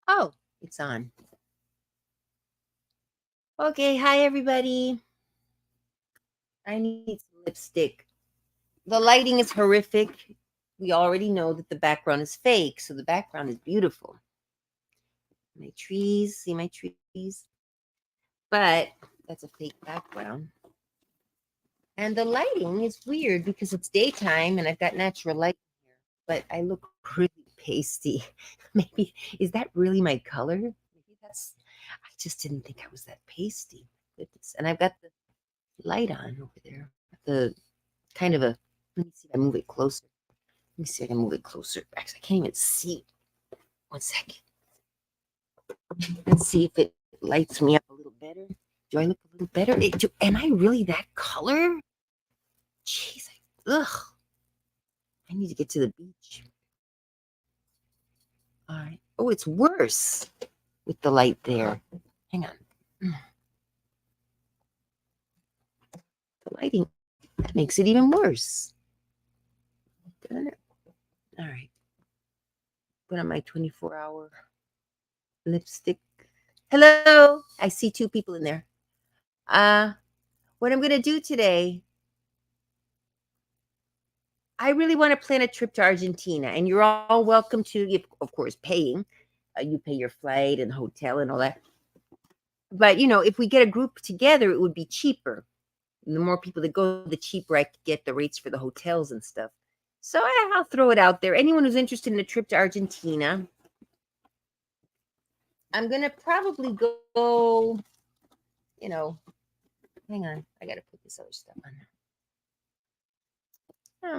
Oh, it's on. Okay, hi everybody. I need some lipstick. The lighting is horrific. We already know that the background is fake, so the background is beautiful. My trees, see my trees? But that's a fake background. And the lighting is weird because it's daytime and I've got natural light here, but I look really pasty. Maybe, is that really my color? Maybe I just didn't think I was that pasty. Goodness. And I've got the light on over there. The kind of a, let me see if I move it closer. Let me see if I can move it closer. Actually, I can't even see. One second. Let's see if it lights me up a little better. Do I look a little better? Am I really that color? Jeez, ugh. I need to get to the beach. All right. Oh, it's worse with the light there. Hang on. The lighting, that makes it even worse. Doesn't it? All right. Put on my 24-hour lipstick. Hello. I see two people in there. What I'm going to do today, I really want to plan a trip to Argentina, and you're all welcome to, of course, paying. You pay your flight and hotel and all that. But, if we get a group together, it would be cheaper. And the more people that go, the cheaper I could get the rates for the hotels and stuff. So I'll throw it out there. Anyone who's interested in a trip to Argentina, I'm going to probably go, hang on. I got to put this other stuff on.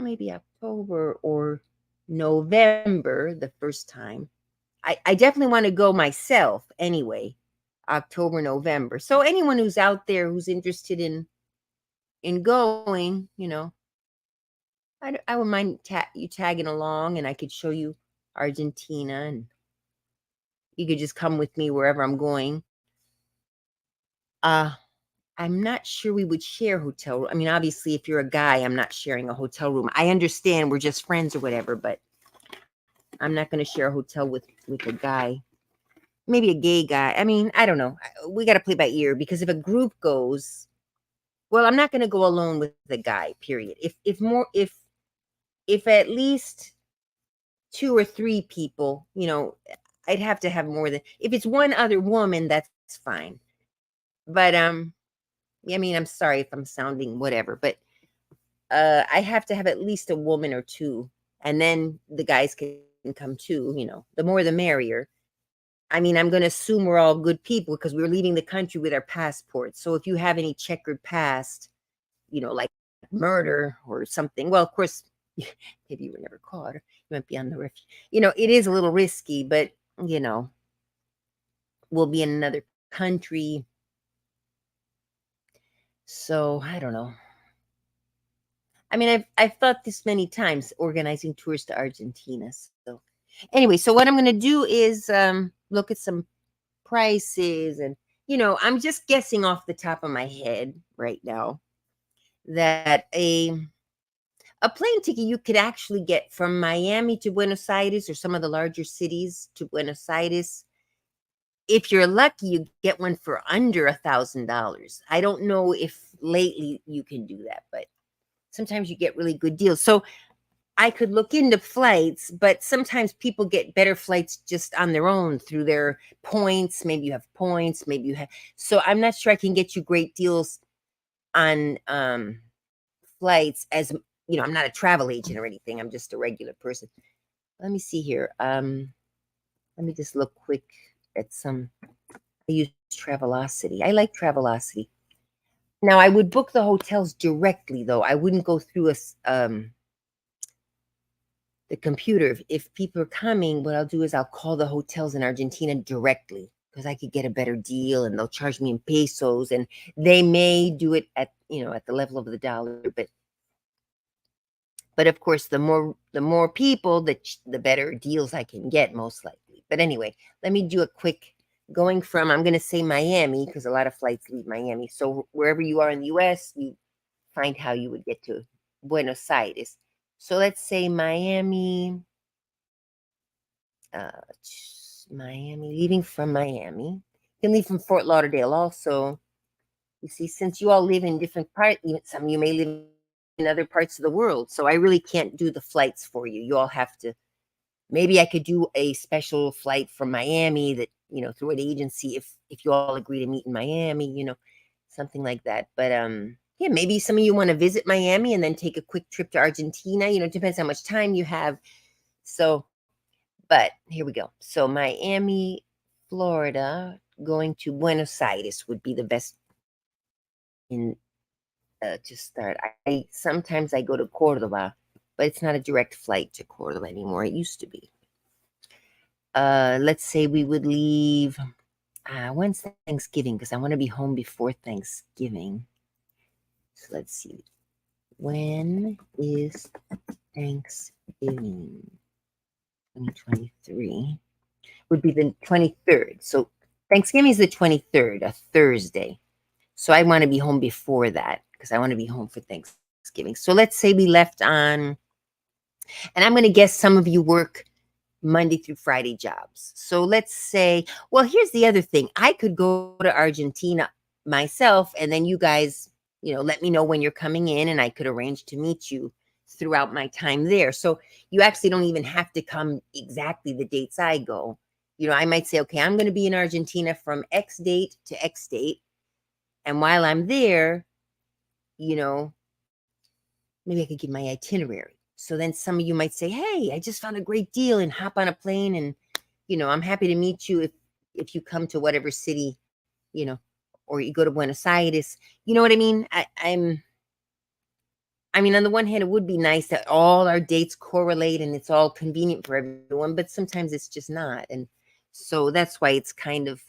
Maybe October or November the first time. I definitely want to go myself anyway, October, November. So anyone who's out there who's interested in going, I would mind you tagging along, and I could show you Argentina, and you could just come with me wherever I'm going. I'm not sure we would share hotel room. I mean, obviously, if you're a guy, I'm not sharing a hotel room. I understand we're just friends or whatever, but I'm not going to share a hotel with a guy. Maybe a gay guy. I mean, I don't know. We got to play by ear, because if a group goes, well, I'm not going to go alone with the guy. Period. If at least 2 or 3 people, I'd have to have more than. If it's one other woman, that's fine. But I mean, I'm sorry if I'm sounding whatever, but I have to have at least a woman or two, and then the guys can come too. The more the merrier. I mean, I'm going to assume we're all good people because we're leaving the country with our passports. So if you have any checkered past, like murder or something, well, of course, maybe you were never caught, or you might be on the refuge. It is a little risky, but we'll be in another country. So I don't know. I mean, I've thought this many times, organizing tours to Argentina. So anyway, so what I'm going to do is look at some prices, and I'm just guessing off the top of my head right now that a plane ticket you could actually get from Miami to Buenos Aires, or some of the larger cities to Buenos Aires. If you're lucky, you get one for under $1,000. I don't know if lately you can do that, but sometimes you get really good deals. So I could look into flights, but sometimes people get better flights just on their own through their points. Maybe you have points, maybe you have. So I'm not sure I can get you great deals on flights, as I'm not a travel agent or anything. I'm just a regular person. Let me see here. Let me just look quick at some. I use Travelocity. I like Travelocity. Now I would book the hotels directly, though. I wouldn't go through the computer. If people are coming, what I'll do is I'll call the hotels in Argentina directly, because I could get a better deal, and they'll charge me in pesos, and they may do it at at the level of the dollar, but of course the more people, the better deals I can get, most likely. But anyway, let me do a quick going from, I'm going to say Miami, because a lot of flights leave Miami. So wherever you are in the US, you find how you would get to Buenos Aires. So let's say Miami, Miami, leaving from Miami. You can leave from Fort Lauderdale also. You see, since you all live in different parts, some of you may live in other parts of the world. So I really can't do the flights for you. You all have to, maybe I could do a special flight from Miami that, through an agency if you all agree to meet in Miami, something like that. But yeah, maybe some of you want to visit Miami and then take a quick trip to Argentina. It depends how much time you have. So, but here we go. So Miami, Florida, going to Buenos Aires would be the best in to start. I sometimes I go to Cordoba, but it's not a direct flight to Cordoba anymore. It used to be. Let's say we would leave. When's Thanksgiving? Because I want to be home before Thanksgiving. So let's see. When is Thanksgiving? 2023 would be the 23rd. So Thanksgiving is the 23rd, a Thursday. So I want to be home before that because I want to be home for Thanksgiving. So let's say we left on, and I'm going to guess some of you work Monday through Friday jobs. So let's say, well, here's the other thing. I could go to Argentina myself, and then you guys, let me know when you're coming in, and I could arrange to meet you throughout my time there. So you actually don't even have to come exactly the dates I go. I might say, okay, I'm going to be in Argentina from X date to X date. And while I'm there, maybe I could give my itinerary. So then some of you might say, hey, I just found a great deal, and hop on a plane, and, I'm happy to meet you if you come to whatever city, or you go to Buenos Aires. You know what I mean? I mean, on the one hand, it would be nice that all our dates correlate and it's all convenient for everyone, but sometimes it's just not. And so that's why it's kind of,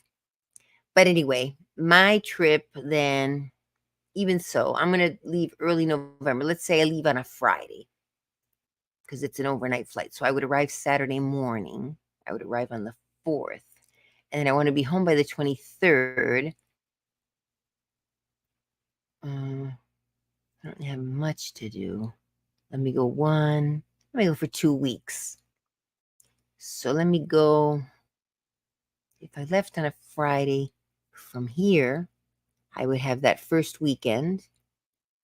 but anyway, my trip then, even so, I'm going to leave early November. Let's say I leave on a Friday because it's an overnight flight. So I would arrive Saturday morning. I would arrive on the 4th. And then I want to be home by the 23rd. I don't have much to do. Let me go for 2 weeks. So let me go. If I left on a Friday from here, I would have that first weekend.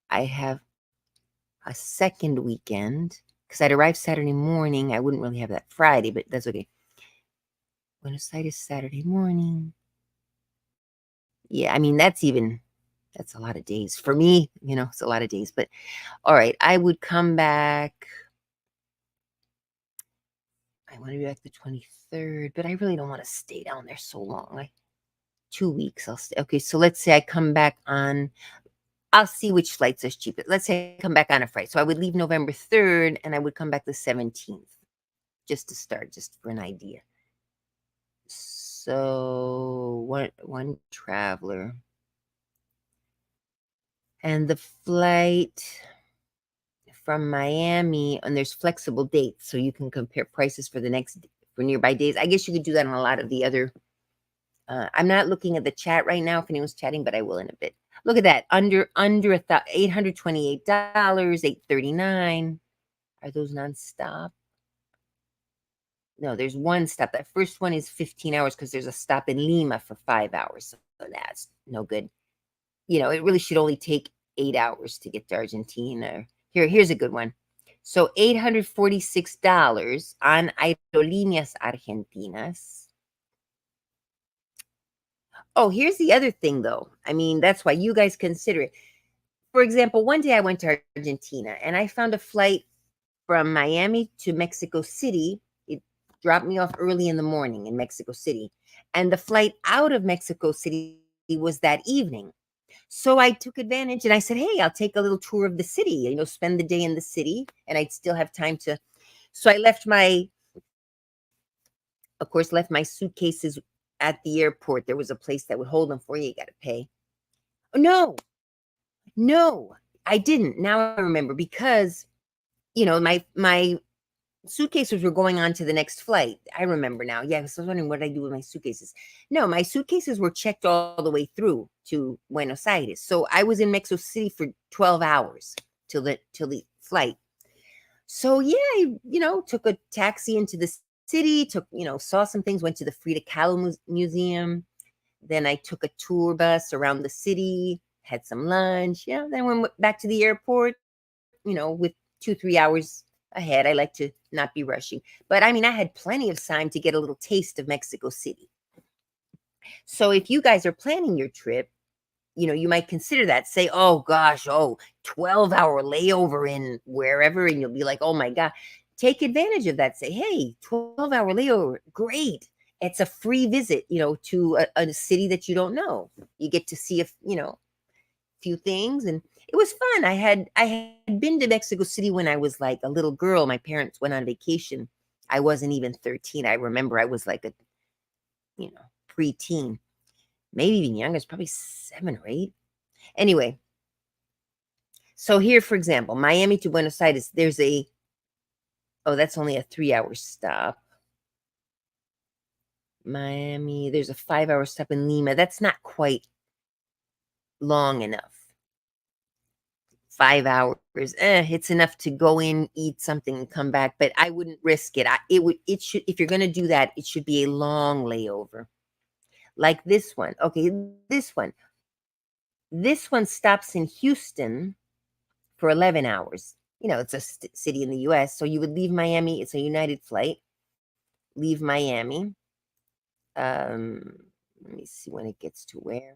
I have a second weekend because I'd arrive Saturday morning. I wouldn't really have that Friday, but that's okay. Buenos Aires Saturday morning. Yeah, I mean, that's a lot of days. For me, it's a lot of days. But all right, I would come back. I want to be back the 23rd, but I really don't want to stay down there so long. 2 weeks I'll stay. Okay, so let's say I come back on, I'll see which flight's is cheapest. Let's say I come back on a Friday. So I would leave November 3rd and I would come back the 17th just to start, just for an idea. So one traveler. And the flight from Miami, and there's flexible dates, so you can compare prices for nearby days. I guess you could do that on a lot of the other. I'm not looking at the chat right now if anyone's chatting, but I will in a bit. Look at that, under $828, $839. Are those nonstop? No, there's one stop. That first one is 15 hours because there's a stop in Lima for 5 hours. So that's no good. It really should only take 8 hours to get to Argentina. Here's a good one. So $846 on Aerolíneas Argentinas. Oh, here's the other thing, though. I mean, that's why you guys consider it. For example, one day I went to Argentina and I found a flight from Miami to Mexico City. It dropped me off early in the morning in Mexico City. And the flight out of Mexico City was that evening. So I took advantage and I said, hey, I'll take a little tour of the city, spend the day in the city, and I'd still have time to. So I left my suitcases at the airport. There was a place that would hold them for you. You got to pay. No, I didn't. Now I remember because, my suitcases were going on to the next flight. I remember now. Yeah, I was wondering what I do with my suitcases. No, my suitcases were checked all the way through to Buenos Aires. So I was in Mexico City for 12 hours till the flight. So yeah, I, took a taxi into the city, took, saw some things, went to the Frida Kahlo Museum. Then I took a tour bus around the city, had some lunch. Then went back to the airport, with 2-3 hours ahead. I like to not be rushing. But I mean, I had plenty of time to get a little taste of Mexico City. So if you guys are planning your trip, you might consider that. Say, oh gosh, 12-hour layover in wherever, and you'll be like, oh my God. Take advantage of that. Say, hey, 12-hour layover, great. It's a free visit, to a city that you don't know. You get to see few things, and it was fun. I had been to Mexico City when I was like a little girl. My parents went on vacation. I wasn't even 13. I remember I was like a, preteen, maybe even younger. It's probably 7 or 8. Anyway, so here, for example, Miami to Buenos Aires, that's only a 3-hour stop. Miami, there's a 5-hour stop in Lima. That's not quite long enough. 5 hours, it's enough to go in, eat something, and come back, but I wouldn't risk it. It should, if you're going to do that, it should be a long layover. Like this one. Okay, this one. This one stops in Houston for 11 hours. It's a city in the US. So you would leave Miami. It's a United flight. Leave Miami. Let me see when it gets to where.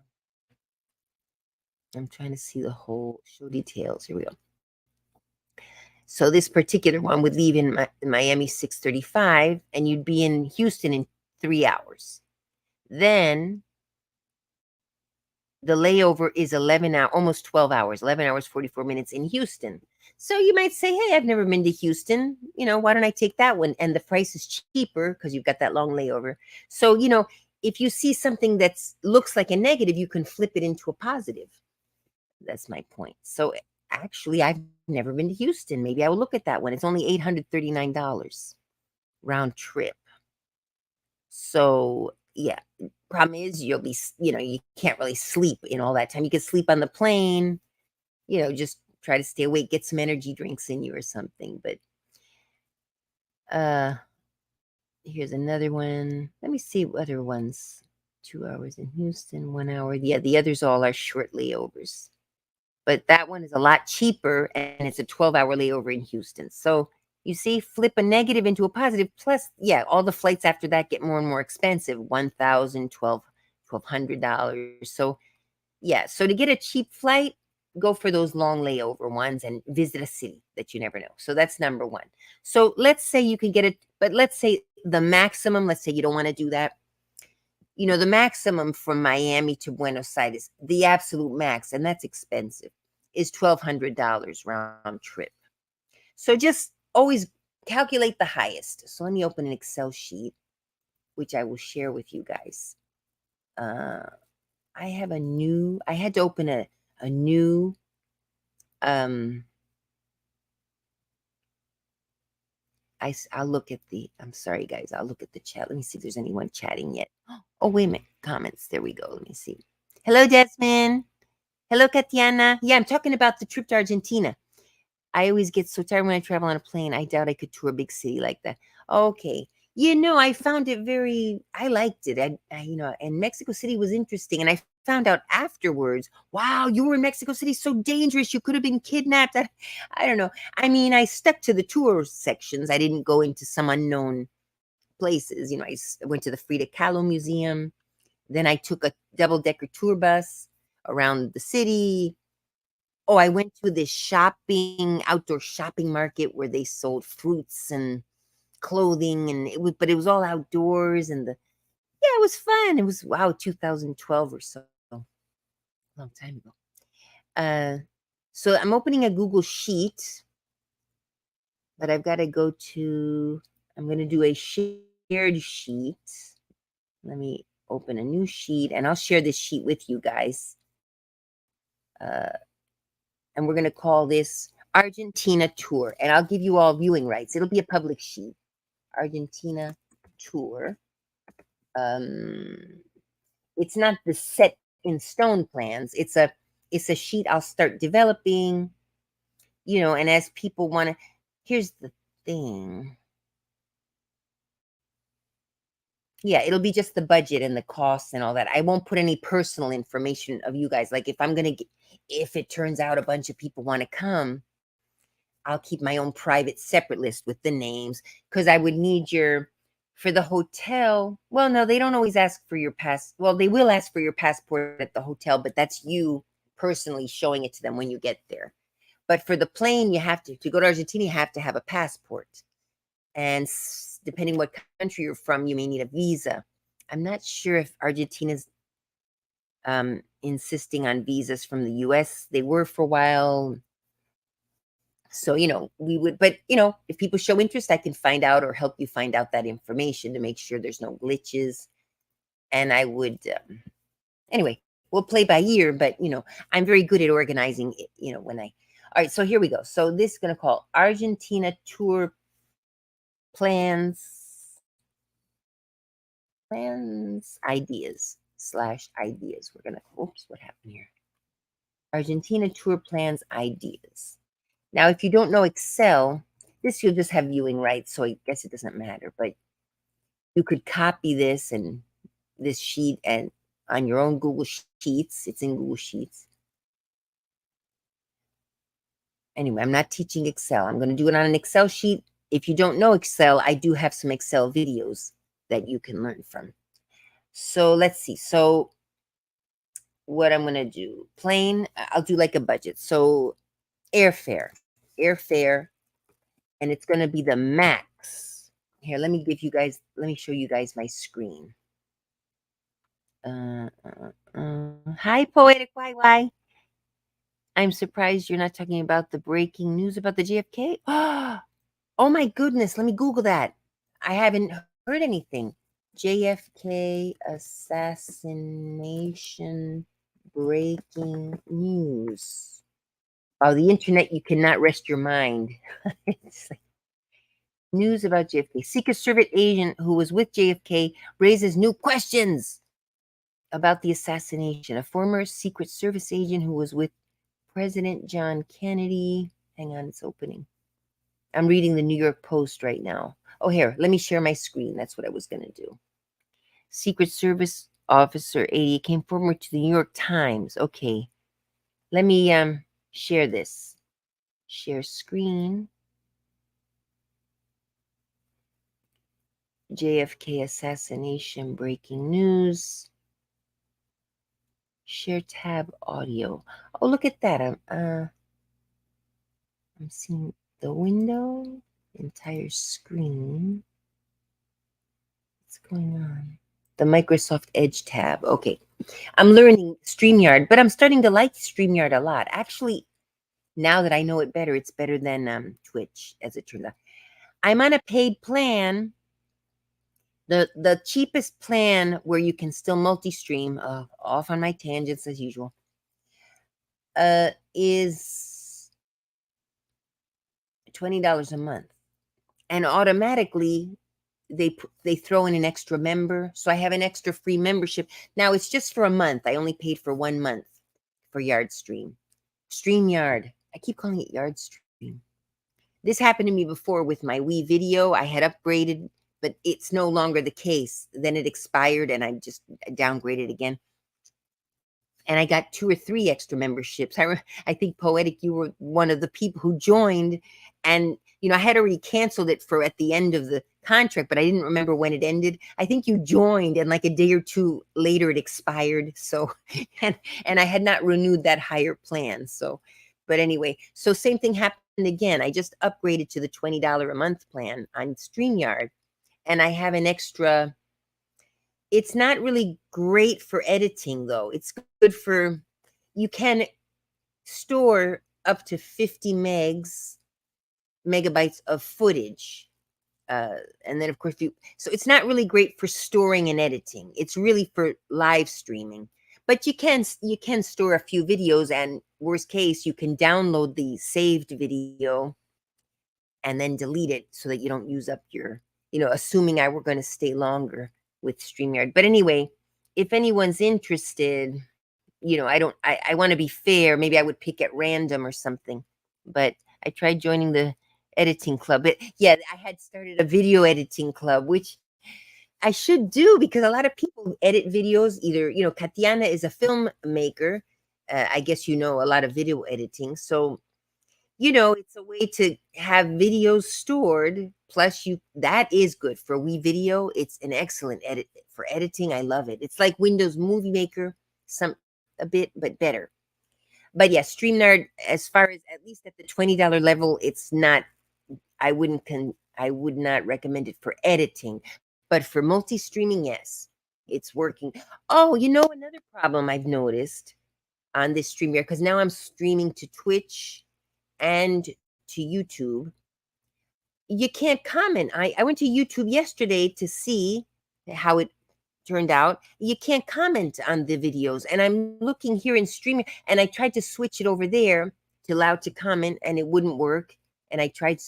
I'm trying to see the whole show details. Here we go. So this particular one would leave in Miami 6:35, and you'd be in Houston in 3 hours. Then the layover is 11 hours, almost 12 hours, 11 hours, 44 minutes in Houston. So you might say, hey, I've never been to Houston. Why don't I take that one? And the price is cheaper because you've got that long layover. So, if you see something that looks like a negative, you can flip it into a positive. That's my point. So actually, I've never been to Houston. Maybe I will look at that one. It's only $839 round trip. So yeah, problem is you'll be, you can't really sleep in all that time. You can sleep on the plane, just try to stay awake, get some energy drinks in you or something. But here's another one. Let me see what other ones. 2 hours in Houston, 1 hour. Yeah, the others all are short layovers. But that one is a lot cheaper, and it's a 12-hour layover in Houston. So you see, flip a negative into a positive. Plus, yeah, all the flights after that get more and more expensive, $1,000, $1,200. So yeah, so to get a cheap flight, go for those long layover ones and visit a city that you never know. So that's number one. So let's say you can get it, but let's say the maximum, let's say you don't want to do that. The maximum from Miami to Buenos Aires, the absolute max, and that's expensive, is $1,200 round trip. So just always calculate the highest. So let me open an Excel sheet, which I will share with you guys. I had to open a new, I'll look at I'm sorry, guys. I'll look at the chat. Let me see if there's anyone chatting yet. Oh, wait a minute. Comments. There we go. Let me see. Hello, Desmond. Hello, Katiana. Yeah, I'm talking about the trip to Argentina. I always get so tired when I travel on a plane. I doubt I could tour a big city like that. Okay. I found it I liked it. And Mexico City was interesting. And I found out afterwards, wow, you were in Mexico City, so dangerous. You could have been kidnapped. I don't know. I mean, I stuck to the tour sections. I didn't go into some unknown places. I went to the Frida Kahlo Museum. Then I took a double-decker tour bus around the city. Oh, I went to this outdoor shopping market where they sold fruits and clothing, and but it was all outdoors, and it was fun. It was 2012 or so, a long time ago. So I'm opening a Google Sheet, but I've got to I'm going to do a shared sheet. Let me open a new sheet, and I'll share this sheet with you guys. And we're going to call this Argentina Tour. And I'll give you all viewing rights. It'll be a public sheet. Argentina Tour. It's not the set in stone plans. It's a sheet I'll start developing, and as people want to, here's the thing. Yeah, it'll be just the budget and the costs and all that. I won't put any personal information of you guys. Like if it turns out a bunch of people want to come, I'll keep my own private separate list with the names because I would need for the hotel. Well, no, they don't always ask for your well, they will ask for your passport at the hotel, but that's you personally showing it to them when you get there. But for the plane, you have to go to Argentina, you have to have a passport. And depending what country you're from, you may need a visa. I'm not sure if Argentina's insisting on visas from the US. They were for a while. So, we would, but, if people show interest, I can find out or help you find out that information to make sure there's no glitches. And I would, anyway, we'll play by ear, but, I'm very good at organizing it, all right, so here we go. So this is going to call Argentina tour ideas / ideas. We're going to, oops, what happened here? Argentina tour plans ideas. Now, if you don't know Excel, this you'll just have viewing rights, so I guess it doesn't matter. But you could copy this and this sheet and on your own Google Sheets. It's in Google Sheets. Anyway, I'm not teaching Excel. I'm going to do it on an Excel sheet. If you don't know Excel, I do have some Excel videos that you can learn from. So let's see. So what I'm going to do, plane, I'll do like a budget. So airfare, and it's going to be the max. Here, let me show you guys my screen. Hi, Poetic YY. I'm surprised you're not talking about the breaking news about the JFK. Oh my goodness, let me Google that. I haven't heard anything. JFK assassination breaking news. Oh, the internet, you cannot rest your mind. It's like, news about JFK. Secret Service agent who was with JFK raises new questions about the assassination. A former Secret Service agent who was with President John Kennedy. Hang on, it's opening. I'm reading the New York Post right now. Oh, here, let me share my screen. That's what I was going to do. Secret Service officer 80 came forward to the New York Times. Okay, let me share this. Share screen. JFK assassination breaking news. Share tab audio. Oh, look at that. I'm seeing the window, entire screen. What's going on? The Microsoft Edge tab. Okay. I'm learning StreamYard, but I'm starting to like StreamYard a lot. Actually, now that I know it better, it's better than Twitch, as it turns out. I'm on a paid plan. The cheapest plan where you can still multi-stream, off on my tangents as usual, is $20 a month. And automatically they throw in an extra member. So I have an extra free membership. Now it's just for a month. I only paid for 1 month for YardStream. StreamYard. I keep calling it YardStream. This happened to me before with my Wii video. I had upgraded, but it's no longer the case. Then it expired and I just downgraded again. And I got 2 or 3 extra memberships. I think, Poetic, you were one of the people who joined. And, I had already canceled it for at the end of the contract, but I didn't remember when it ended. I think you joined and like a day or 2 later it expired. So, and I had not renewed that higher plan. So, but anyway, so same thing happened again. I just upgraded to the $20 a month plan on StreamYard. And I have an extra. It's not really great for editing, though. It's good for, you can store up to 50 megabytes of footage. And then, of course, so it's not really great for storing and editing. It's really for live streaming. But you can store a few videos, and worst case, you can download the saved video and then delete it so that you don't use up your, assuming I were going to stay longer with StreamYard. But anyway, if anyone's interested, I want to be fair. Maybe I would pick at random or something. But I tried joining the editing club. But yeah, I had started a video editing club, which I should do because a lot of people edit videos. Either Katiana is a filmmaker. I guess a lot of video editing. So it's a way to have videos stored. Plus, that is good for video. It's an excellent edit for editing. I love it. It's like Windows Movie Maker, some a bit, but better. But yeah, StreamYard, as far as at least at the $20 level, it's not. I would not recommend it for editing, but for multi-streaming, yes, it's working. Oh, another problem I've noticed on this StreamYard, because now I'm streaming to Twitch and to YouTube. You can't comment. I went to YouTube yesterday to see how it turned out. You can't comment on the videos. And I'm looking here in streaming, and I tried to switch it over there to allow to comment, and it wouldn't work. And I tried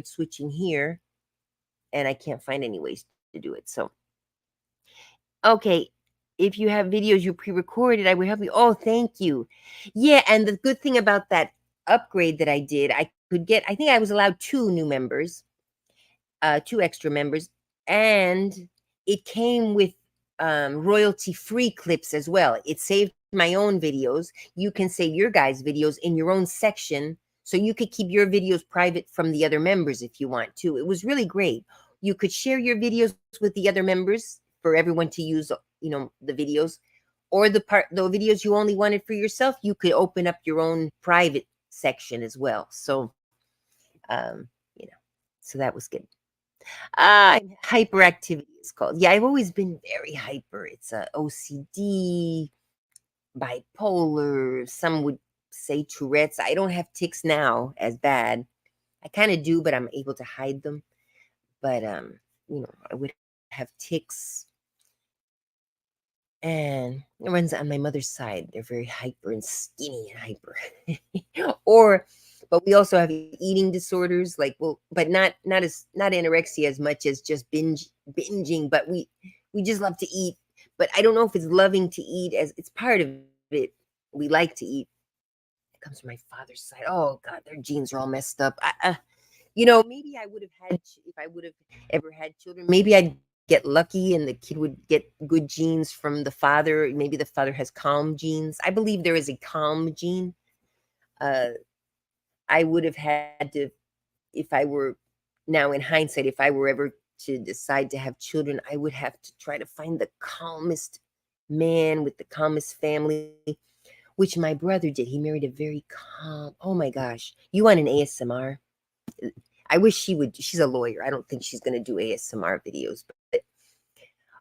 switching here, and I can't find any ways to do it. So okay, if you have videos you pre-recorded, I would help you. Oh, thank you. Yeah, and the good thing about that upgrade that I did, I could get, I think I was allowed two extra members, and it came with royalty-free clips as well. It saved my own videos. You can save your guys' videos in your own section, so you could keep your videos private from the other members if you want to. It was really great. You could share your videos with the other members for everyone to use, the videos, or the videos you only wanted for yourself. You could open up your own private section as well. So, um, you know, so that was good. Hyperactivity is called. Yeah, I've always been very hyper. It's a OCD, bipolar. Some would say Tourette's. I don't have tics now as bad. I kind of do, but I'm able to hide them. But I would have tics, and it runs on my mother's side. They're very hyper and skinny and hyper. But we also have eating disorders, like, well, but not anorexia as much as just binging. But we just love to eat. But I don't know if it's loving to eat as it's part of it. We like to eat. It comes from my father's side. Oh God, their genes are all messed up. Maybe I would have had, if I would have ever had children, maybe I'd get lucky and the kid would get good genes from the father. Maybe the father has calm genes. I believe there is a calm gene. I would have had to, if I were now in hindsight, if I were ever to decide to have children, I would have to try to find the calmest man with the calmest family, which my brother did. He married a very calm. Oh my gosh. You want an ASMR? I wish she would. She's a lawyer. I don't think she's going to do ASMR videos, but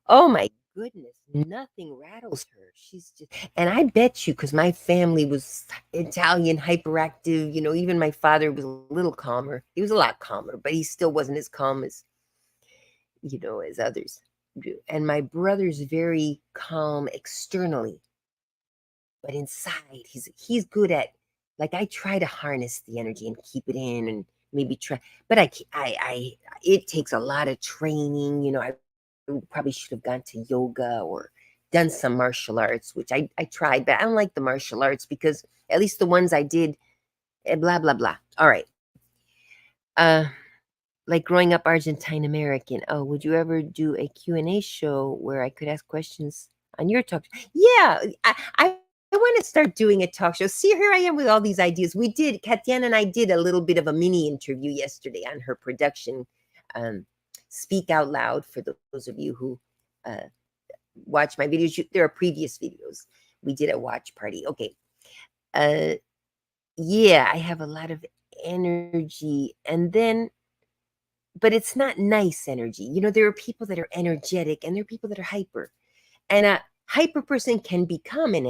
oh my goodness, nothing rattles her. She's just, and I bet you, because my family was Italian, hyperactive, even my father was a little calmer. He was a lot calmer, but he still wasn't as calm as, as others do. And my brother's very calm externally, but inside he's good at, like, I try to harness the energy and keep it in and maybe try, but I it takes a lot of training. I probably should have gone to yoga or done some martial arts, which I tried, but I don't like the martial arts because at least the ones I did, blah blah blah. All right. Like growing up Argentine American. Oh, would you ever do a Q&A show where I could ask questions on your talk? Yeah, I want to start doing a talk show. See, here I am with all these ideas. Katiana and I did a little bit of a mini interview yesterday on her production, Speak Out Loud, for those of you who watch my videos. There are previous videos. We did a watch party. Okay. Yeah, I have a lot of energy, but it's not nice energy. There are people that are energetic and there are people that are hyper. And a hyper person can become an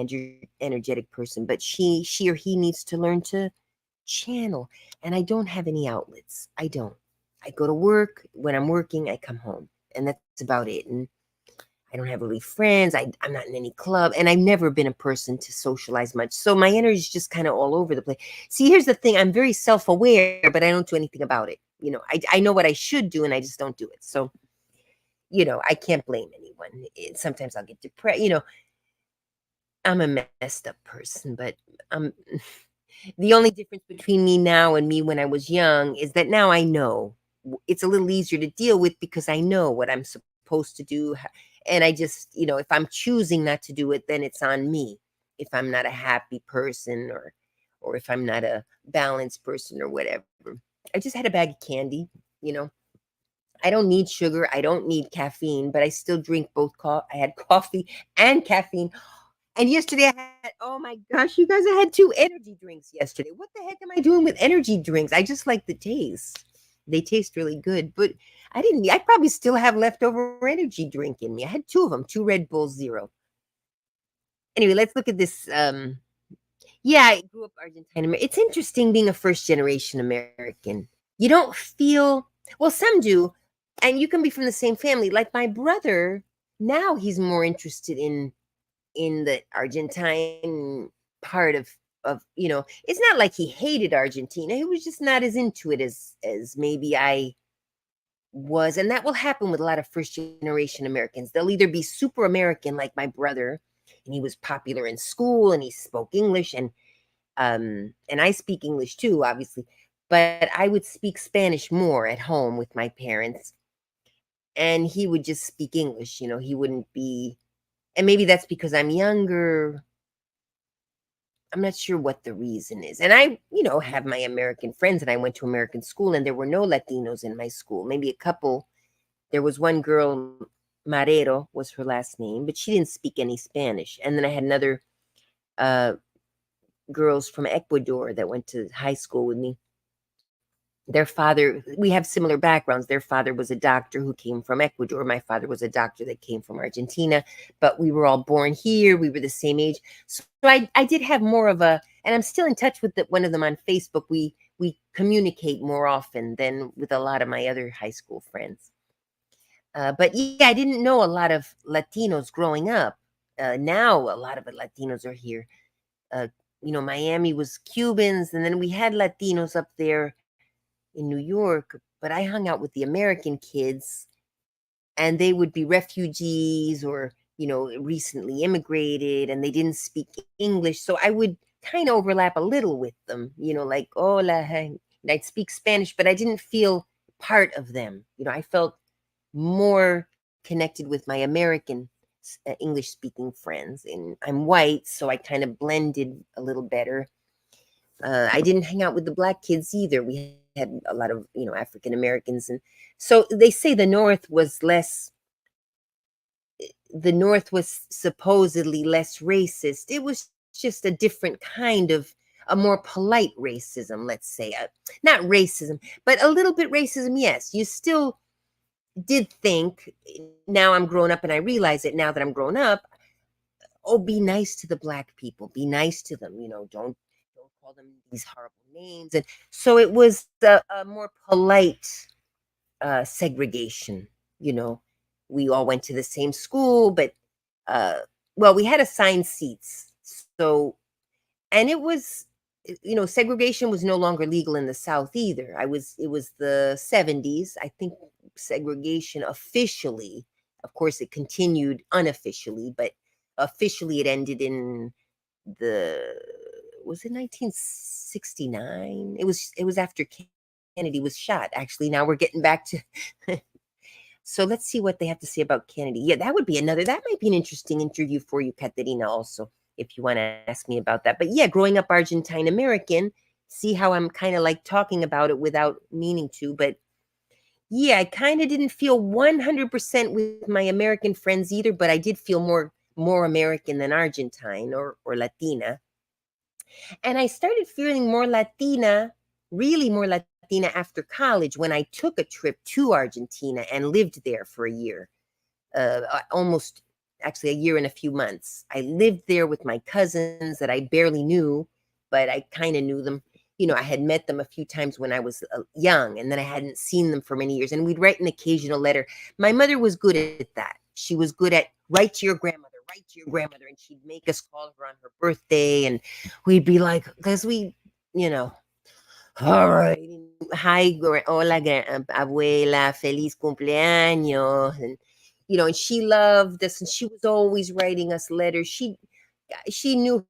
energetic person, but she or he needs to learn to channel. And I don't have any outlets. I don't. I go to work. When I'm working, I come home. And that's about it. And I don't have really friends. I'm not in any club. And I've never been a person to socialize much. So my energy is just kind of all over the place. See, here's the thing. I'm very self-aware, but I don't do anything about it. I know what I should do and I just don't do it. So, I can't blame anyone. Sometimes I'll get depressed. I'm a messed up person, but the only difference between me now and me when I was young is that now I know it's a little easier to deal with because I know what I'm supposed supposed to do. And I just, if I'm choosing not to do it, then it's on me. If I'm not a happy person, or if I'm not a balanced person or whatever. I just had a bag of candy, you know. I don't need sugar, I don't need caffeine, but I still drink both I had coffee and caffeine. And yesterday I had, oh my gosh, you guys, I had 2 energy drinks yesterday. What the heck am I doing with energy drinks? I just like the taste. They taste really good, but I probably still have leftover energy drink in me. I had 2 of them, 2 Red Bull Zero. Anyway, let's look at this. Yeah, I grew up Argentine. It's interesting being a first generation American. You don't feel, well, some do, and you can be from the same family. Like my brother, now he's more interested in the Argentine part of it's not like he hated Argentina. He was just not as into it as maybe I was. And that will happen with a lot of first generation Americans. They'll either be super American like my brother, and he was popular in school and he spoke English, and I speak English too, obviously, but I would speak Spanish more at home with my parents, and he would just speak English. He wouldn't be, and maybe that's because I'm younger. I'm not sure what the reason is. And I, have my American friends, and I went to American school, and there were no Latinos in my school. Maybe a couple. There was one girl, Marero was her last name, but she didn't speak any Spanish. And then I had another uh, girls from Ecuador that went to high school with me. Their father, we have similar backgrounds. Their father was a doctor who came from Ecuador. My father was a doctor that came from Argentina, but we were all born here. We were the same age. So I did have more of a, and I'm still in touch with one of them on Facebook. We communicate more often than with a lot of my other high school friends. But yeah, I didn't know a lot of Latinos growing up. Now a lot of the Latinos are here. Uh, Miami was Cubans, and then we had Latinos up there in New York, but I hung out with the American kids, and they would be refugees or, recently immigrated, and they didn't speak English. So I would kind of overlap a little with them, like, hola, and I'd speak Spanish, but I didn't feel part of them. I felt more connected with my American English speaking friends. And I'm white, so I kind of blended a little better. I didn't hang out with the black kids either. We had a lot of, African Americans. And so they say the North was supposedly less racist. It was just a different kind of, a more polite racism, let's say. Not racism, but a little bit racism, yes. You still did think, now I'm grown up and I realize it now that I'm grown up, oh, be nice to the black people, be nice to them, don't call them these horrible names. And so it was a more polite segregation. you know we all went to the same school, but uh well, we had assigned seats. So, and it was, segregation was no longer legal in the South either. It was the 70s, I think. Segregation officially, of course it continued unofficially, but officially it ended in the, was it 1969? It was after Kennedy was shot. Actually, now we're getting back to so let's see what they have to say about Kennedy. Yeah, that might be an interesting interview for you, Katerina, also, if you want to ask me about that. But yeah, growing up Argentine American, see how I'm kind of like talking about it without meaning to. But yeah, I kind of didn't feel 100% with my American friends either, but I did feel more American than Argentine or Latina. And I started feeling more Latina, really more Latina after college, when I took a trip to Argentina and lived there for a year, almost, actually, a year and a few months. I lived there with my cousins that I barely knew, but I kind of knew them. I had met them a few times when I was young, and then I hadn't seen them for many years. And we'd write an occasional letter. My mother was good at that. She was good at write to your grandmother, and she'd make us call her on her birthday, and we'd be like, because you know, all right, hi, hola, abuela, feliz cumpleaños, and she loved us, and she was always writing us letters. She knew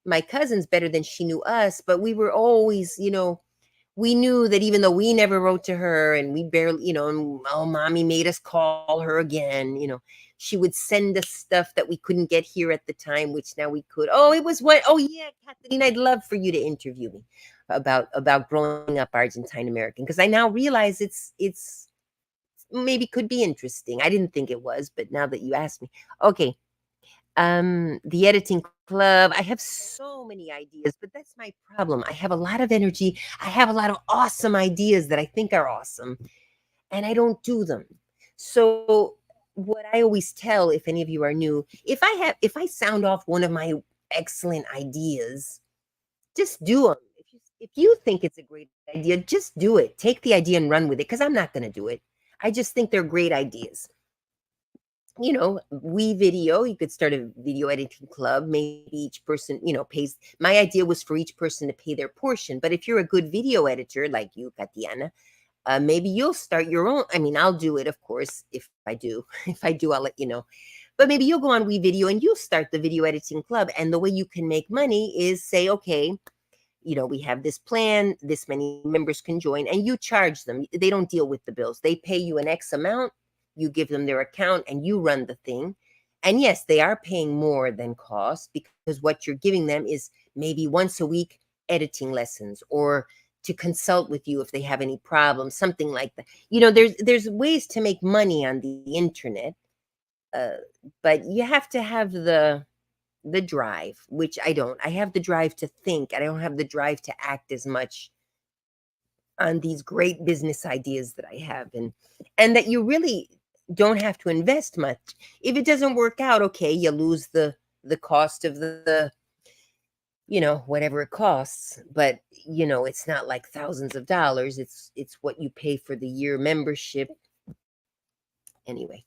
my cousins better than she knew us, but we were always, we knew that even though we never wrote to her and we barely, and oh, mommy made us call her again, she would send us stuff that we couldn't get here at the time, which now we could. Oh, it was what? Oh, yeah, Kathleen, I'd love for you to interview me about growing up Argentine American, because I now realize it's maybe could be interesting. I didn't think it was, but now that you asked me, okay. The editing club, I have so many ideas, but that's my problem. I have a lot of energy. I have a lot of awesome ideas that I think are awesome, and I don't do them. So what I always tell, if any of you are new, if I sound off one of my excellent ideas, just do them. If you think it's a great idea, just do it. Take the idea and run with it, because I'm not going to do it. I just think they're great ideas. We video, you could start a video editing club. Maybe each person, pays. My idea was for each person to pay their portion. But if you're a good video editor like you, Tatiana, maybe you'll start your own. I mean, I'll do it, of course, if I do. If I do, I'll let you know. But maybe you'll go on WeVideo and you'll start the video editing club. And the way you can make money is say, okay, we have this plan, this many members can join, and you charge them. They don't deal with the bills. They pay you an X amount, you give them their account, and you run the thing. And yes, they are paying more than cost, because what you're giving them is maybe once a week editing lessons, or to consult with you if they have any problems, something like that. There's ways to make money on the internet, uh, but you have to have the drive, which I don't. I have the drive to think. I don't have the drive to act as much on these great business ideas that I have, and that you really don't have to invest much. If it doesn't work out, okay, you lose the cost of the whatever it costs, but it's not like thousands of dollars. It's what you pay for the year membership. Anyway,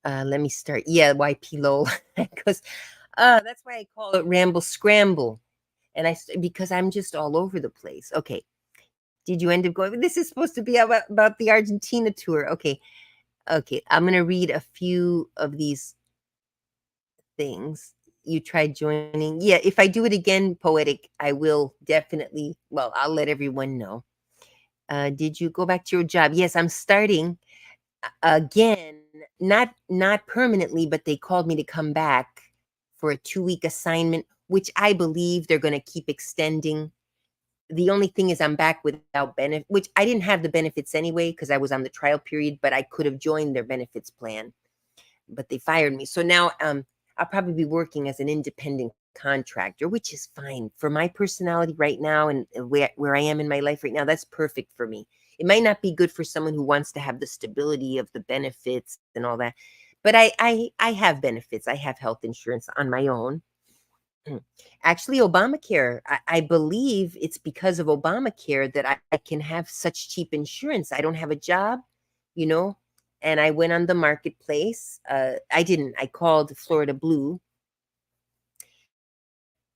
let me start. Yeah, YP Lowell, because that's why I call it Ramble Scramble. And because I'm just all over the place. Okay. Did you end up going? This is supposed to be about the Argentina tour. Okay. Okay. I'm going to read a few of these things. You tried joining. Yeah. If I do it again, Poetic, I will definitely. Well, I'll let everyone know. Did you go back to your job? Yes, I'm starting again. Not permanently, but they called me to come back for a 2-week assignment, which I believe they're going to keep extending. The only thing is I'm back without benefit, which I didn't have the benefits anyway because I was on the trial period, but I could have joined their benefits plan, but they fired me. So now I'll probably be working as an independent contractor, which is fine for my personality right now, and where I am in my life right now. That's perfect for me. It might not be good for someone who wants to have the stability of the benefits and all that, but I have benefits. I have health insurance on my own. Actually, Obamacare, I believe it's because of Obamacare that I can have such cheap insurance. I don't have a job, you know, and I went on the marketplace. I didn't. I called Florida Blue,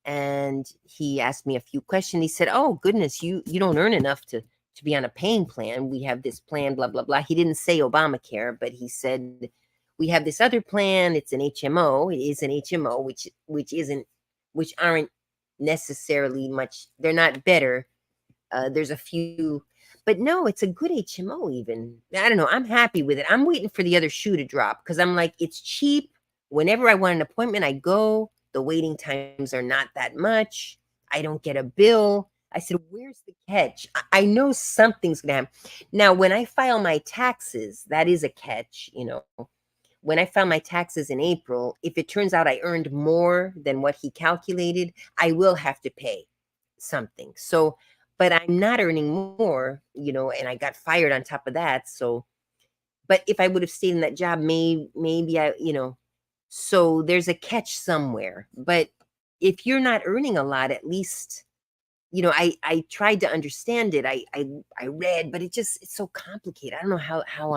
and he asked me a few questions. He said, "Oh goodness, you don't earn enough to be on a paying plan. We have this plan, blah blah blah." He didn't say Obamacare, but he said we have this other plan. It's an HMO. It is an HMO, which aren't necessarily much. They're not better. There's a few, but no, it's a good HMO. Even I don't know. I'm happy with it. I'm waiting for the other shoe to drop because I'm like, it's cheap. Whenever I want an appointment, I go. The waiting times are not that much. I don't get a bill. I said, where's the catch? I know something's gonna happen. Now, when I file my taxes, that is a catch, when I found my taxes in April, if it turns out I earned more than what he calculated, I will have to pay something. So, but I'm not earning more, and I got fired on top of that. So, but if I would have stayed in that job, maybe so there's a catch somewhere. But if you're not earning a lot, at least, I tried to understand it. I read, but it's so complicated. I don't know how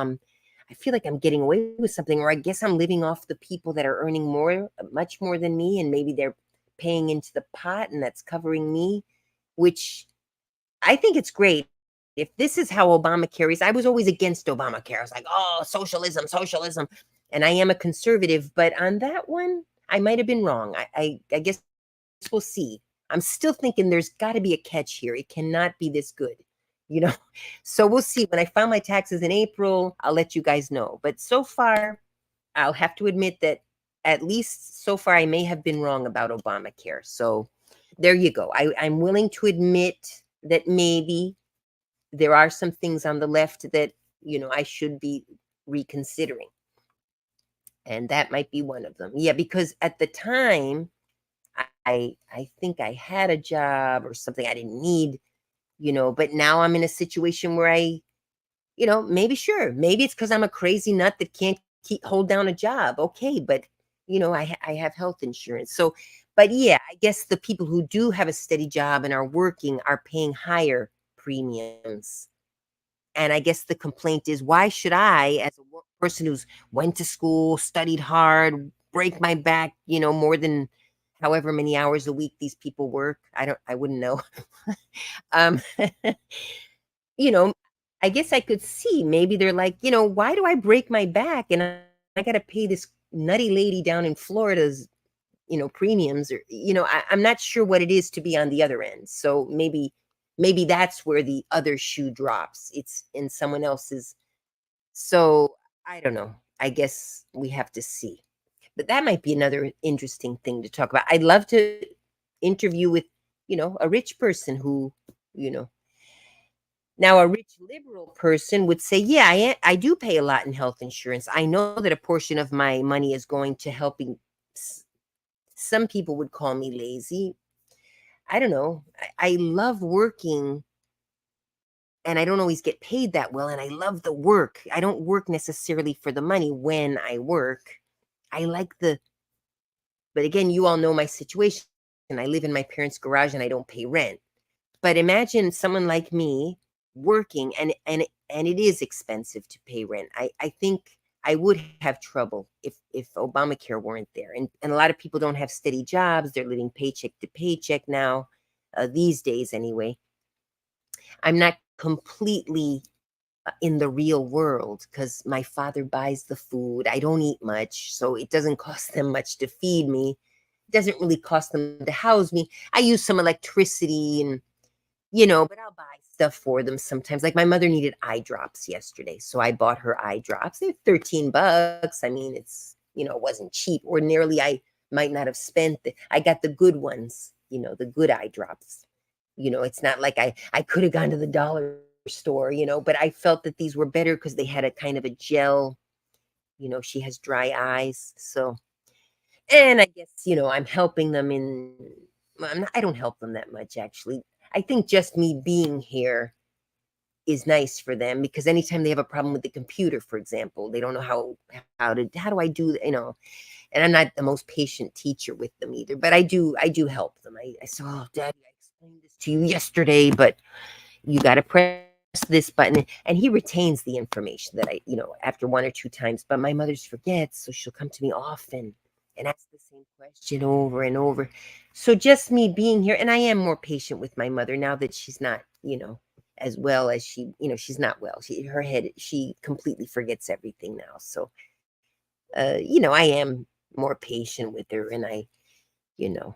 I feel like I'm getting away with something, or I guess I'm living off the people that are earning more, much more than me, and maybe they're paying into the pot and that's covering me, which I think it's great. If this is how Obamacare is, I was always against Obamacare. I was like, oh, socialism, socialism. And I am a conservative, but on that one, I might have been wrong. I guess we'll see. I'm still thinking there's got to be a catch here. It cannot be this good. you know. So we'll see. When I file my taxes in April, I'll let you guys know. But so far, I'll have to admit that at least so far I may have been wrong about Obamacare. So there you go. I'm willing to admit that maybe there are some things on the left that, I should be reconsidering. And that might be one of them. Yeah, because at the time, I think I had a job or something I didn't need, but now I'm in a situation where maybe sure, maybe it's because I'm a crazy nut that can't hold down a job. Okay, but I have health insurance. So, but yeah, I guess the people who do have a steady job and are working are paying higher premiums. And I guess the complaint is, why should I, as a person who's went to school, studied hard, break my back, more than however many hours a week these people work? I wouldn't know. um, you know, I guess I could see maybe they're like, why do I break my back and I got to pay this nutty lady down in Florida's, premiums, or, I'm not sure what it is to be on the other end. So maybe that's where the other shoe drops. It's in someone else's. So I don't know. I guess we have to see. But that might be another interesting thing to talk about. I'd love to interview with, a rich person who, you know, now, a rich liberal person would say, yeah, I do pay a lot in health insurance. I know that a portion of my money is going to helping. Some people would call me lazy. I don't know. I love working and I don't always get paid that well. And I love the work. I don't work necessarily for the money when I work. I like but again, you all know my situation. And I live in my parents' garage and I don't pay rent. But imagine someone like me working and it is expensive to pay rent. I think I would have trouble if Obamacare weren't there. And a lot of people don't have steady jobs. They're living paycheck to paycheck now, these days anyway. I'm not completely in the real world because my father buys the food. I don't eat much, so it doesn't cost them much to feed me. It doesn't really cost them to house me. I use some electricity and but I'll buy stuff for them sometimes. Like my mother needed eye drops yesterday, so I bought her eye drops. They're $13. I mean, it wasn't cheap. Ordinarily, I might not have spent I got the good ones, the good eye drops. It's not like I could have gone to the dollar store, but I felt that these were better because they had a kind of a gel. She has dry eyes, so and I guess, I'm helping them well, I don't help them that much, actually. I think just me being here is nice for them because anytime they have a problem with the computer, for example, they don't know how do I do, and I'm not the most patient teacher with them either, but I do help them. I say, oh, Daddy, I explained this to you yesterday, but you got to press this button. And he retains the information that after one or two times, but my mother's forgets. So she'll come to me often and ask the same question over and over. So just me being here, and I am more patient with my mother now that she's not, as well as she's not well. She completely forgets everything now. So, I am more patient with her and you know,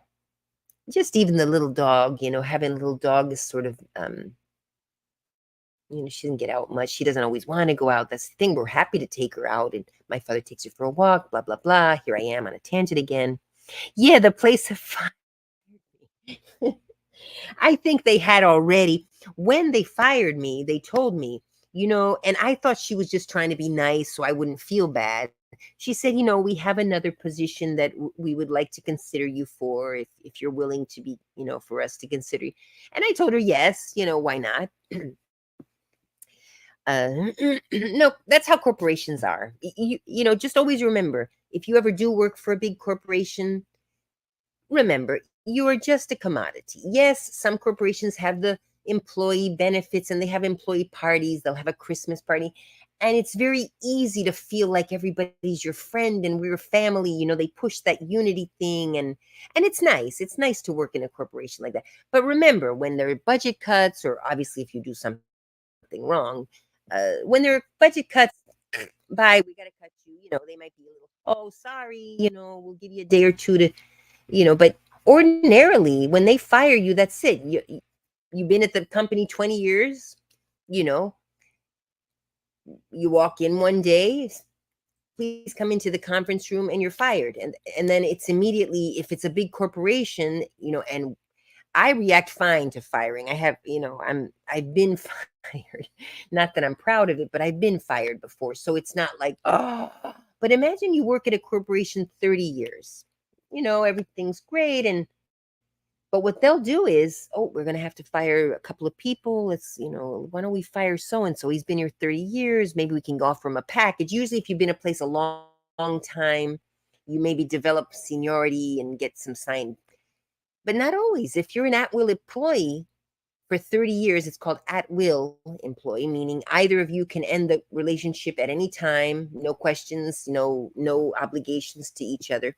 just even the little dog, having a little dog is sort of, she doesn't get out much. She doesn't always want to go out. That's the thing. We're happy to take her out. And my father takes her for a walk, blah, blah, blah. Here I am on a tangent again. Yeah, the place of fun. I think they had already. When they fired me, they told me, and I thought she was just trying to be nice so I wouldn't feel bad. She said, we have another position that we would like to consider you for if you're willing to be, for us to consider you. And I told her, yes, why not? No, that's how corporations are. Just always remember, if you ever do work for a big corporation, remember, you are just a commodity. Yes, some corporations have the employee benefits and they have employee parties. They'll have a Christmas party. And it's very easy to feel like everybody's your friend and we're family. They push that unity thing and it's nice. It's nice to work in a corporation like that. But remember, when there are budget cuts, or obviously if you do something wrong, when there are budget cuts, bye, we got to cut you. They might be a little, oh, sorry, we'll give you a day or two to, but ordinarily when they fire you, that's it. You've been at the company 20 years. you know, you walk in one day, please come into the conference room, and you're fired. And then it's immediately, if it's a big corporation, and I react fine to firing. I've been fired. Not that I'm proud of it, but I've been fired before. So it's not like, oh, but imagine you work at a corporation 30 years. Everything's great, but what they'll do is, oh, we're going to have to fire a couple of people. Why don't we fire so and so? He's been here 30 years. Maybe we can offer him a package. Usually, if you've been a place a long time, you maybe develop seniority and get some sign. But not always. If you're an at will employee for 30 years, it's called at will employee, meaning either of you can end the relationship at any time, no questions, no obligations to each other.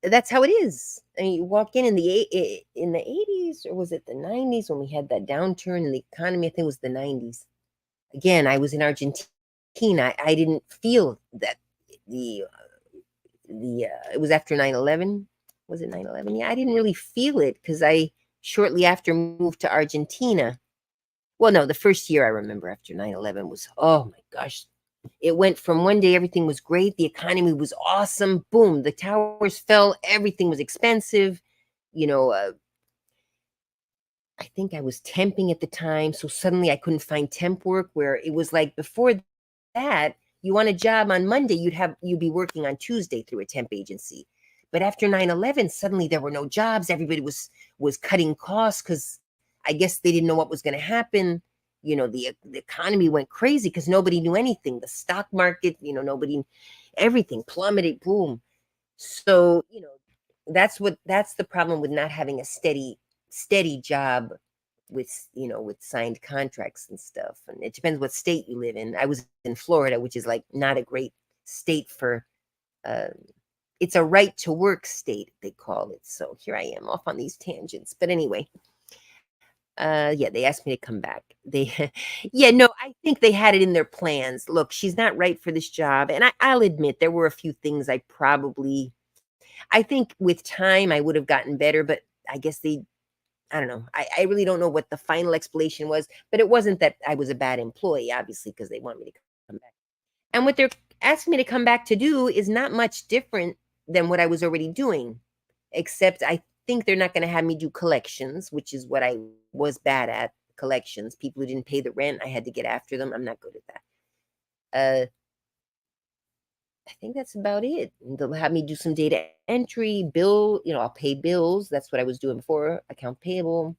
That's how it is. I mean, you walk in the 80s, or was it the 90s when we had that downturn in the economy? I think it was the 90s. Again, I was in Argentina. I didn't feel that the it was after 9/11. Was it 9/11? Yeah, I didn't really feel it because I shortly after moved to Argentina. Well, no, the first year I remember after 9/11 was, oh my gosh, it went from one day everything was great, the economy was awesome, boom, the towers fell, everything was expensive. You know, uh, I think I was temping at the time, so suddenly I couldn't find temp work. Where it was like before that, you want a job on Monday, you'd be working on Tuesday through a temp agency. But after 9/11, suddenly there were no jobs. Everybody was cutting costs because I guess they didn't know what was going to happen. The economy went crazy because nobody knew anything. The stock market, nobody, everything plummeted, boom. So, that's the problem with not having a steady job with signed contracts and stuff. And it depends what state you live in. I was in Florida, which is like not a great state for uh it's a right to work state, they call it. So here I am off on these tangents. But anyway, yeah, they asked me to come back. They yeah, no, I think they had it in their plans. Look, she's not right for this job. And I'll admit there were a few things I think with time I would have gotten better, but I guess I don't know. I really don't know what the final explanation was, but it wasn't that I was a bad employee, obviously, because they want me to come back. And what they're asking me to come back to do is not much different than what I was already doing, except I think they're not going to have me do collections, which is what I was bad at. Collections, people who didn't pay the rent, I had to get after them. I'm not good at that. I think that's about it. They'll have me do some data entry, I'll pay bills. That's what I was doing before, account payable.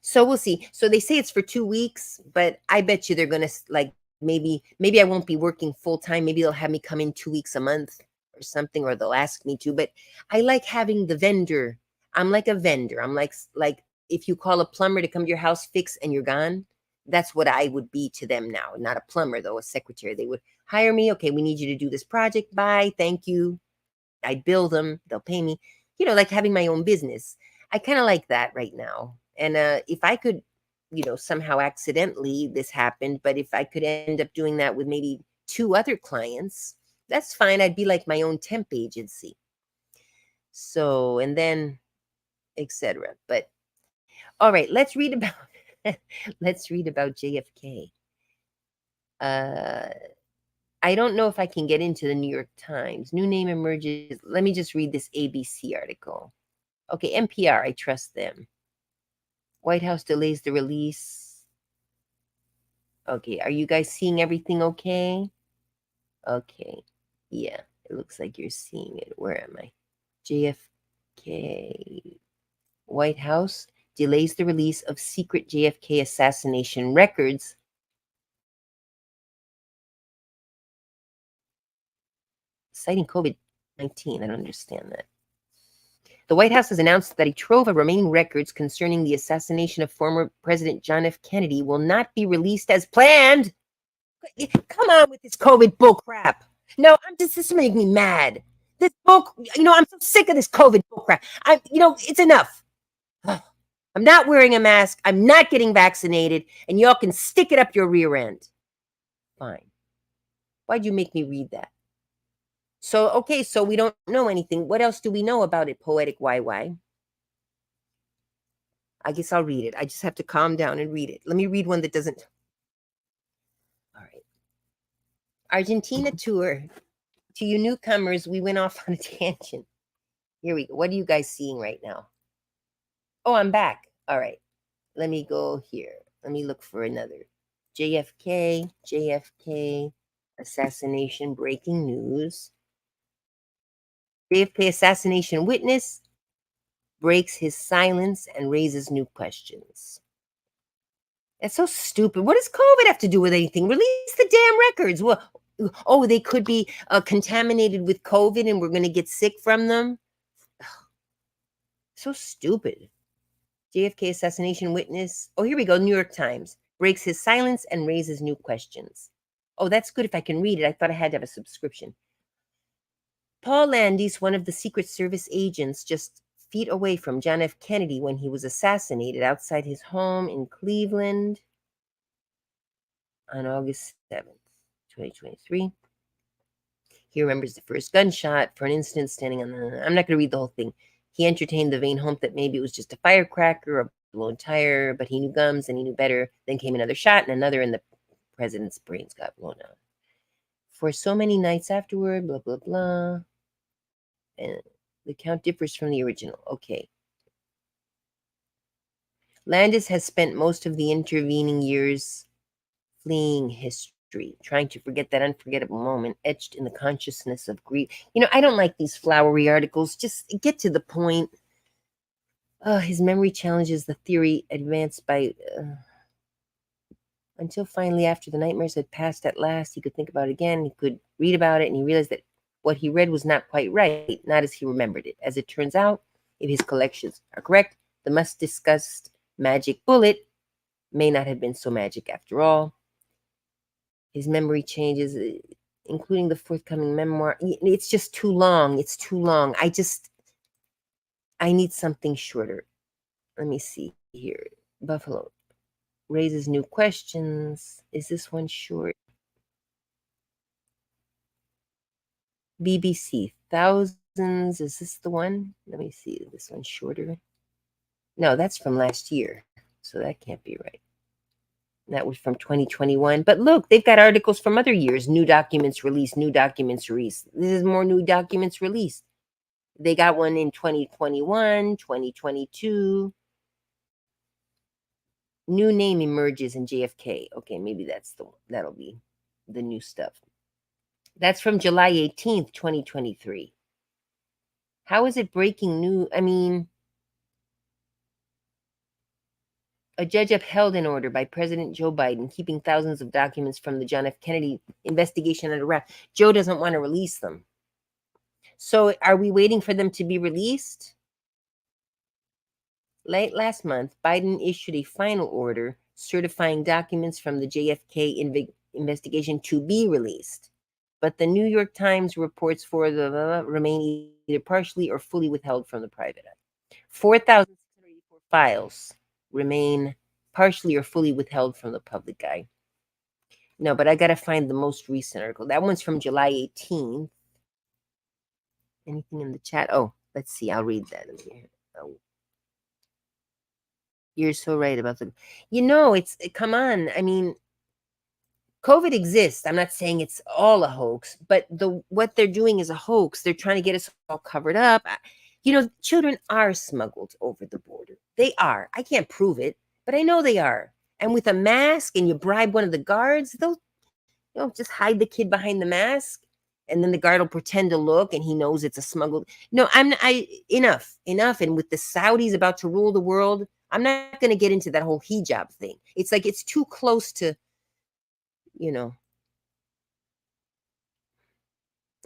So we'll see. So they say it's for 2 weeks, but I bet you they're gonna like maybe I won't be working full time. Maybe they'll have me come in 2 weeks a month or something, or they'll ask me to. But I like having the vendor. I'm like a vendor. I'm like if you call a plumber to come to your house, fix, and you're gone. That's what I would be to them now. Not a plumber though, a secretary. They would hire me. Okay, we need you to do this project. Bye. Thank you. I'd bill them, they'll pay me, like having my own business. I kind of like that right now. And if I could, somehow accidentally this happened, but if I could end up doing that with maybe two other clients, that's fine. I'd be like my own temp agency. So, and then etc. But all right, let's read about let's read about JFK. Uh I don't know if I can get into the New York Times. New name emerges. Let me just read this ABC article. Okay, NPR, I trust them. White House delays the release. Okay, are you guys seeing everything okay? Okay, yeah, it looks like you're seeing it. Where am I? JFK. White House delays the release of secret JFK assassination records. Citing COVID-19. I don't understand that. The White House has announced that a trove of remaining records concerning the assassination of former President John F. Kennedy will not be released as planned. Come on with this COVID bull crap. No, this is making me mad. This bull, I'm so sick of this COVID bull crap. It's enough. I'm not wearing a mask. I'm not getting vaccinated, and y'all can stick it up your rear end. Fine. Why'd you make me read that? So, okay, so we don't know anything. What else do we know about it, Poetic YY? I guess I'll read it. I just have to calm down and read it. Let me read one that doesn't. All right. Argentina tour. To you newcomers, we went off on a tangent. Here we go. What are you guys seeing right now? Oh, I'm back. All right. Let me go here. Let me look for another. JFK assassination breaking news. JFK assassination witness breaks his silence and raises new questions. That's so stupid. What does COVID have to do with anything? Release the damn records. Well, oh, they could be contaminated with COVID and we're going to get sick from them. So stupid. JFK assassination witness. Oh, here we go. New York Times breaks his silence and raises new questions. Oh, that's good if I can read it. I thought I had to have a subscription. Paul Landis, one of the Secret Service agents just feet away from John F. Kennedy when he was assassinated outside his home in Cleveland on August 7th, 2023. He remembers the first gunshot for an instant standing on the... I'm not going to read the whole thing. He entertained the vain hope that maybe it was just a firecracker or a blown tire, but he knew guns and he knew better. Then came another shot and another, and the president's brains got blown out. For so many nights afterward, blah, blah, blah. And the count differs from the original. Okay. Landis has spent most of the intervening years fleeing history, trying to forget that unforgettable moment etched in the consciousness of grief. You know, I don't like these flowery articles. Just get to the point. His memory challenges the theory advanced by... until finally, after the nightmares had passed at last, he could think about it again. He could read about it, and he realized that what he read was not quite right, not as he remembered it. As it turns out, if his collections are correct, the much-discussed magic bullet may not have been so magic after all. His memory changes, including the forthcoming memoir. It's just too long. It's too long. I need something shorter. Let me see here. Buffalo raises new questions. Is this one short? BBC, thousands. Is this the one? Let me see. Is this one shorter? No, that's from last year. So that can't be right. That was from 2021. But look, they've got articles from other years. New documents released, new documents released. This is more new documents released. They got one in 2021, 2022. New name emerges in JFK. Okay, maybe that'll be the new stuff. That's from July 18th, 2023. How is it breaking news? I mean, a judge upheld an order by President Joe Biden keeping thousands of documents from the John F. Kennedy investigation under wraps. Joe doesn't want to release them. So are we waiting for them to be released? Late last month, Biden issued a final order certifying documents from the JFK investigation to be released. But the New York Times reports for the remain either partially or fully withheld from the private eye. 4,684 files remain partially or fully withheld from the public eye. No, but I got to find the most recent article. That one's from July 18th. Anything in the chat? Oh, let's see. I'll read that. Oh. You're so right about the... come on. I mean, COVID exists. I'm not saying it's all a hoax, but what they're doing is a hoax. They're trying to get us all covered up. Children are smuggled over the border. They are. I can't prove it, but I know they are. And with a mask, and you bribe one of the guards, they'll just hide the kid behind the mask, and then the guard will pretend to look, and he knows it's a smuggled... No, enough. And with the Saudis about to rule the world, I'm not going to get into that whole hijab thing. It's like it's too close to...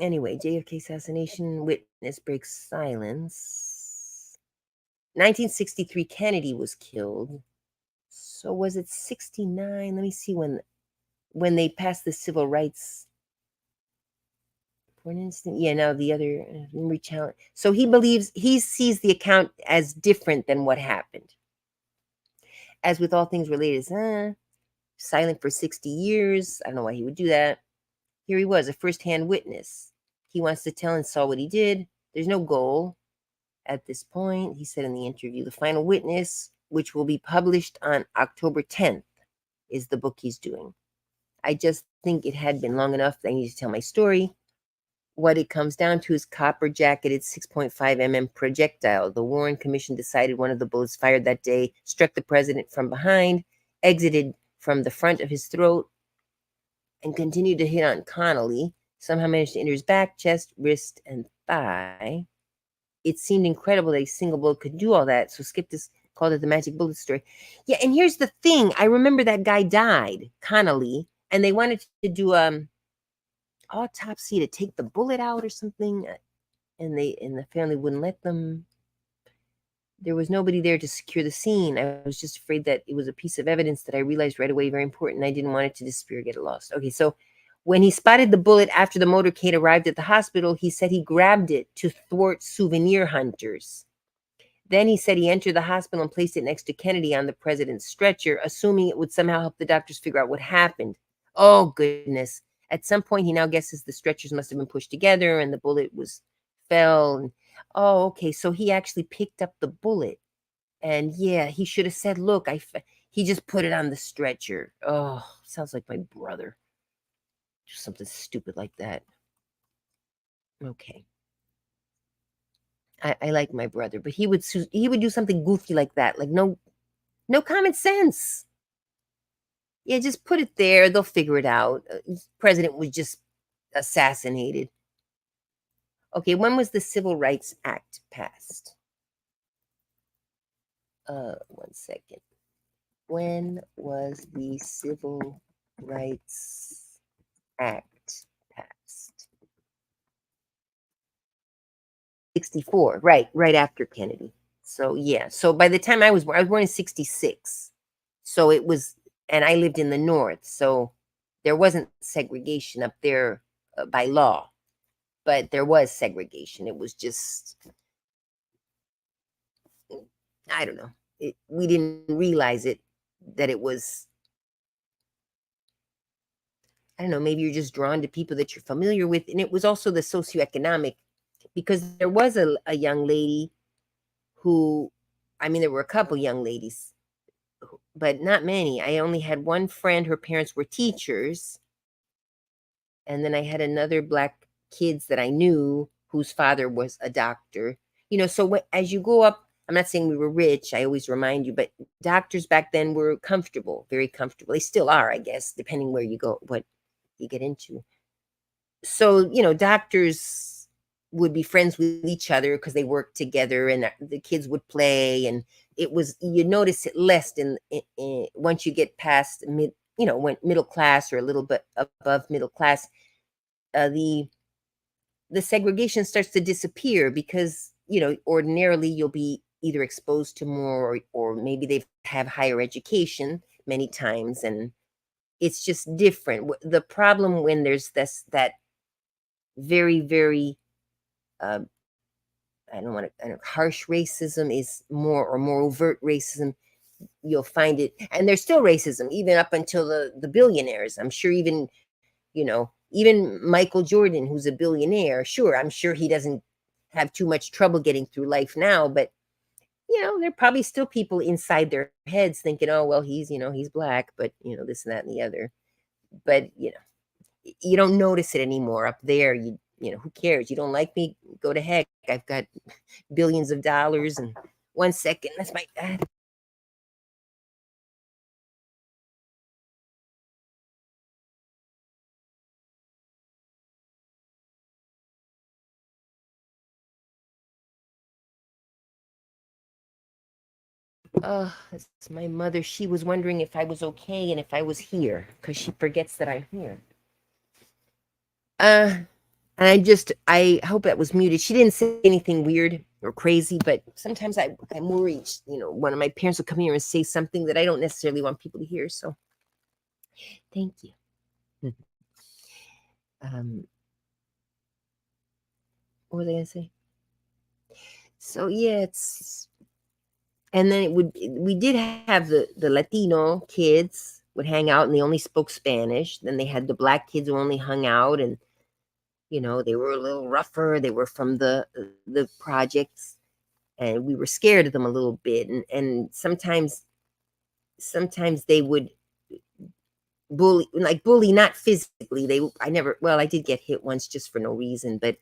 Anyway, JFK assassination witness breaks silence. 1963, Kennedy was killed. So was it 69? Let me see when they passed the civil rights. For an instant, now the other memory challenge. So he sees the account as different than what happened. As with all things related, silent for 60 years. I don't know why he would do that. Here he was, a first-hand witness. He wants to tell and saw what he did. There's no goal at this point. He said in the interview, the final witness which will be published on October 10th, is the book he's doing. I just think it had been long enough that I need to tell my story. What it comes down to is copper-jacketed 6.5 mm projectile. The Warren Commission decided one of the bullets fired that day struck the president from behind, exited from the front of his throat, and continued to hit on Connolly. Somehow managed to enter his back, chest, wrist, and thigh. It seemed incredible that a single bullet could do all that, so Skip just called it the magic bullet story. Yeah, and here's the thing. I remember that guy died, Connolly, and they wanted to do autopsy to take the bullet out or something, and the family wouldn't let them. There was nobody there to secure the scene. I was just afraid that it was a piece of evidence that I realized right away very important. I didn't want it to disappear or get lost. Okay, so when he spotted the bullet after the motorcade arrived at the hospital, he said he grabbed it to thwart souvenir hunters. Then he said he entered the hospital and placed it next to Kennedy on the president's stretcher, assuming it would somehow help the doctors figure out what happened. Oh, goodness. At some point, he now guesses the stretchers must have been pushed together and the bullet fell. And, oh, okay. So he actually picked up the bullet. And yeah, he should have said, look, he just put it on the stretcher. Oh, sounds like my brother. Just something stupid like that. Okay. I like my brother, but he would do something goofy like that. Like no common sense. Yeah, just put it there. They'll figure it out. President was just assassinated. Okay, when was the Civil Rights Act passed? 1 second. When was the Civil Rights Act passed? 64, right after Kennedy. So yeah, so by the time I was born in 66. So it was, and I lived in the North, so there wasn't segregation up there by law, but there was segregation. It was just, I don't know. We didn't realize it, that it was, I don't know, maybe you're just drawn to people that you're familiar with. And it was also the socioeconomic, because there was a young lady who, I mean, there were a couple young ladies, but not many. I only had one friend, her parents were teachers. And then I had another Black kids that I knew whose father was a doctor. So as you go up, I'm not saying we were rich, I always remind you, but doctors back then were comfortable, very comfortable. They still are, I guess, depending where you go, what you get into. So, doctors would be friends with each other because they worked together, and the kids would play, and you notice it less once you get past middle class or a little bit above middle class. The segregation starts to disappear because ordinarily you'll be either exposed to more, or maybe they have higher education many times, and it's just different. The problem when there's that very, very I don't want to, harsh racism is more overt racism. You'll find it, and there's still racism even up until the billionaires. I'm sure even Michael Jordan, who's a billionaire, sure, I'm sure he doesn't have too much trouble getting through life now, but there are probably still people inside their heads thinking, oh, well, he's Black, but this and that and the other. But you don't notice it anymore up there. Who cares? You don't like me? Go to heck. I've got billions of dollars. And 1 second, that's my dad. Oh, that's my mother. She was wondering if I was okay and if I was here, because she forgets that I'm here. And I hope that was muted. She didn't say anything weird or crazy, but sometimes I'm worried, one of my parents will come here and say something that I don't necessarily want people to hear. So thank you. What was I gonna say? So yeah, and then we did have the Latino kids would hang out, and they only spoke Spanish. Then they had the Black kids who only hung out, and they were a little rougher. They were from the projects, and we were scared of them a little bit, and sometimes they would bully, not physically. I never, well, I did get hit once just for no reason, but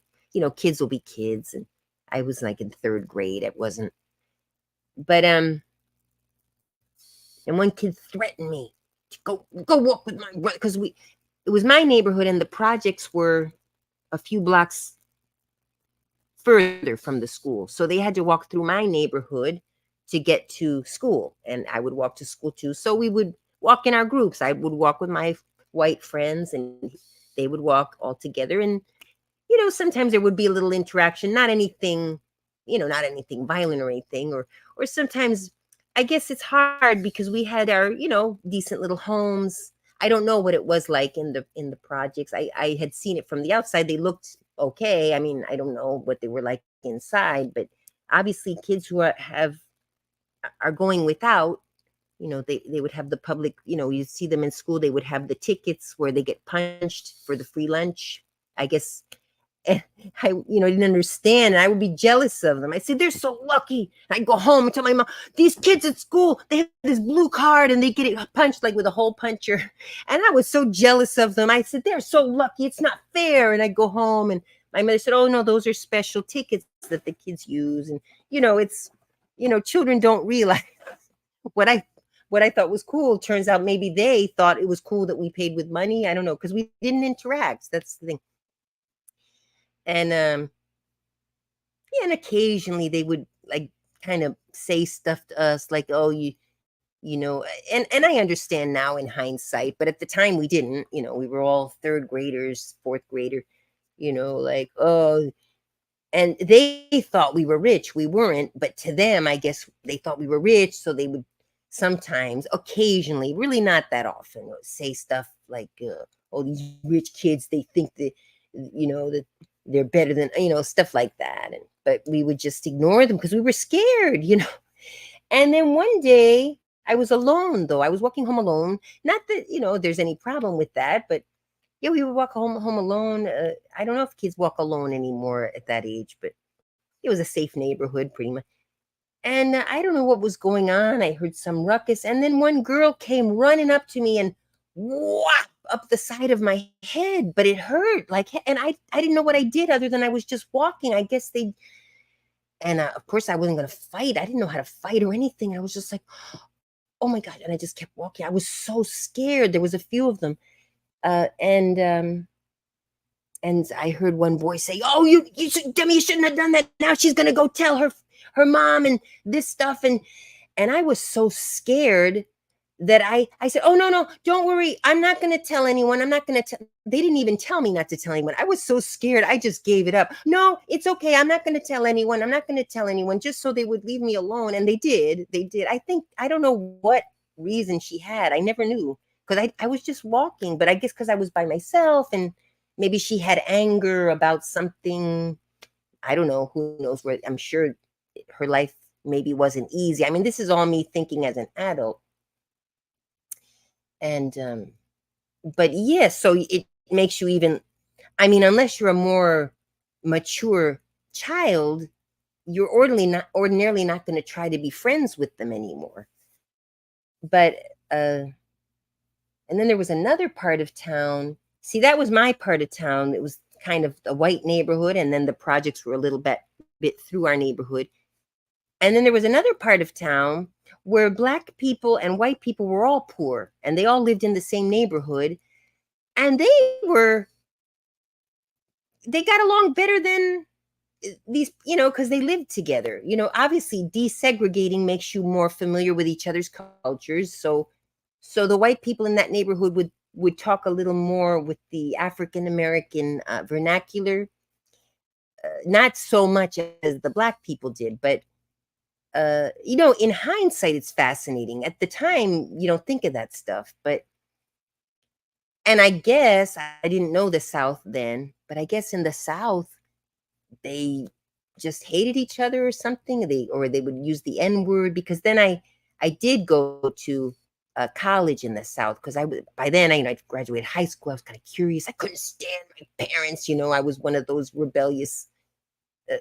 kids will be kids, and I was like in third grade. It wasn't, but and one kid threatened me to go walk with my brother, because it was my neighborhood, and the projects were a few blocks further from the school, so they had to walk through my neighborhood to get to school, and I would walk to school too. So we would walk in our groups. I would walk with my white friends, and they would walk all together, and sometimes there would be a little interaction, not anything violent or anything, or sometimes, I guess it's hard because we had our, decent little homes. I don't know what it was like in the projects. I had seen it from the outside. They looked okay. I mean, I don't know what they were like inside, but obviously kids who are going without, they would have the public, you see them in school, they would have the tickets where they get punched for the free lunch, I guess. And I, didn't understand. And I would be jealous of them. I said, they're so lucky. I go home and tell my mom, these kids at school, they have this blue card and they get it punched like with a hole puncher. And I was so jealous of them. I said, they're so lucky. It's not fair. And I go home, and my mother said, oh no, those are special tickets that the kids use. And, it's, children don't realize what I thought was cool. Turns out maybe they thought it was cool that we paid with money. I don't know, because we didn't interact. That's the thing. And yeah, and occasionally they would like kind of say stuff to us like, oh, you know, and I understand now in hindsight, but at the time we didn't. We were all third graders, fourth grader, like, oh, and they thought we were rich. We weren't, but to them, I guess they thought we were rich, so they would sometimes, occasionally, really not that often, say stuff like, oh, these rich kids, they think that they're better than, stuff like that. But we would just ignore them because we were scared. And then one day I was alone, though. I was walking home alone. Not that, there's any problem with that, but yeah, we would walk home alone. I don't know if kids walk alone anymore at that age, but it was a safe neighborhood pretty much. And I don't know what was going on. I heard some ruckus, and then one girl came running up to me and whap up the side of my head, but it hurt like, and I didn't know what I did other than I was just walking. I guess they, and of course I wasn't going to fight. I didn't know how to fight or anything. I was just like, oh my God. And I just kept walking. I was so scared. There was a few of them. And I heard one voice say, "Oh, dummy, you shouldn't have done that. Now she's gonna go tell her mom and this stuff." And I was so scared that I said, "Oh no, don't worry. I'm not gonna tell anyone. I'm not gonna tell." They didn't even tell me not to tell anyone. I was so scared. I just gave it up. No, it's okay. I'm not gonna tell anyone. I'm not gonna tell anyone, just so they would leave me alone. And they did. They did. I don't know what reason she had. I never knew, because I was just walking. But I guess because I was by myself, and maybe she had anger about something. I don't know. Who knows where? I'm sure her life maybe wasn't easy. I mean, this is all me thinking as an adult. And but yes, so it makes you even, I mean, unless you're a more mature child, you're ordinarily not going to try to be friends with them anymore. But and then there was another part of town. See, that was my part of town. It was kind of a white neighborhood, and then the projects were a little bit through our neighborhood. And then there was another part of town where Black people and white people were all poor, and they all lived in the same neighborhood, and they got along better than these, because they lived together. Obviously desegregating makes you more familiar with each other's cultures. So the white people in that neighborhood would talk a little more with the African American vernacular, not so much as the Black people did. But in hindsight, it's fascinating. At the time, you don't think of that stuff. And I guess I didn't know the South then, but I guess in the South, they just hated each other or something. They would use the N word, because then I did go to college in the South, because by then I graduated high school. I was kind of curious. I couldn't stand my parents. I was one of those rebellious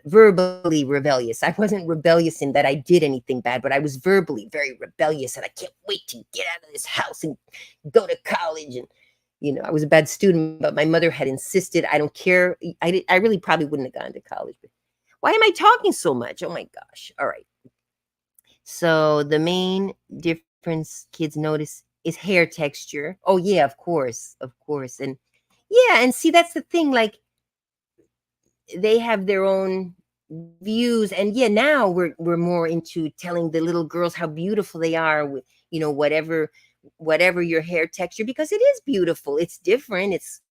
verbally rebellious. I wasn't rebellious in that I did anything bad, but I was verbally very rebellious, and I can't wait to get out of this house and go to college. And I was a bad student, but my mother had insisted. I don't care. I really probably wouldn't have gone to college. But why am I talking so much? Oh my gosh! All right. So the main difference kids notice is hair texture. Oh yeah, of course, and yeah, and see that's the thing. Like they have their own views, and yeah, now we're more into telling the little girls how beautiful they are with whatever your hair texture, because it is beautiful, it's different,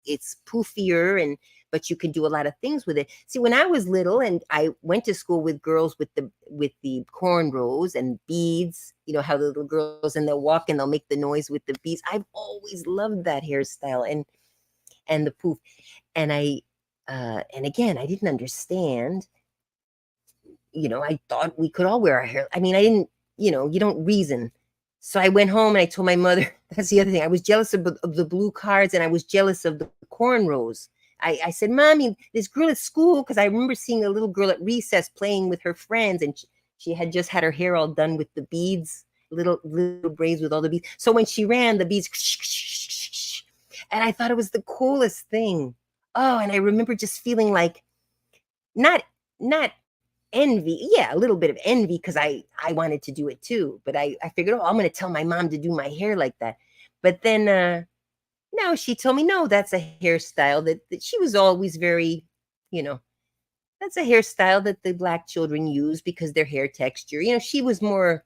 it's poofier, and but you can do a lot of things with it. See, when I was little and I went to school with girls with the cornrows and beads, how the little girls, and they'll walk and they'll make the noise with the beads. I've always loved that hairstyle and the poof. And again, I didn't understand. I thought we could all wear our hair. I mean, I didn't, you don't reason. So I went home and I told my mother, that's the other thing. I was jealous of the blue cards, and I was jealous of the cornrows. I said, Mommy, this girl at school, because I remember seeing a little girl at recess playing with her friends, and she had just had her hair all done with the beads, little braids with all the beads. So when she ran, the beads, and I thought it was the coolest thing. Oh, and I remember just feeling like not not envy, yeah, a little bit of envy, because I wanted to do it too, but I figured, oh, I'm going to tell my mom to do my hair like that. But then no, she told me, no, that's a hairstyle that she was always very, you know that's a hairstyle that the black children use because their hair texture, she was more,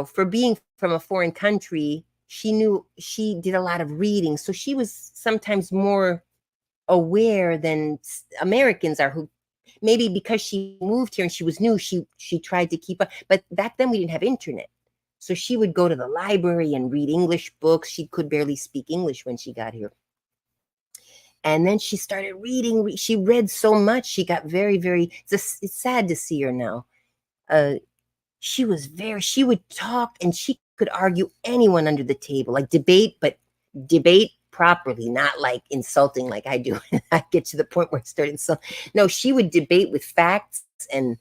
for being from a foreign country, she did a lot of reading, so she was sometimes more aware than Americans are, who maybe because she moved here and she was new, she tried to keep up. But back then we didn't have internet. So she would go to the library and read English books. She could barely speak English when she got here. And then she started reading. She read so much. She got very, very, it's sad to see her now. Uh, she would talk, and she could argue anyone under the table, like debate, but debate properly, not like insulting like I do. I get to the point where it started insulting. No, she would debate with facts, and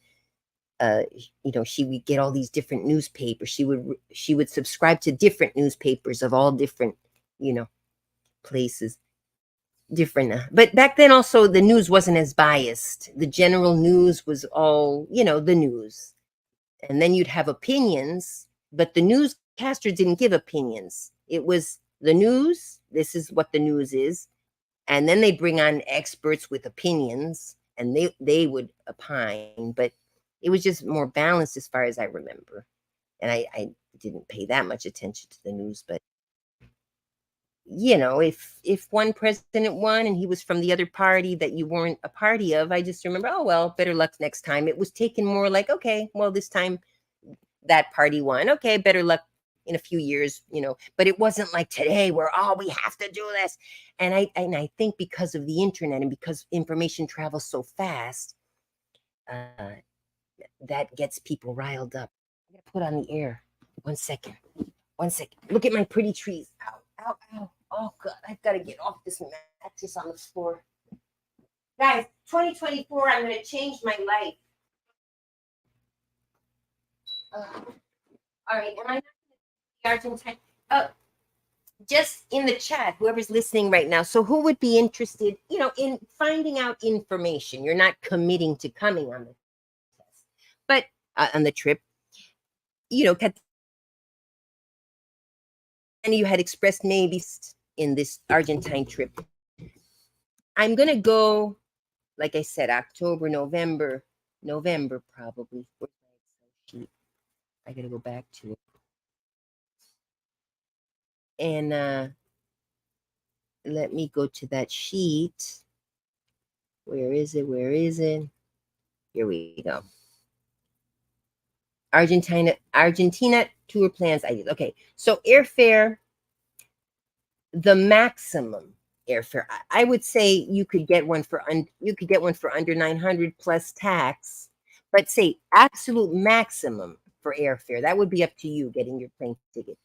she would get all these different newspapers. She would subscribe to different newspapers of all different, places. Different, but back then also the news wasn't as biased. The general news was all, the news, and then you'd have opinions, but the newscasters didn't give opinions. It was the news. This is what the news is, and then they bring on experts with opinions, and they would opine, but it was just more balanced as far as I remember. And I didn't pay that much attention to the news, but if one president won and he was from the other party that you weren't a party of, I just remember, oh well, better luck next time. It was taken more like, okay, well, this time that party won, okay, better luck in a few years, but it wasn't like today where, oh, we have to do this. And I think because of the internet and because information travels so fast, uh that gets people riled up. I'm gonna put on the air. 1 second. 1 second. Look at my pretty trees. Ow, ow, ow. Oh God, I've got to get off this mattress on the floor. Guys, 2024, I'm gonna change my life. All right, am I not the Argentine? Just in the chat, whoever's listening right now. So who would be interested, in finding out information? You're not committing to coming on the test, but on the trip, and you had expressed maybe in this Argentine trip. I'm gonna go, like I said, October, November probably. I gotta go back to it. And let me go to that sheet. Where is it? Where is it? Here we go. Argentina tour plans. Okay, so airfare, the maximum airfare. I would say you could get one for under 900 plus tax, but say absolute maximum for airfare. That would be up to you getting your plane ticket.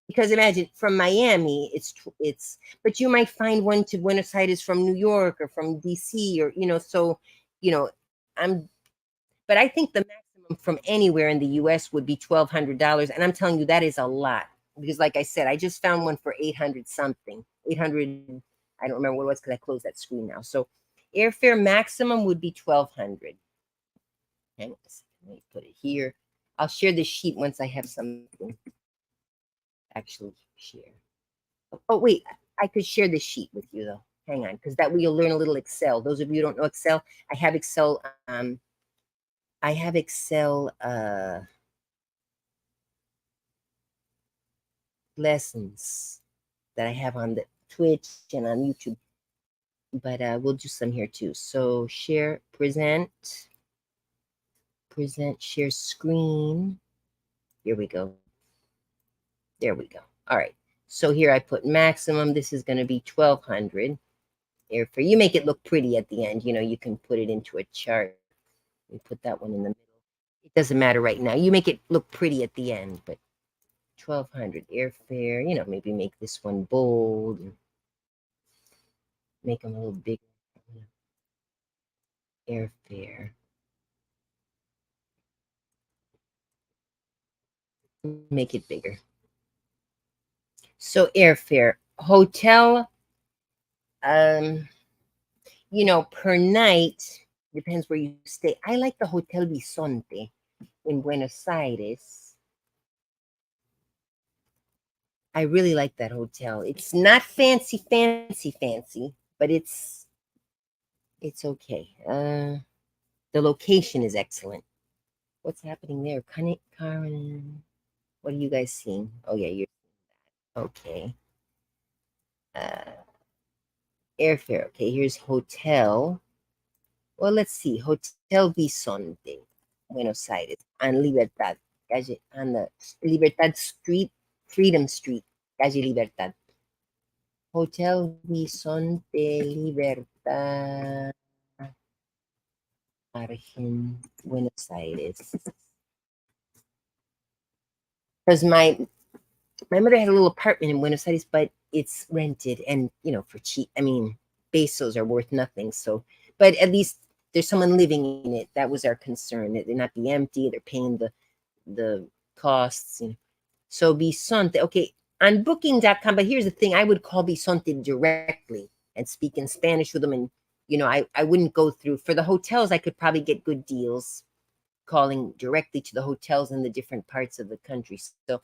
Because imagine from Miami, but you might find one to Buenos Aires from New York or from DC, or so I'm but I think the maximum from anywhere in the US would be $1,200. And I'm telling you, that is a lot. Because, like I said, I just found one for 800 something. 800, I don't remember what it was because I closed that screen now. So, airfare maximum would be 1,200. Hang on a second. Let me put it here. I'll share the sheet once I have something actually share. Oh, wait. I could share the sheet with you, though. Hang on, because that way you'll learn a little Excel. Those of you who don't know Excel, I have Excel. I have Excel lessons that I have on the Twitch and on YouTube, but we'll do some here too. So share, present, share screen. Here we go. There we go. All right. So here I put maximum. This is going to be 1,200 airfare. You make it look pretty at the end. You can put it into a chart. We put that one in the middle. It doesn't matter right now. You make it look pretty at the end, but 1,200 airfare. Maybe make this one bold and make them a little bigger. Airfare. Make it bigger. So airfare, hotel, per night, depends where you stay. I like the Hotel Bisonte in Buenos Aires. I really like that hotel. It's not fancy, but it's okay. The location is excellent. What's happening there? Karen, what are you guys seeing? Oh yeah, you're okay. Airfare. Okay, here's hotel. Well, let's see. Hotel Bisonte, Buenos Aires, on Libertad, calle, on the Libertad Street, Freedom Street, calle Libertad. Hotel Bisonte, Libertad, Buenos Aires. Because my mother had a little apartment in Buenos Aires, but it's rented and, for cheap. I mean, pesos are worth nothing. So, but at least there's someone living in it. That was our concern. That they're not be empty. They're paying the costs. So Bisonte, okay, on booking.com, but here's the thing. I would call Bisonte directly and speak in Spanish with them. And, I wouldn't go through. For the hotels, I could probably get good deals calling directly to the hotels in the different parts of the country. So,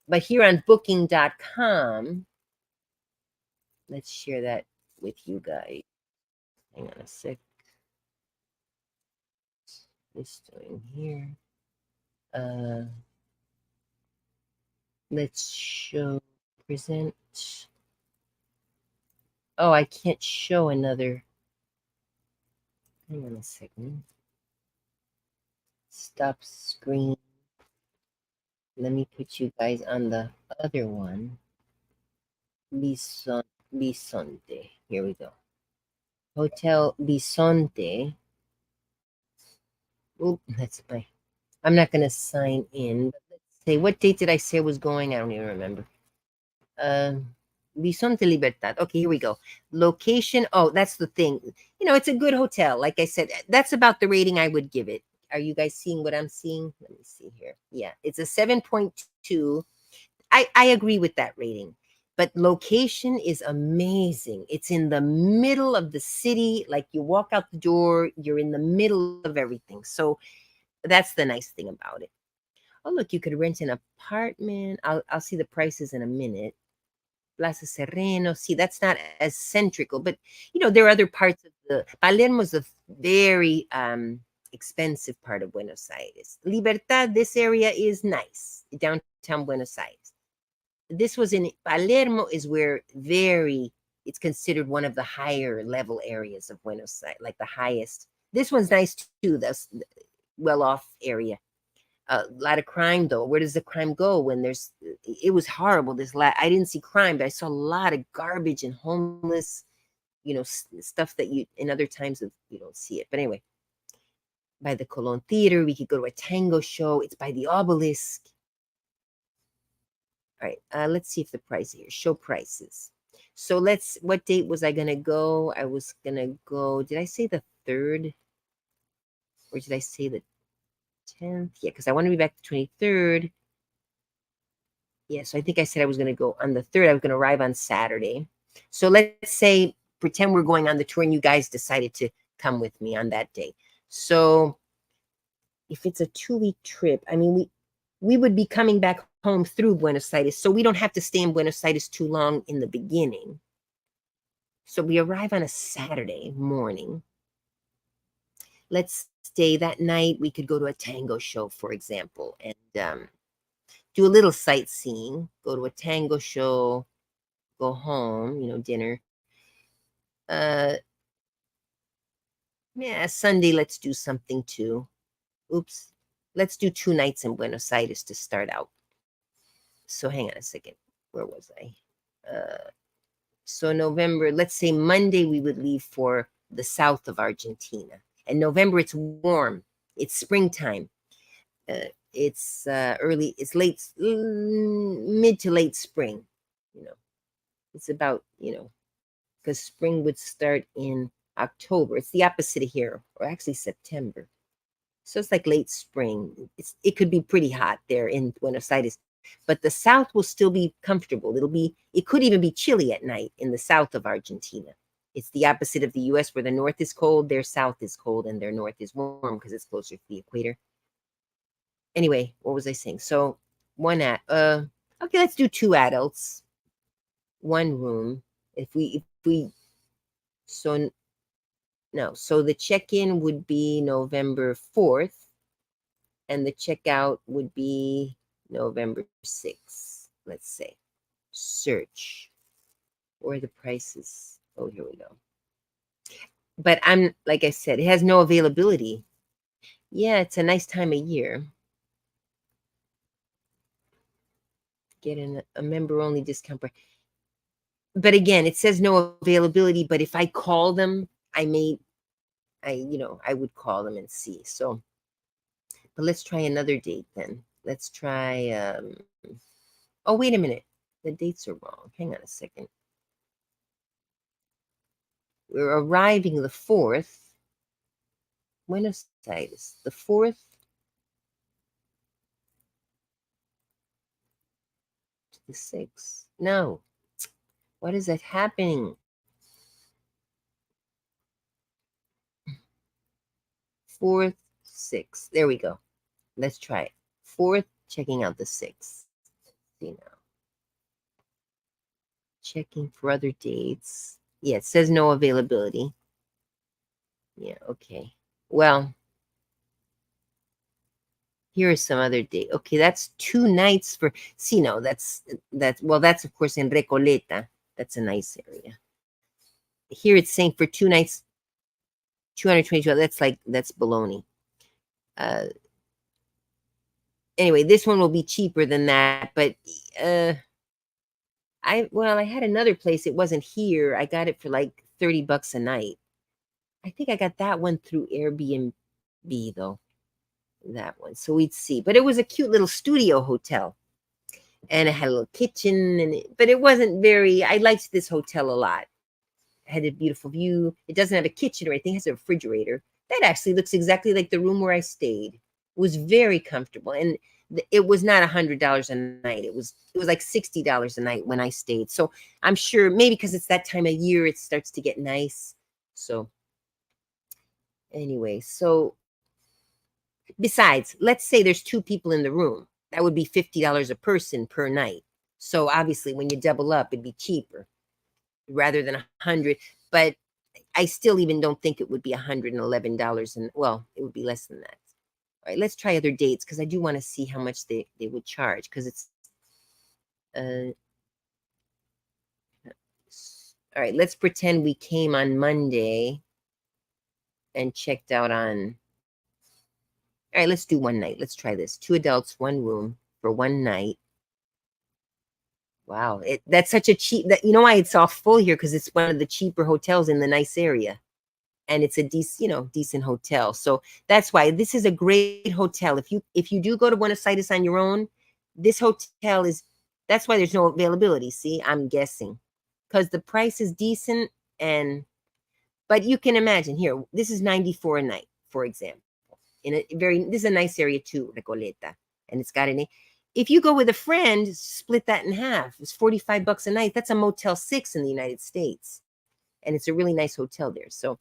but here on booking.com, let's share that with you guys. Hang on a sec. This doing here. Let's show present. Oh, I can't show another. Hang on a second. Stop screen. Let me put you guys on the other one. Bisonte. Here we go. Hotel Bisonte. Oop, that's my. I'm not going to sign in. But let's say, what date did I say was going? I don't even remember. Bisonte Libertad. Okay, here we go. Location. Oh, that's the thing. It's a good hotel. Like I said, that's about the rating I would give it. Are you guys seeing what I'm seeing? Let me see here. Yeah, it's a 7.2. I agree with that rating. But location is amazing. It's in the middle of the city. Like you walk out the door, you're in the middle of everything. So that's the nice thing about it. Oh, look, you could rent an apartment. I'll see the prices in a minute. Plaza Sereno. See, that's not as centrical, but there are other parts of the Palermo's a very expensive part of Buenos Aires. Libertad, this area is nice. Downtown Buenos Aires. This was in Palermo, is where it's considered one of the higher level areas of Buenos Aires, like the highest. This one's nice too. That's well-off area. A lot of crime though. Where does the crime go when it was horrible. I didn't see crime, but I saw a lot of garbage and homeless, stuff that you in other times you don't see it. But anyway, by the Colón Theater, we could go to a tango show. It's by the obelisk. All right, let's see if the price here, show prices. So what date was I going to go? I was going to go, did I say the 3rd? Or did I say the 10th? Yeah, because I want to be back the 23rd. Yeah, so I think I said I was going to go on the 3rd. I was going to arrive on Saturday. So let's say, pretend we're going on the tour and you guys decided to come with me on that day. So if it's a 2-week trip, I mean, we would be coming back home through Buenos Aires, so we don't have to stay in Buenos Aires too long in the beginning. So we arrive on a Saturday morning. Let's stay that night. We could go to a tango show, for example, and do a little sightseeing, go to a tango show, go home, dinner. Yeah, Sunday, let's do something too. Oops. Let's do 2 nights in Buenos Aires to start out. So hang on a second. Where was I? So November, let's say Monday, we would leave for the south of Argentina. And November, it's warm. It's springtime. It's it's mid to late spring. It's about, because spring would start in October. It's the opposite of here, or actually September. So it's like late spring. It could be pretty hot there in Buenos Aires, but the south will still be comfortable. It could even be chilly at night in the south of Argentina. It's the opposite of the US, where the north is cold, their south is cold, and their north is warm because it's closer to the equator. Anyway, what was I saying? So okay, let's do 2 adults, 1 room. So no, so the check-in would be November 4th, and the checkout would be November 6th, let's say. Search. Where are the prices? Oh, here we go. But like I said, it has no availability. Yeah, it's a nice time of year. Get a member-only discount price. But again, it says no availability, but if I call them, I would call them and see. So, but let's try another date then. Let's try, oh, wait a minute. The dates are wrong. Hang on a second. We're arriving the 4th. Buenos Aires, the 4th to the 6th. No. What is that happening? 4th, 6th. There we go. Let's try it. 4th, checking out the 6th. See now. Checking for other dates. Yeah, it says no availability. Yeah, okay. Well, here are some other dates. Okay, that's 2 nights for. See, no, that's of course in Recoleta. That's a nice area. Here it's saying for 2 nights, 222. That's baloney. Anyway, this one will be cheaper than that, but I had another place. It wasn't here. I got it for like $30 a night. I think I got that one through Airbnb though. That one. So we'd see. But it was a cute little studio hotel. And it had a little kitchen, but it wasn't I liked this hotel a lot. It had a beautiful view. It doesn't have a kitchen or anything. It has a refrigerator. That actually looks exactly like the room where I stayed. It was very comfortable. And it was not $100 a night. It was like $60 a night when I stayed. So I'm sure maybe because it's that time of year, it starts to get nice. So anyway, so besides, let's say there's 2 people in the room. That would be $50 a person per night. So obviously when you double up, it'd be cheaper rather than 100. But I still even don't think it would be $111. And well, it would be less than that. All right, let's try other dates because I do want to see how much they would charge because it's all right, let's pretend we came on Monday and checked out on. All right, let's do 1 night. Let's try this. 2 adults, 1 room for 1 night. Wow, that's such a cheap. You know why it's all full here? Because it's one of the cheaper hotels in the nice area, and it's a decent hotel. So that's why this is a great hotel. If you do go to Buenos Aires on your own, this hotel is. That's why there's no availability. See, I'm guessing because the price is decent, but you can imagine here. This is $94 a night, for example. this is a nice area too, Recoleta, and it's got if you go with a friend, split that in half. It's $45 a night. That's a Motel 6 in the United States, and it's a really nice hotel there. So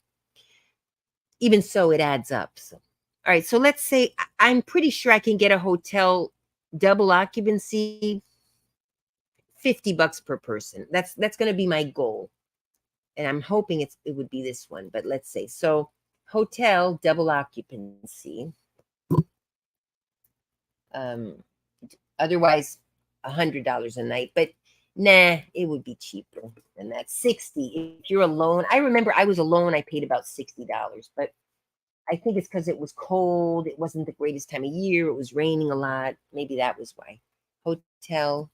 even so, it adds up. So, all right. So let's say I'm pretty sure I can get a hotel double occupancy, $50 per person. That's going to be my goal, and I'm hoping it would be this one. But let's say so. Hotel double occupancy. Otherwise, $100 a night. But nah, it would be cheaper than that. 60 if you're alone. I remember I was alone. I paid about $60, but I think it's because it was cold. It wasn't the greatest time of year. It was raining a lot. Maybe that was why. Hotel,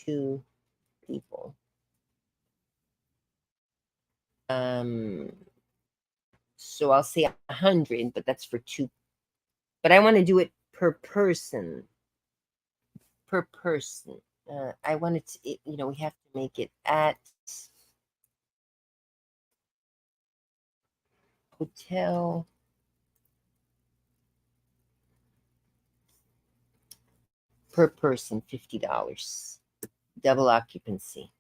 2 people. So I'll say 100, but that's for 2. But I want to do it per person. Per person. I want it to, we have to make it at hotel per person, $50. Double occupancy.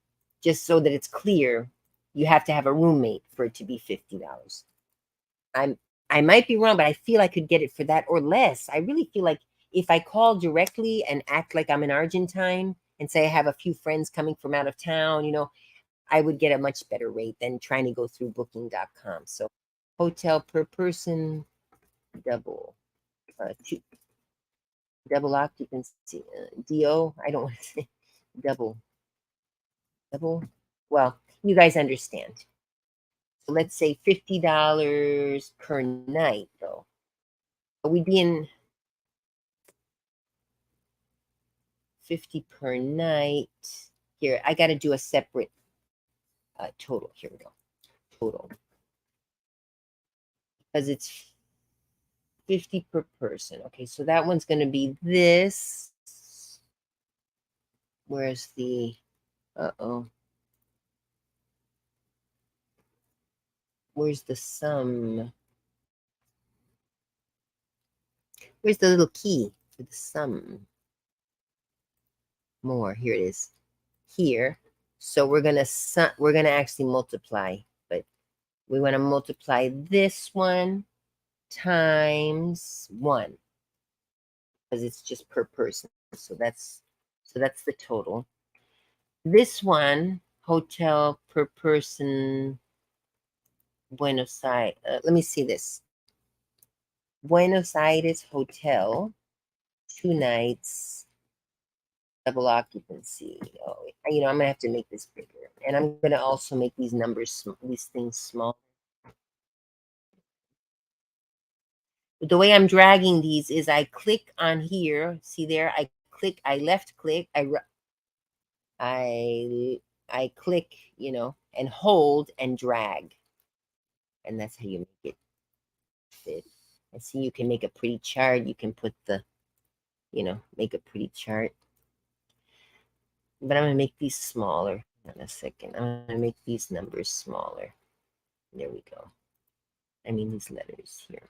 Just so that it's clear, you have to have a roommate for it to be $50. I might be wrong, but I feel I could get it for that or less. I really feel like if I call directly and act like I'm an Argentine and say I have a few friends coming from out of town, I would get a much better rate than trying to go through booking.com. So hotel per person, double occupancy, DO. I don't want to say double. Well, you guys understand. So let's say $50 per night, though. We'd be in 50 per night. Here, I got to do a separate total. Here we go. Total. Because it's 50 per person. Okay, so that one's going to be this. Where's the... Where's the sum? Where's the little key for the sum? More. Here it is. Here. So we're gonna actually multiply, but we want to multiply this one times 1 because it's just per person. So that's the total. This one, hotel per person, Buenos Aires. Let me see this. Buenos Aires hotel, 2 nights, double occupancy. Oh, I'm gonna have to make this bigger, and I'm gonna also make these numbers, these things small. The way I'm dragging these is I click on here. See there? I click. I left click. I click. And hold and drag, and that's how you make it fit. I see you can make a pretty chart. You can put the, make a pretty chart. But I'm going to make these smaller. In a second. I'm going to make these numbers smaller. There we go. I mean these letters here.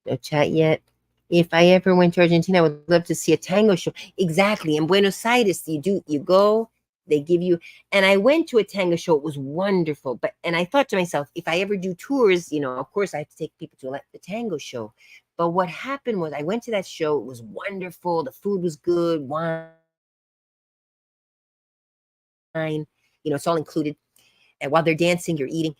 No chat yet. If I ever went to Argentina, I would love to see a tango show. Exactly. In Buenos Aires, you go, they give you, and I went to a tango show. It was wonderful. And I thought to myself, if I ever do tours, of course I have to take people to the tango show. But what happened was I went to that show. It was wonderful. The food was good. Wine, it's all included. And while they're dancing, you're eating.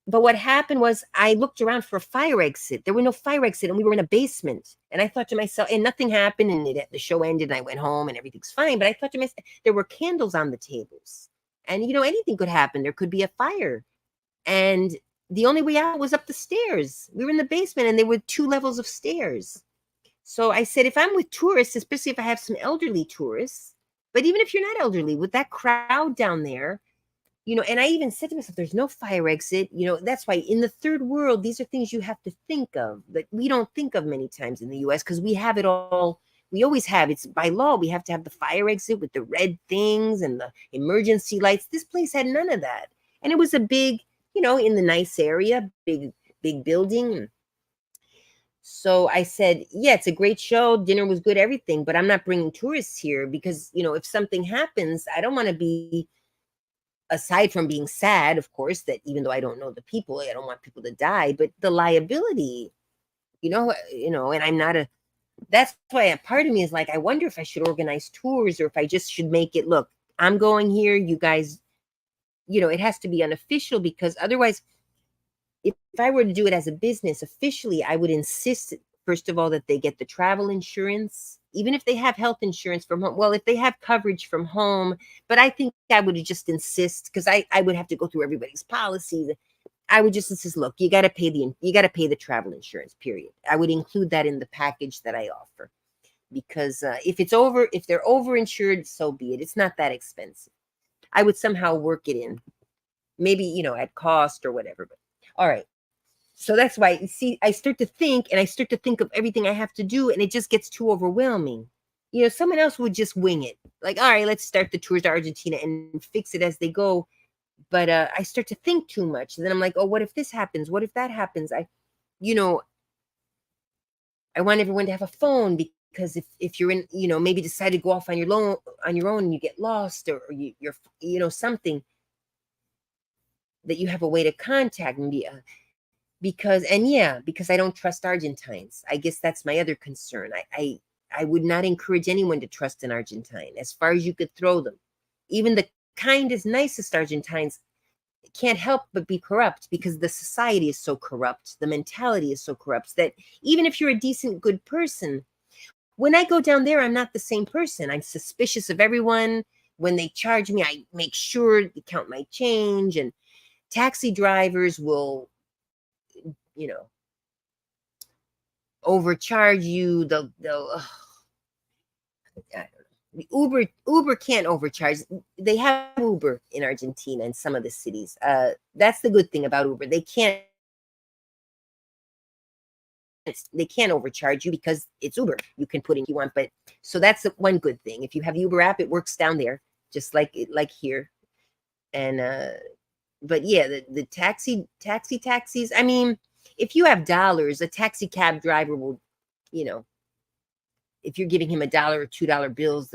But what happened was I looked around for a fire exit. There were no fire exit, and we were in a basement. And I thought to myself, and nothing happened, and the show ended, and I went home, and everything's fine. But I thought to myself, there were candles on the tables. And, anything could happen. There could be a fire. And the only way out was up the stairs. We were in the basement, and there were 2 levels of stairs. So I said, if I'm with tourists, especially if I have some elderly tourists, but even if you're not elderly, with that crowd down there, and I even said to myself, there's no fire exit. That's why in the third world, these are things you have to think of that we don't think of many times in the US because we have it all. We always have. It's by law. We have to have the fire exit with the red things and the emergency lights. This place had none of that. And it was a big, in the nice area, big big building. So I said, yeah, it's a great show. Dinner was good, everything, but I'm not bringing tourists here because, if something happens, I don't want to be, aside from being sad, of course, that even though I don't know the people, I don't want people to die, but the liability, and I'm not that's why a part of me is like, I wonder if I should organize tours or if I just should make it, look, I'm going here, you guys, it has to be unofficial because otherwise, if I were to do it as a business officially, I would insist, first of all, that they get the travel insurance, even if they have health insurance from home. Well, if they have coverage from home, but I think I would just insist because I would have to go through everybody's policies. I would just insist, look, you got to pay the travel insurance, period. I would include that in the package that I offer because if they're overinsured, so be it. It's not that expensive. I would somehow work it in, maybe, at cost or whatever. But all right. So that's why, see, I start to think and I start to think of everything I have to do, and it just gets too overwhelming. Someone else would just wing it. Like, all right, let's start the tours to Argentina and fix it as they go. But I start to think too much. And then I'm like, oh, what if this happens? What if that happens? You know, I want everyone to have a phone because if you're in, maybe decide to go off on your own and you get lost or you're, something that you have a way to contact me. Because I don't trust Argentines. I guess that's my other concern. I would not encourage anyone to trust an Argentine as far as you could throw them. Even the kindest, nicest Argentines can't help but be corrupt because the society is so corrupt. The mentality is so corrupt that even if you're a decent, good person, when I go down there, I'm not the same person. I'm suspicious of everyone. When they charge me, I make sure to count my change, and taxi drivers will, you know, overcharge you. They'll I don't know. Uber can't overcharge. They have Uber in Argentina in some of the cities. That's the good thing about Uber. They can't overcharge you because it's Uber. You can put in you want, but so that's one good thing. If you have the Uber app, it works down there just like here. And but yeah, the taxis. I mean, if you have dollars, a taxi cab driver will, you know, if you're giving him $1 or $2 bills,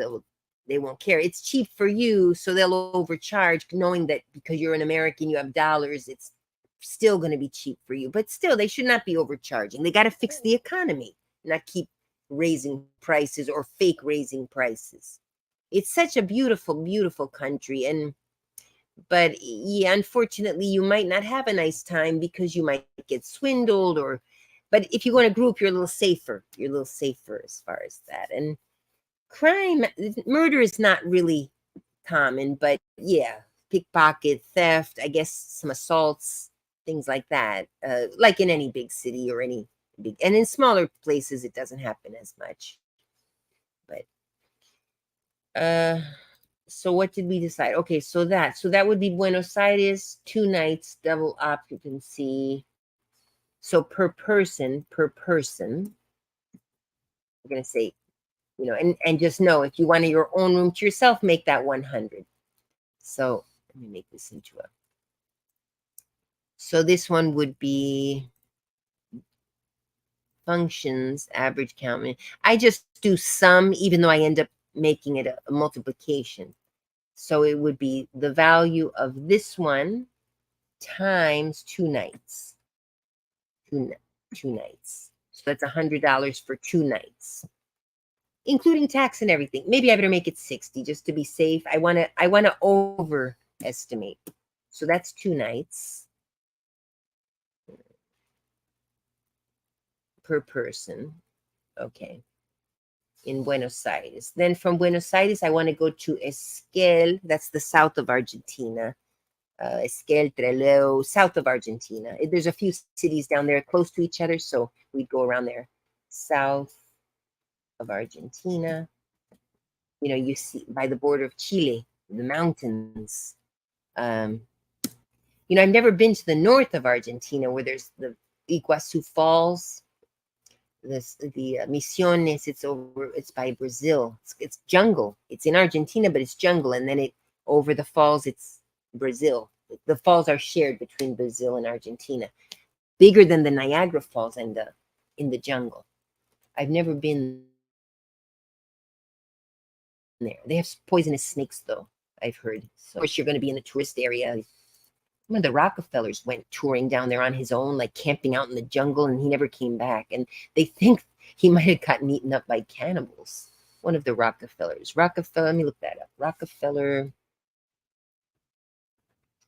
they won't care. It's cheap for you, so they'll overcharge, knowing that because you're an American, you have dollars, it's still going to be cheap for you. But still, they should not be overcharging. They got to fix the economy, not keep raising prices or fake raising prices. It's such a beautiful, beautiful country, but yeah, unfortunately, you might not have a nice time because you might get swindled but if you go in a group, you're a little safer. You're a little safer as far as that. And murder is not really common, but yeah, pickpocket, theft, I guess some assaults, things like that. Like in any big city or and in smaller places, it doesn't happen as much. But so what did we decide? Okay, so that would be Buenos Aires, 2 nights, double occupancy. So per person, we're going to say, and just know if you wanted your own room to yourself, make that 100. So let me make this into so this one would be functions, average count. I just do sum, even though I end up making it a multiplication. So it would be the value of this one times 2 nights. Two nights. So that's $100 for 2 nights, including tax and everything. Maybe I better make it 60 just to be safe. I want to overestimate. So that's 2 nights per person. Okay. In Buenos Aires. Then from Buenos Aires, I want to go to Esquel. That's the south of Argentina. Esquel, Trelew, south of Argentina. There's a few cities down there close to each other, so we'd go around there. South of Argentina. You see by the border of Chile, the mountains. I've never been to the north of Argentina where there's the Iguazu Falls. The Misiones, it's by Brazil. It's jungle. It's in Argentina, but it's jungle. And then over the falls, it's Brazil. The falls are shared between Brazil and Argentina. bigger than the Niagara Falls in the jungle. I've never been there. They have poisonous snakes though, I've heard. So of course you're going to be in the tourist area. One of the Rockefellers went touring down there on his own, like camping out in the jungle, and he never came back. And they think he might have gotten eaten up by cannibals. One of the Rockefellers. Rockefeller, let me look that up. Rockefeller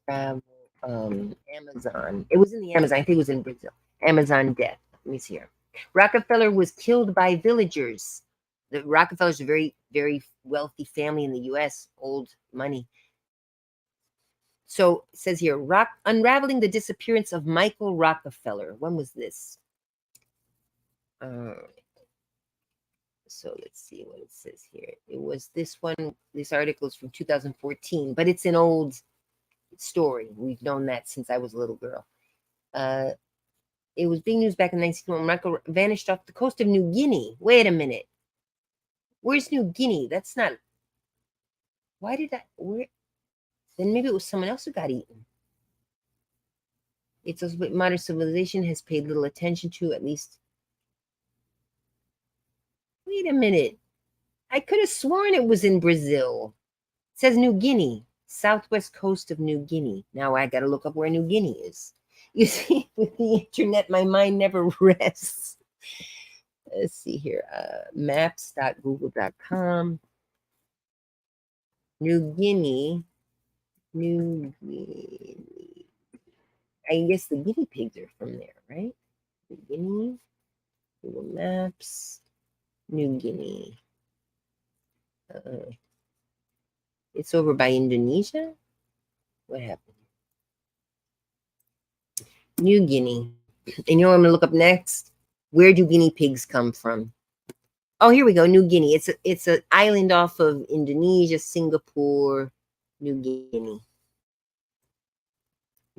travel, Amazon. It was in the Amazon. I think it was in Brazil. Amazon death. Let me see here. Rockefeller was killed by villagers. The Rockefellers are a very, very wealthy family in the U.S. Old money. So it says here, unraveling the disappearance of Michael Rockefeller. When was this? So let's see what it says here. It was this one. This article is from 2014, but it's an old story. We've known that since I was a little girl. It was big news back in 1991 when Michael vanished off the coast of New Guinea. Wait a minute. Where's New Guinea? That's not. Why did I? Where? Then maybe it was someone else who got eaten. It's also what modern civilization has paid little attention to, at least. Wait a minute. I could have sworn it was in Brazil. It says New Guinea, southwest coast of New Guinea. Now I got to look up where New Guinea is. You see, with the internet, my mind never rests. Let's see here. Maps.google.com. New Guinea. New Guinea. I guess the guinea pigs are from there, right? New Guinea. Google Maps. New Guinea. It's over by Indonesia. What happened? New Guinea. And you know what I'm going to look up next? Where do guinea pigs come from? Oh, here we go. New Guinea. It's an island off of Indonesia, Singapore, New Guinea.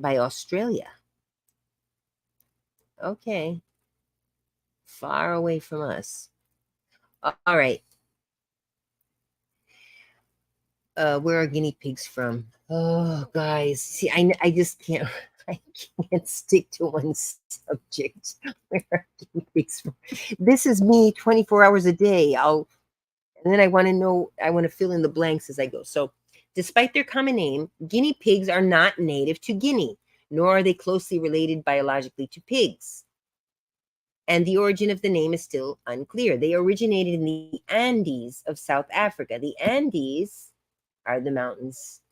By Australia. Okay. Far away from us. All right. Where are guinea pigs from? Oh, guys. See, I just can't. I can't stick to one subject. Where are guinea pigs from? This is me 24 hours a day. And then I want to know, I want to fill in the blanks as I go. So, despite their common name, guinea pigs are not native to Guinea, nor are they closely related biologically to pigs. And the origin of the name is still unclear. They originated in the Andes of South Africa. The Andes are the mountains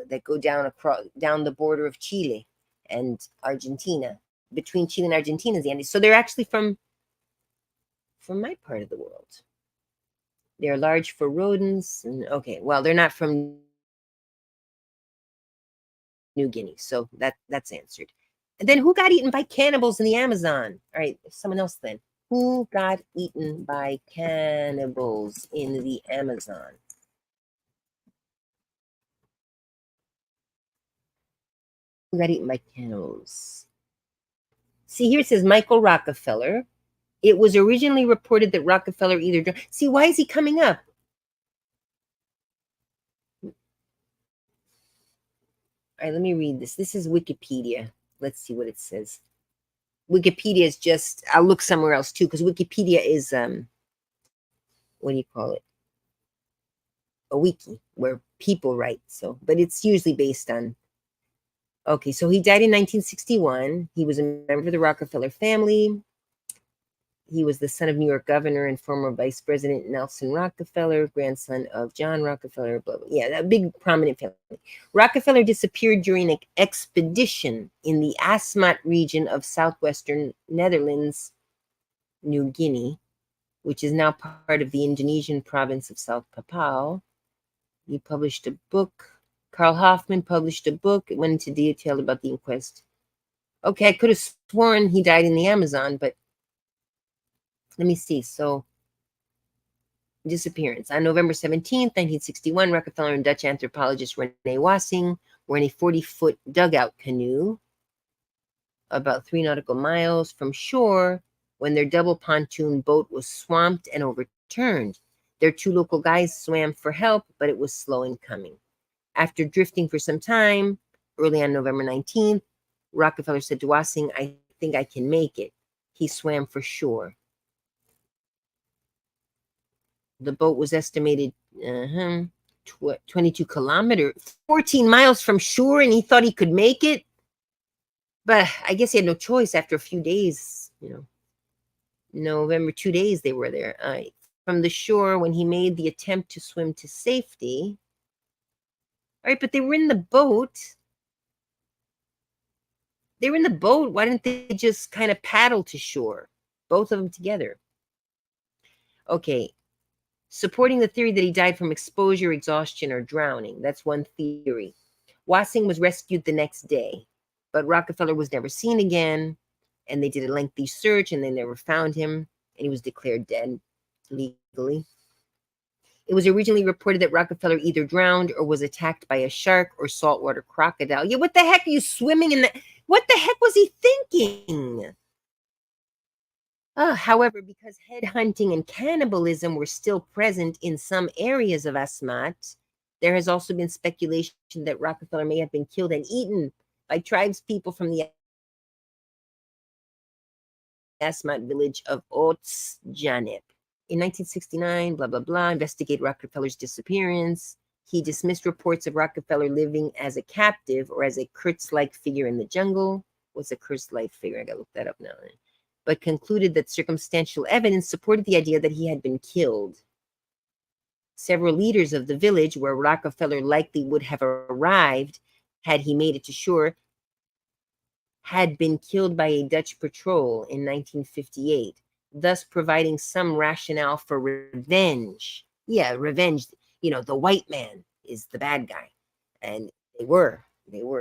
that go down the border of Chile and Argentina. Between Chile and Argentina is the Andes. So they're actually from my part of the world. They're large for rodents. And okay, well, they're not from New Guinea. So that's answered. And then who got eaten by cannibals in the Amazon? All right, someone else then. Who got eaten by cannibals in the Amazon? Who got eaten by cannibals? See, here it says Michael Rockefeller. It was originally reported that Rockefeller either... See, why is he coming up? All right, let me read this. This is Wikipedia. Let's see what it says. Wikipedia is just... I'll look somewhere else too, because Wikipedia is... what do you call it? A wiki, where people write. So, but it's usually based on... Okay, so he died in 1961. He was a member of the Rockefeller family. He was the son of New York governor and former Vice President Nelson Rockefeller, grandson of John Rockefeller, blah, blah. Yeah, that big prominent family. Rockefeller disappeared during an expedition in the Asmat region of southwestern Netherlands, New Guinea, which is now part of the Indonesian province of South Papua. He published a book. Carl Hoffman published a book. It went into detail about the inquest. Okay, I could have sworn he died in the Amazon, but let me see. So, disappearance. On November 17th, 1961, Rockefeller and Dutch anthropologist Rene Wassing were in a 40-foot dugout canoe about 3 nautical miles from shore when their double pontoon boat was swamped and overturned. Their 2 local guides swam for help, but it was slow in coming. After drifting for some time, early on November 19th, Rockefeller said to Wassing, I think I can make it. He swam for shore. The boat was estimated 22 kilometers, 14 miles from shore, and he thought he could make it. But I guess he had no choice after a few days, November, 2 days they were there. From the shore, when he made the attempt to swim to safety. All right, but they were in the boat. They were in the boat. Why didn't they just kind of paddle to shore? Both of them together. Okay. Supporting the theory that he died from exposure, exhaustion, or drowning. That's one theory. Wassing was rescued the next day, but Rockefeller was never seen again, and they did a lengthy search, and they never found him, and he was declared dead legally. It was originally reported that Rockefeller either drowned or was attacked by a shark or saltwater crocodile. Yeah, what the heck are you swimming in the... What the heck was he thinking? However, because headhunting and cannibalism were still present in some areas of Asmat, there has also been speculation that Rockefeller may have been killed and eaten by tribespeople from the Asmat village of Otsjaneb. In 1969, blah, blah, blah, investigate Rockefeller's disappearance. He dismissed reports of Rockefeller living as a captive or as a Kurtz-like figure in the jungle. What's a Kurtz-like figure? I gotta look that up now. But concluded that circumstantial evidence supported the idea that he had been killed. Several leaders of the village where Rockefeller likely would have arrived had he made it to shore had been killed by a Dutch patrol in 1958, thus providing some rationale for revenge. Yeah, revenge. The white man is the bad guy. And they were.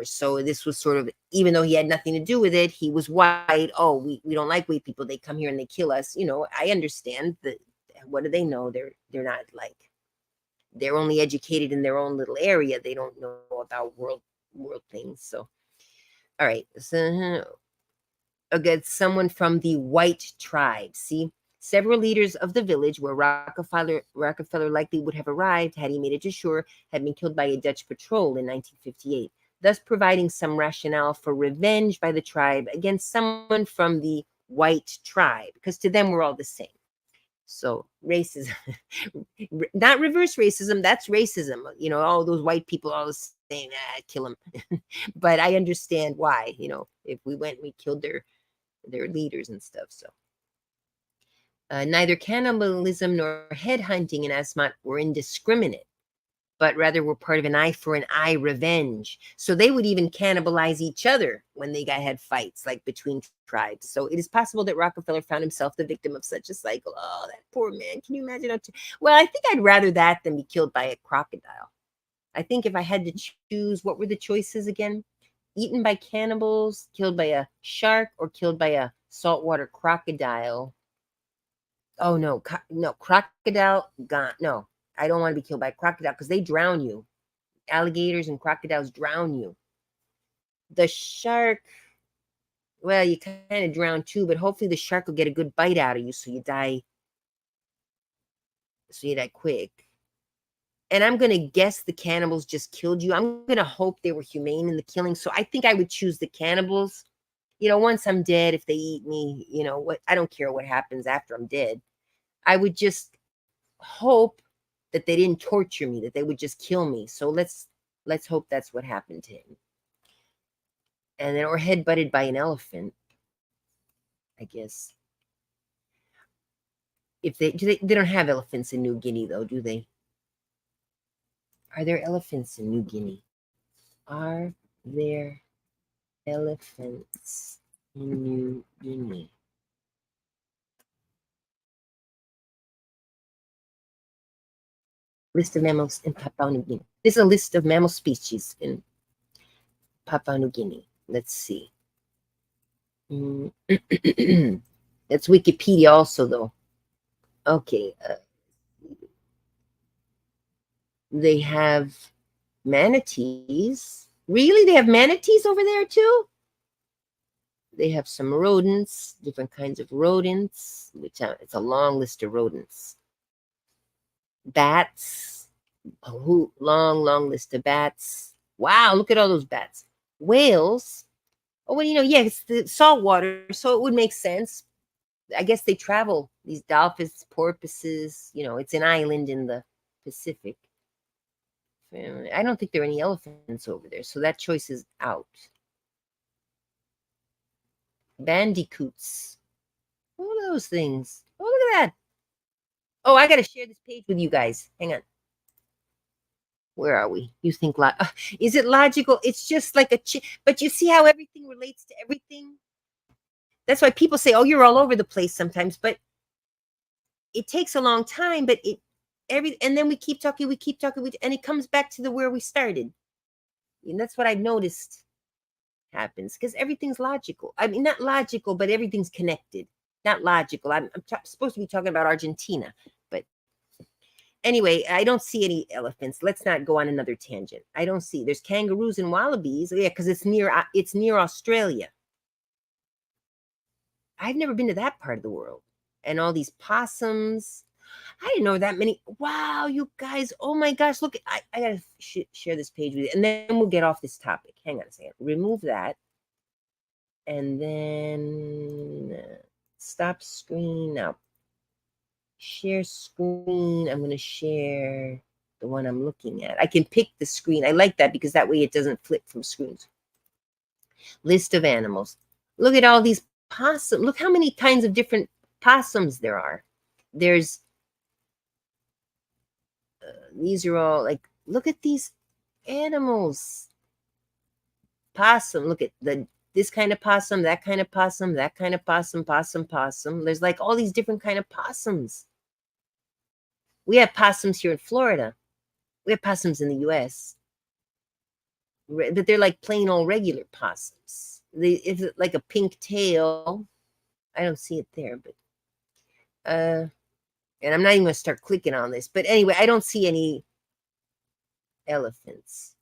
So this was sort of, even though he had nothing to do with it, he was white. Oh, we don't like white people. They come here and they kill us. I understand that. What do they know? They're not like, they're only educated in their own little area. They don't know about world things. So, all right. So, against someone from the white tribe. See, several leaders of the village where Rockefeller likely would have arrived had he made it to shore had been killed by a Dutch patrol in 1958, thus providing some rationale for revenge by the tribe against someone from the white tribe, because to them we're all the same. So racism, not reverse racism, that's racism. All those white people all the same, kill them. But I understand why, if we went and we killed their leaders and stuff. So neither cannibalism nor headhunting in Asmat were indiscriminate, but rather were part of an eye for an eye revenge. So they would even cannibalize each other when they had fights, like between tribes. So it is possible that Rockefeller found himself the victim of such a cycle. Oh, that poor man. Can you imagine? Well, I think I'd rather that than be killed by a crocodile. I think if I had to choose, what were the choices again? Eaten by cannibals, killed by a shark, or killed by a saltwater crocodile. Oh, no, crocodile, gone. No, I don't want to be killed by a crocodile because they drown you. Alligators and crocodiles drown you. The shark, well, you kind of drown too, but hopefully the shark will get a good bite out of you so you die quick. And I'm going to guess the cannibals just killed you. I'm going to hope they were humane in the killing. So I think I would choose the cannibals. Once I'm dead, if they eat me, what, I don't care what happens after I'm dead. I would just hope that they didn't torture me, that they would just kill me. So let's hope that's what happened to him. And then, or head-butted by an elephant, I guess. If they don't have elephants in New Guinea, though, do they? Are there elephants in New Guinea? Are there elephants in New Guinea? List of mammals in Papua New Guinea. This is a list of mammal species in Papua New Guinea. Let's see. That's Wikipedia also, though. Okay. They have manatees. Really? They have manatees over there, too? They have some rodents, different kinds of rodents, which it's a long list of rodents. Bats, long list of bats. Wow, look at all those bats. Whales, Oh, well, yeah, it's the salt water, so it would make sense. I guess they travel, these dolphins, porpoises, it's an island in the Pacific. I don't think there are any elephants over there, so that choice is out. Bandicoots. What are those things? Oh, look at that. Oh, I got to share this page with you guys. Hang on. Where are we? You think, is it logical? It's just like but you see how everything relates to everything? That's why people say, oh, you're all over the place sometimes, but it takes a long time, but and then we keep talking, and it comes back to where we started. And that's what I've noticed happens, because everything's logical. I mean, not logical, but everything's connected. Not logical. I'm supposed to be talking about Argentina, but anyway, I don't see any elephants. Let's not go on another tangent. I don't see. There's kangaroos and wallabies. Yeah, because it's near Australia. I've never been to that part of the world. And all these possums. I didn't know that many. Wow, you guys. Oh my gosh. Look, I got to share this page with you. And then we'll get off this topic. Hang on a second. Remove that. And then stop screen now. Share screen. I'm going to share the one I'm looking at. I can pick the screen. I like that because that way it doesn't flip from screens. List of animals. Look at all these possums. Look how many kinds of different possums there are. There's these are all like, look at these animals. Possum. Look at this kind of possum, that kind of possum, that kind of possum, possum. There's like all these different kind of possums. We have possums here in Florida. We have possums in the U.S., but they're like plain old regular possums. It's like a pink tail. I don't see it there, but and I'm not even going to start clicking on this. But anyway, I don't see any elephants.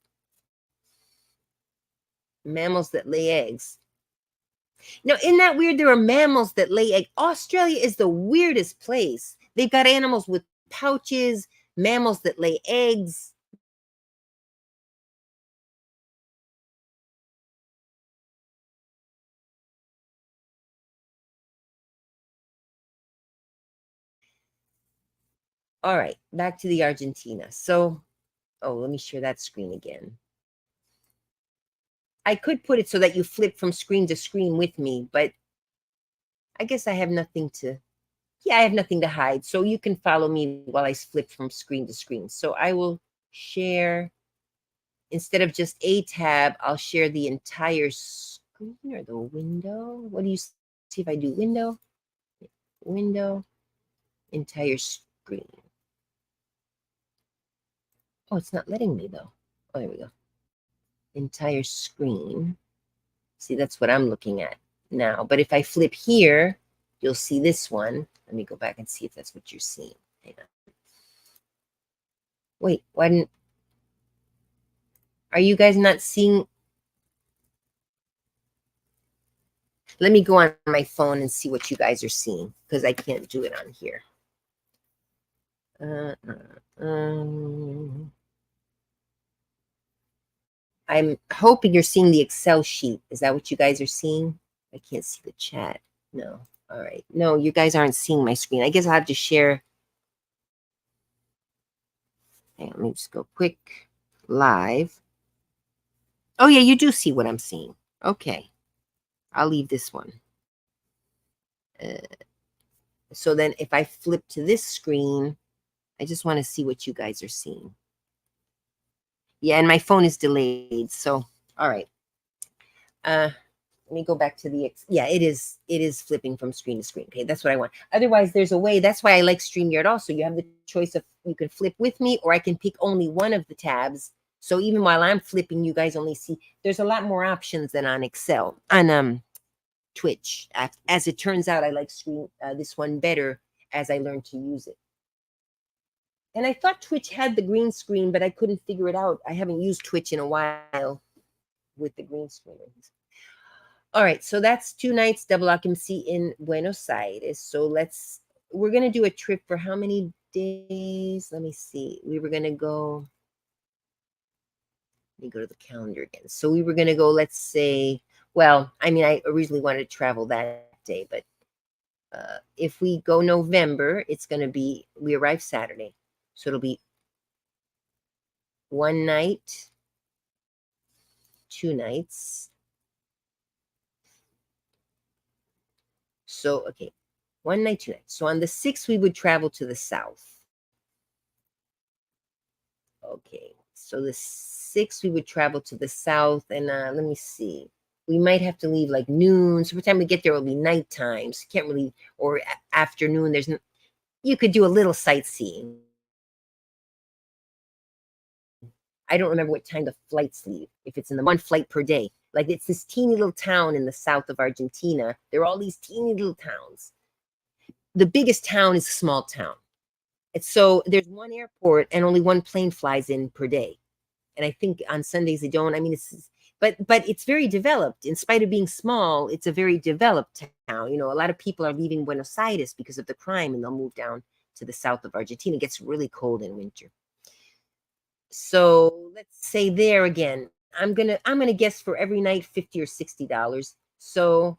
Mammals that lay eggs. Now, isn't that weird? There are mammals that lay eggs. Australia is the weirdest place. They've got animals with pouches, mammals that lay eggs. All right, back to the Argentina. So, let me share that screen again. I could put it so that you flip from screen to screen with me, but I guess I have nothing to, I have nothing to hide. So you can follow me while I flip from screen to screen. So I will share, instead of just a tab, I'll share the entire screen or the window. What do you see if I do window, entire screen? Oh, it's not letting me though. Oh, there we go. Entire screen. See, that's what I'm looking at now. But if I flip here, you'll see this one. Let me go back and see if that's what you're seeing. Hang on. Wait, are you guys not seeing? Let me go on my phone and see what you guys are seeing, because I can't do it on here. I'm hoping you're seeing the Excel sheet. Is that what you guys are seeing? I can't see the chat. No. All right. No, you guys aren't seeing my screen. I guess I'll have to share. Hang on, let me just go quick. Live. Oh, yeah, you do see what I'm seeing. Okay. I'll leave this one. So then if I flip to this screen, I just want to see what you guys are seeing. Yeah, and my phone is delayed. So, all right. Let me go back to yeah, it is flipping from screen to screen. Okay, that's what I want. Otherwise, there's a way. That's why I like StreamYard also. You have the choice of, you can flip with me, or I can pick only one of the tabs. So even while I'm flipping, you guys only see, there's a lot more options than on Excel, on Twitch. As it turns out, I like this one better as I learned to use it. And I thought Twitch had the green screen, but I couldn't figure it out. I haven't used Twitch in a while with the green screen. All right, so that's 2 nights double occupancy in Buenos Aires. So we're going to do a trip for how many days? Let me see. We were going to go, let me go to the calendar again. So we were going to go, let's say, Well, I mean, I originally wanted to travel that day, but if we go November, it's going to be, we arrive Saturday. So it'll be 1 night, 2 nights. So, okay, 1 night, 2 nights. So on the 6th, we would travel to the south. Okay, so the 6th, we would travel to the south. And let me see. We might have to leave like noon. So by the time we get there, it'll be nighttime. So you can't really, or afternoon. You could do a little sightseeing. I don't remember what time the flights leave, if it's in the one flight per day. Like it's this teeny little town in the south of Argentina. There are all these teeny little towns. The biggest town is a small town. And so there's one airport and only one plane flies in per day. And I think on Sundays they don't. I mean, but it's very developed. In spite of being small, it's a very developed town. You know, a lot of people are leaving Buenos Aires because of the crime, and they'll move down to the south of Argentina. It gets really cold in winter. So let's say there again, I'm gonna guess for every night $50 or $60. So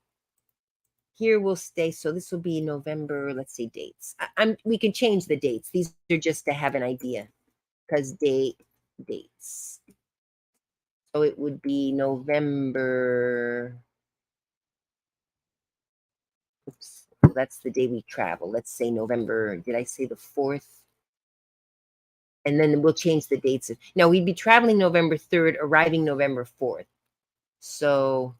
here we'll stay. So this will be November. Let's say dates. We can change the dates. These are just to have an idea, because dates. So it would be November. Oops, that's the day we travel. Let's say November. Did I say the 4th? And then we'll change the dates. No, we'd be traveling November 3rd, arriving November 4th. So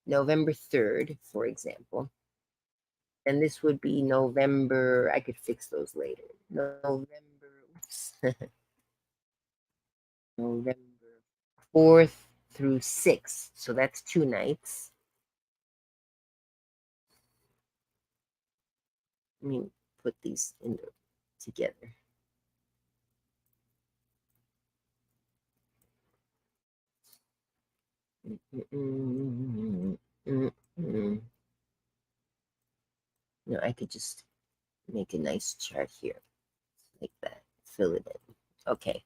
November 3rd, for example. And this would be November. I could fix those later. November, oops. November 4th through 6th. So that's 2 nights. Let me put these together. No, I could just make a nice chart here, like that. Fill it in. Okay.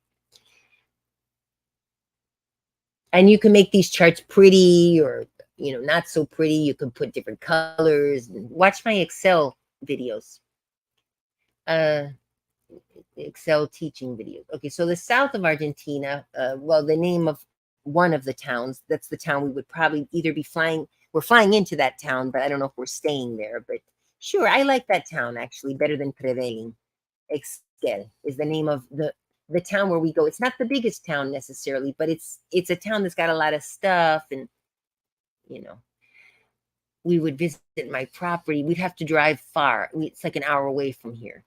And you can make these charts pretty or, not so pretty. You can put different colors. Watch my Excel videos. Excel teaching videos. Okay, so the south of Argentina, well, the name of one of the towns, that's the town we would probably either be flying, we're flying into that town, but I don't know if we're staying there. But sure, I like that town actually better than Trevelin. Esquel is the name of the town where we go. It's not the biggest town necessarily, but it's a town that's got a lot of stuff. And you know we would visit my property. We'd have to drive far. It's like an hour away from here,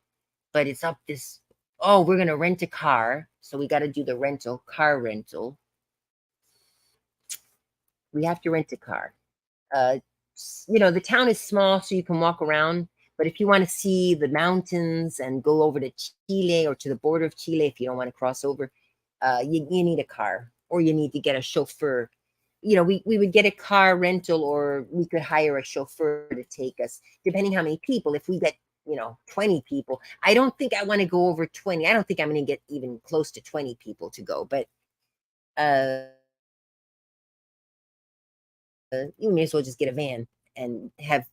but it's up this. Oh, we're gonna rent a car, so we got to do the car rental. We have to rent a car. uh, the town is small, so you can walk around. But if you want to see the mountains and go over to Chile or to the border of Chile, if you don't want to cross over, you need a car, or you need to get a chauffeur. We would get a car rental, or we could hire a chauffeur to take us, depending how many people. If we get 20 people, I don't think I want to go over 20. I don't think I'm going to get even close to 20 people to go. But uh you may as well just get a van and have,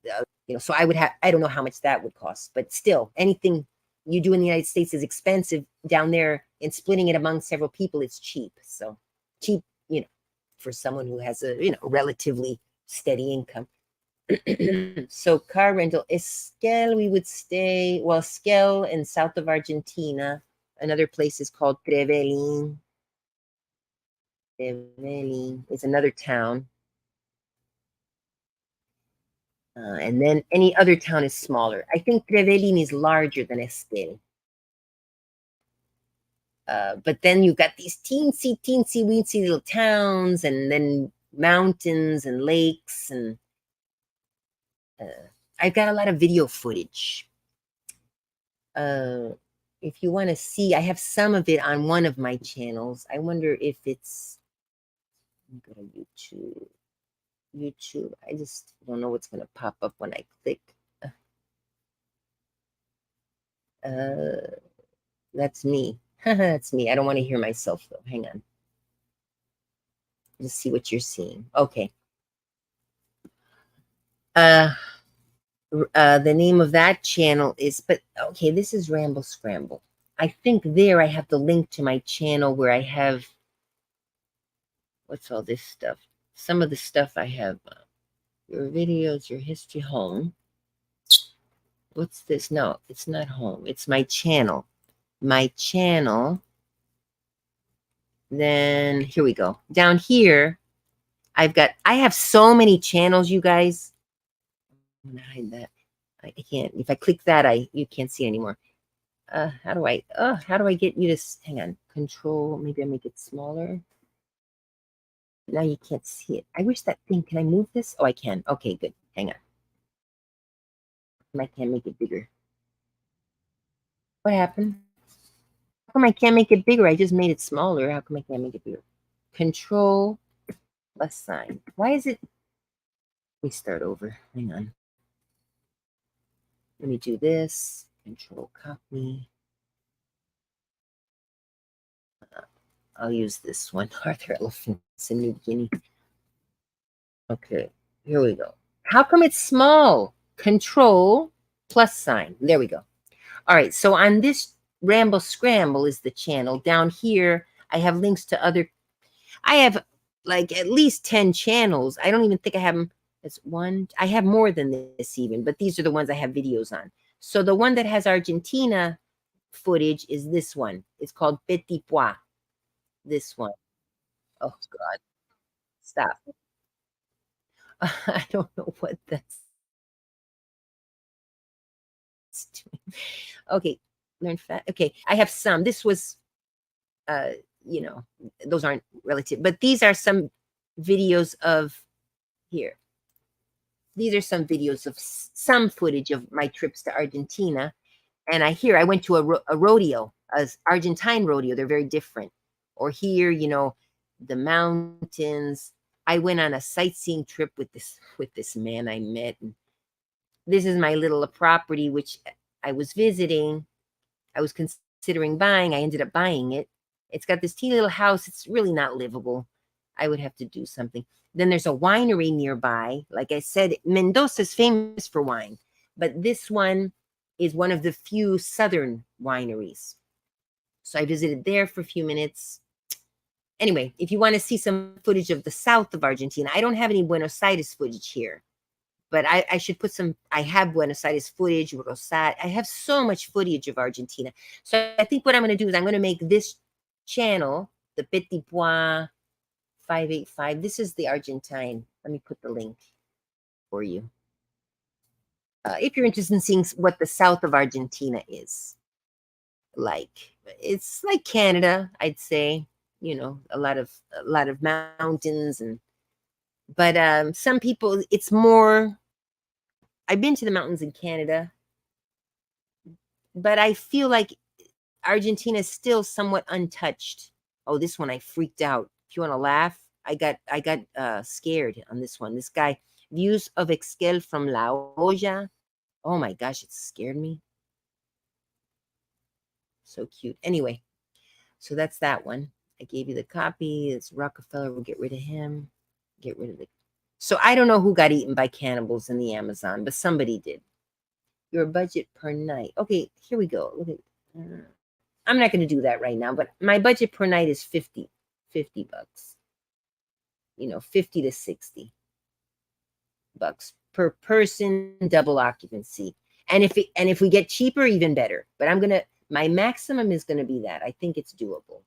so I don't know how much that would cost, but still, anything you do in the United States is expensive down there, and splitting it among several people is cheap. So cheap, for someone who has a, relatively steady income. So car rental, Esquel, we would stay, well, Esquel in south of Argentina. Another place is called Trevelin. Trevelin is another town. And then any other town is smaller. I think Trevelin is larger than Esquel. But then you've got these teensy, teensy, weensy little towns, and then mountains and lakes. And I've got a lot of video footage. Uh, if you want to see, I have some of it on one of my channels. I wonder if it's, go to YouTube. YouTube. I just don't know what's going to pop up when I click. That's me. That's me. I don't want to hear myself though. Hang on. Just see what you're seeing. Okay. Uh, the name of that channel is, but okay, this is Ramble Scramble. I think there I have the link to my channel where I have, what's all this stuff? Some of the stuff I have, your videos, your history, home. What's this? No, it's not home. It's my channel. My channel. Then here we go. Down here, I have so many channels, you guys. I'm gonna hide that. I can't. If I click that, you can't see it anymore. How do I get you to, hang on, control, maybe I make it smaller. Now you can't see it. I wish that thing, can I move this? Oh, I can. Okay, good. Hang on. I can't make it bigger. What happened? How come I can't make it bigger? I just made it smaller. How come I can't make it bigger? Control plus sign. Why is it? Let me start over. Hang on. Let me do this. Control copy. I'll use this one. Are there elephants in New Guinea? Okay, here we go. How come it's small? Control plus sign. There we go. All right, so on this Ramble Scramble is the channel. Down here, I have links to other. I have like at least 10 channels. I don't even think I have them. It's one. I have more than this even, but these are the ones I have videos on. So the one that has Argentina footage is this one. It's called Petit Pois. This one. Oh, God. Stop. I don't know what that's doing. Okay. Learn fast. Okay. I have some. This was, uh, you know, those aren't relative, but these are some videos of here. These are some videos of some footage of my trips to Argentina. And I went to a rodeo, a Argentine rodeo. They're very different. Or here, the mountains. I went on a sightseeing trip with this man I met. And this is my little property, which I was visiting. I was considering buying. I ended up buying it. It's got this teeny little house. It's really not livable. I would have to do something. Then there's a winery nearby. Like I said, Mendoza is famous for wine, but this one is one of the few southern wineries. So I visited there for a few minutes. Anyway, if you want to see some footage of the south of Argentina, I don't have any Buenos Aires footage here, but I should put some. I have Buenos Aires footage, Rosat. I have so much footage of Argentina. So I think what I'm going to do is I'm going to make this channel, the Petit Pois 585. This is the Argentine. Let me put the link for you. If you're interested in seeing what the south of Argentina is like, it's like Canada, I'd say. A lot of mountains but some people, it's more. I've been to the mountains in Canada, but I feel like Argentina is still somewhat untouched. Oh, this one I freaked out. If you want to laugh, I got scared on this one. This guy, views of Esquel from La Olla. Oh my gosh, it scared me. So cute. Anyway, so that's that one. I gave you the copy. It's Rockefeller. We'll get rid of him. Get rid of the. So I don't know who got eaten by cannibals in the Amazon, but somebody did. Your budget per night. Okay, here we go. Look at. I'm not going to do that right now, but my budget per night is 50 bucks. 50 to 60 bucks per person, double occupancy. And if we get cheaper, even better. But my maximum is gonna be that. I think it's doable.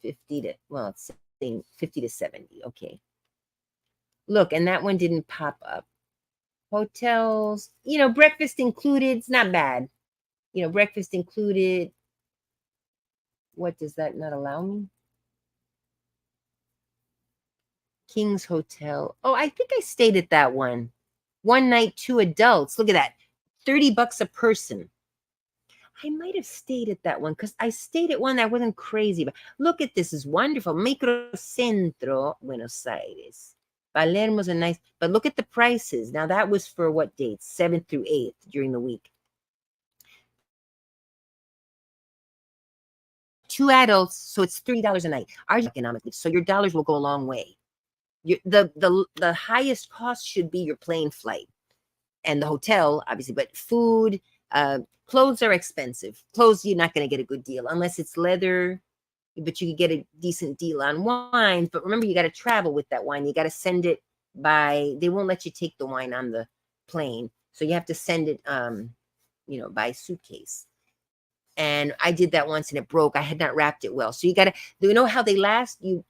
it's saying 50 to 70. Okay. Look, and that one didn't pop up. Hotels, breakfast included. It's not bad. Breakfast included. What does that not allow me? King's Hotel. Oh, I think I stayed at that one. One night, 2 adults. Look at that. 30 bucks a person. I might have stayed at that one because I stayed at one that wasn't crazy. But look at this. Is wonderful. Microcentro, Buenos Aires. Palermo's a nice, but look at the prices. Now that was for what dates? 7th through 8th during the week. 2 adults, so it's $30 a night. Our economically, so your dollars will go a long way. The highest cost should be your plane flight and the hotel, obviously, but food, clothes are expensive. Clothes, you're not going to get a good deal unless it's leather, but you can get a decent deal on wines. But remember, you got to travel with that wine. You got to send it they won't let you take the wine on the plane. So you have to send it, by suitcase. And I did that once and it broke. I had not wrapped it well. So you know how they last? You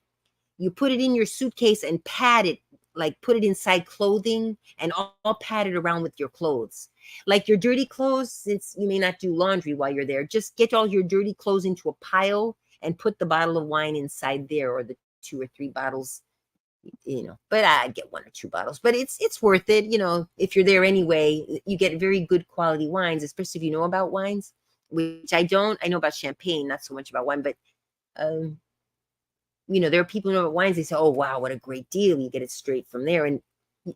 put it in your suitcase and pad it, like put it inside clothing and all padded around with your clothes. Like your dirty clothes, since you may not do laundry while you're there, just get all your dirty clothes into a pile and put the bottle of wine inside there, or the 2 or 3 bottles, but I get 1 or 2 bottles, but it's worth it. If you're there anyway, you get very good quality wines, especially if you know about wines, which I don't. I know about champagne, not so much about wine, but there are people who know about wines. They say, oh, wow, what a great deal. You get it straight from there. And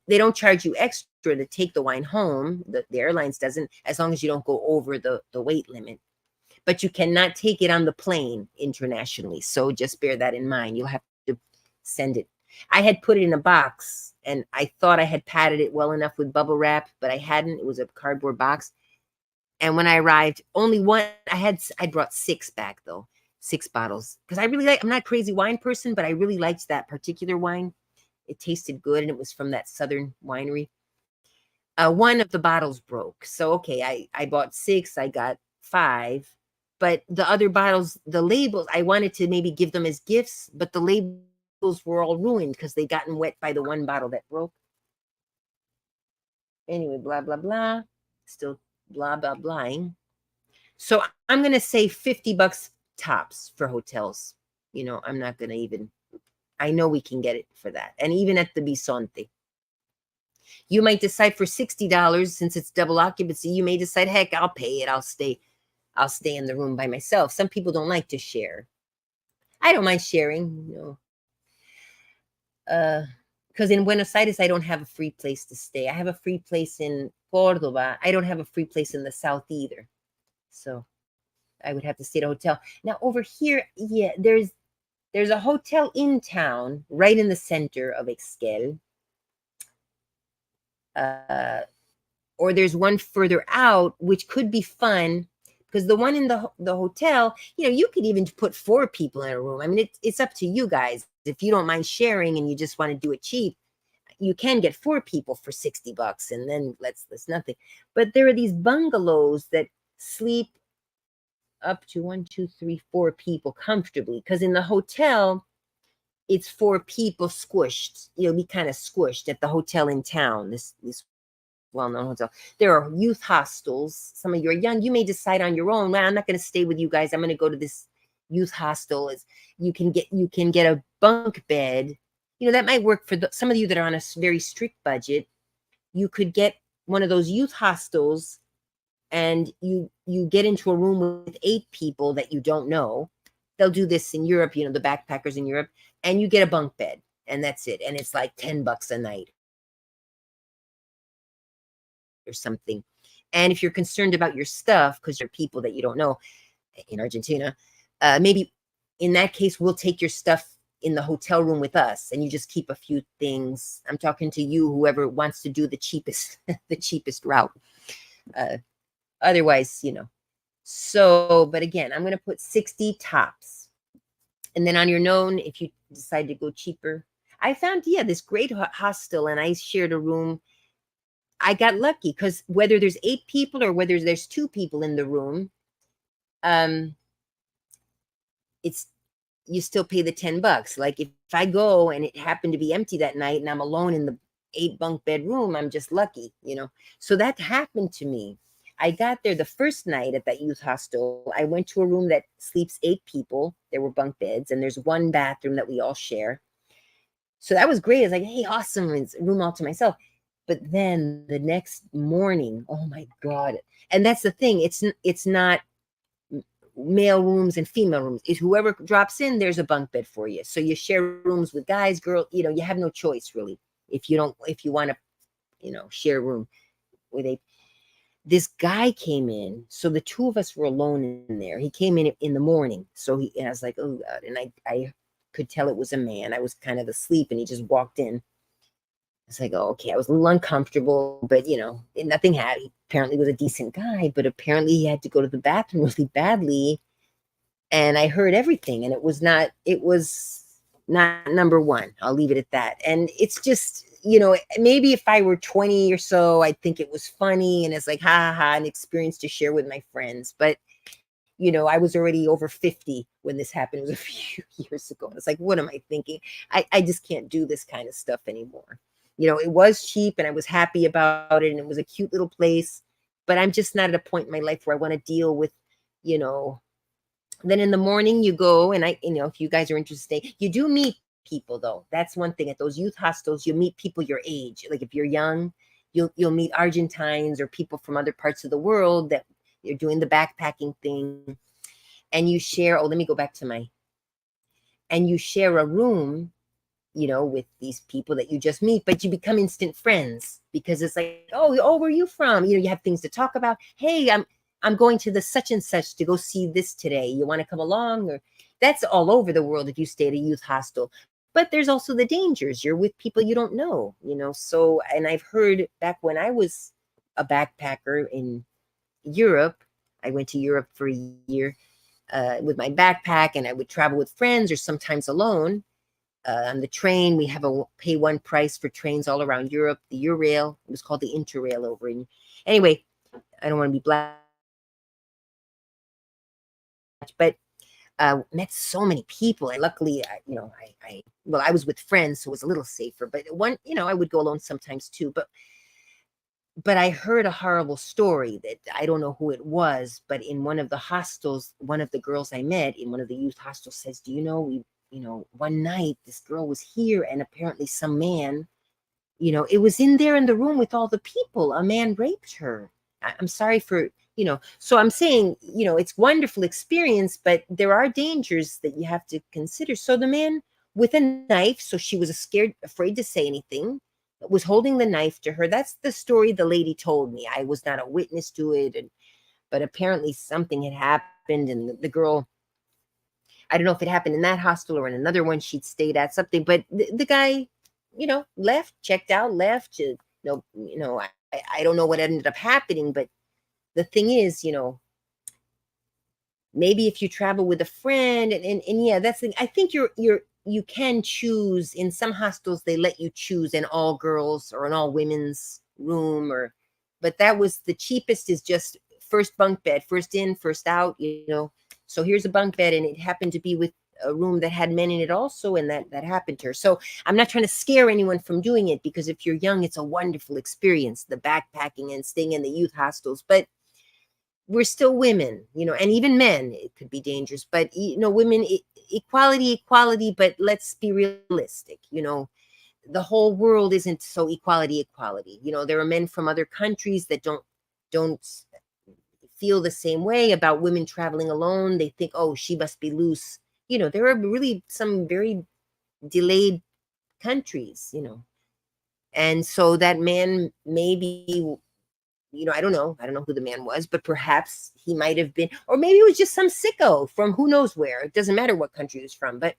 they don't charge you extra to take the wine home. The airlines doesn't, as long as you don't go over the weight limit. But you cannot take it on the plane internationally. So just bear that in mind. You'll have to send it. I had put it in a box and I thought I had padded it well enough with bubble wrap, but I hadn't. It was a cardboard box. And when I arrived, only one, I brought 6 back though. 6 bottles, because I'm not a crazy wine person, but I really liked that particular wine. It tasted good and it was from that southern winery. One of the bottles broke. So, okay, I bought 6, I got 5, but the other bottles, the labels, I wanted to maybe give them as gifts, but the labels were all ruined because they gotten wet by the one bottle that broke. Anyway, blah, blah, blah. Still blah, blah, blahing. So I'm going to say $50 tops for hotels. I'm not going to even, I know we can get it for that. And even at the Bisonte. You might decide for $60, since it's double occupancy, you may decide, heck, I'll pay it. I'll stay in the room by myself. Some people don't like to share. I don't mind sharing, because in Buenos Aires, I don't have a free place to stay. I have a free place in Cordoba. I don't have a free place in the south either. So I would have to stay at a hotel. Now over here, yeah, there's a hotel in town, right in the center of Esquel. Or there's one further out, which could be fun, because the one in the hotel, you could even put 4 people in a room. I mean, it's up to you guys. If you don't mind sharing and you just want to do it cheap, you can get 4 people for $60, and then that's nothing. But there are these bungalows that sleep up to 1, 2, 3, 4 people comfortably, because in the hotel it's 4 people squished. You'll be kind of squished at the hotel in town, this well-known hotel. There are youth hostels. Some of you are young. You may decide on your own, well, I'm not going to stay with you guys. I'm going to go to this youth hostel. You can get a bunk bed. That might work for some of you that are on a very strict budget. You could get one of those youth hostels, and you get into a room with 8 people that you don't know. They'll do this in Europe, the backpackers in Europe, and you get a bunk bed, and that's it. And it's like $10 a night or something. And if you're concerned about your stuff, because you're people that you don't know in Argentina, maybe in that case, we'll take your stuff in the hotel room with us, and you just keep a few things. I'm talking to you, whoever wants to do the cheapest, the cheapest route. Otherwise, So, but again, I'm going to put 60 tops. And then on your known, if you decide to go cheaper, I found, this great hostel, and I shared a room. I got lucky, because whether there's 8 people or whether there's 2 people in the room, you still pay the $10. Like if I go and it happened to be empty that night and I'm alone in the 8 bunk bed room, I'm just lucky, So that happened to me. I got there the first night at that youth hostel. I went to a room that sleeps 8 people. There were bunk beds, and there's 1 bathroom that we all share. So that was great. I was like, hey, awesome. It's a room all to myself. But then the next morning, oh my God. And that's the thing. It's not male rooms and female rooms. It's whoever drops in, there's a bunk bed for you. So you share rooms with guys, girls, you have no choice really. If you want to, share a room with this guy came in. So the 2 of us were alone in there. He came in the morning. So and I was like, oh God. And could tell it was a man. I was kind of asleep and he just walked in. It's like, oh, okay, I was a little uncomfortable, but nothing had. He apparently was a decent guy, but apparently he had to go to the bathroom really badly, and I heard everything, and it was not number one. I'll leave it at that. And it's just, maybe if I were 20 or so, I'd think it was funny and it's like, ha ha ha, an experience to share with my friends. But I was already over 50 when this happened. It was a few years ago. It's like, what am I thinking? I just can't do this kind of stuff anymore. It was cheap and I was happy about it and it was a cute little place, but I'm just not at a point in my life where I want to deal with, you know, then in the morning you go and if you guys are interested, you do meet people though. That's one thing at those youth hostels, you meet people your age. Like if you're young, you'll meet Argentines or people from other parts of the world that you're doing the backpacking thing, and you share, let me go back to and you share a room, with these people that you just meet, but you become instant friends because it's like, oh, where are you from? You have things to talk about. Hey, I'm going to the such and such to go see this today. You want to come along? Or that's all over the world if you stay at a youth hostel. But there's also the dangers. You're with people you don't know, So, and I've heard back when I was a backpacker in Europe, I went to Europe for a year with my backpack, and I would travel with friends or sometimes alone. On the train, we have a pay one price for trains all around Europe. The Eurail, it was called the Interrail over in. Anyway, I don't want to be black, but met so many people, and luckily, I was with friends, so it was a little safer. But I would go alone sometimes too. But I heard a horrible story that I don't know who it was, but in one of the hostels, one of the girls I met in one of the youth hostels says, do you know, one night this girl was here and apparently some man, it was in there in the room with all the people. A man raped her. I'm sorry for, so I'm saying, it's wonderful experience, but there are dangers that you have to consider. So the man with a knife, so she was afraid to say anything, was holding the knife to her. That's the story the lady told me. I was not a witness to it, but apparently something had happened, and the girl, I don't know if it happened in that hostel or in another one she'd stayed at, something, but the guy, left, checked out, left. I don't know what ended up happening, but the thing is, maybe if you travel with a friend and yeah, that's the, I think you can choose. In some hostels they let you choose an all girls or an all women's room, but that was the cheapest, is just first bunk bed, first in, first out, so here's a bunk bed, and it happened to be with a room that had men in it also, and that happened to her. So I'm not trying to scare anyone from doing it, because if you're young, it's a wonderful experience, the backpacking and staying in the youth hostels, but we're still women, and even men, it could be dangerous, but women, equality, but let's be realistic. The whole world isn't so equality. There are men from other countries that don't feel the same way about women traveling alone. They think, oh, she must be loose. There are really some very delayed countries, and so that man maybe, I don't know who the man was, but perhaps he might have been, or maybe it was just some sicko from who knows where. It doesn't matter what country he was from. But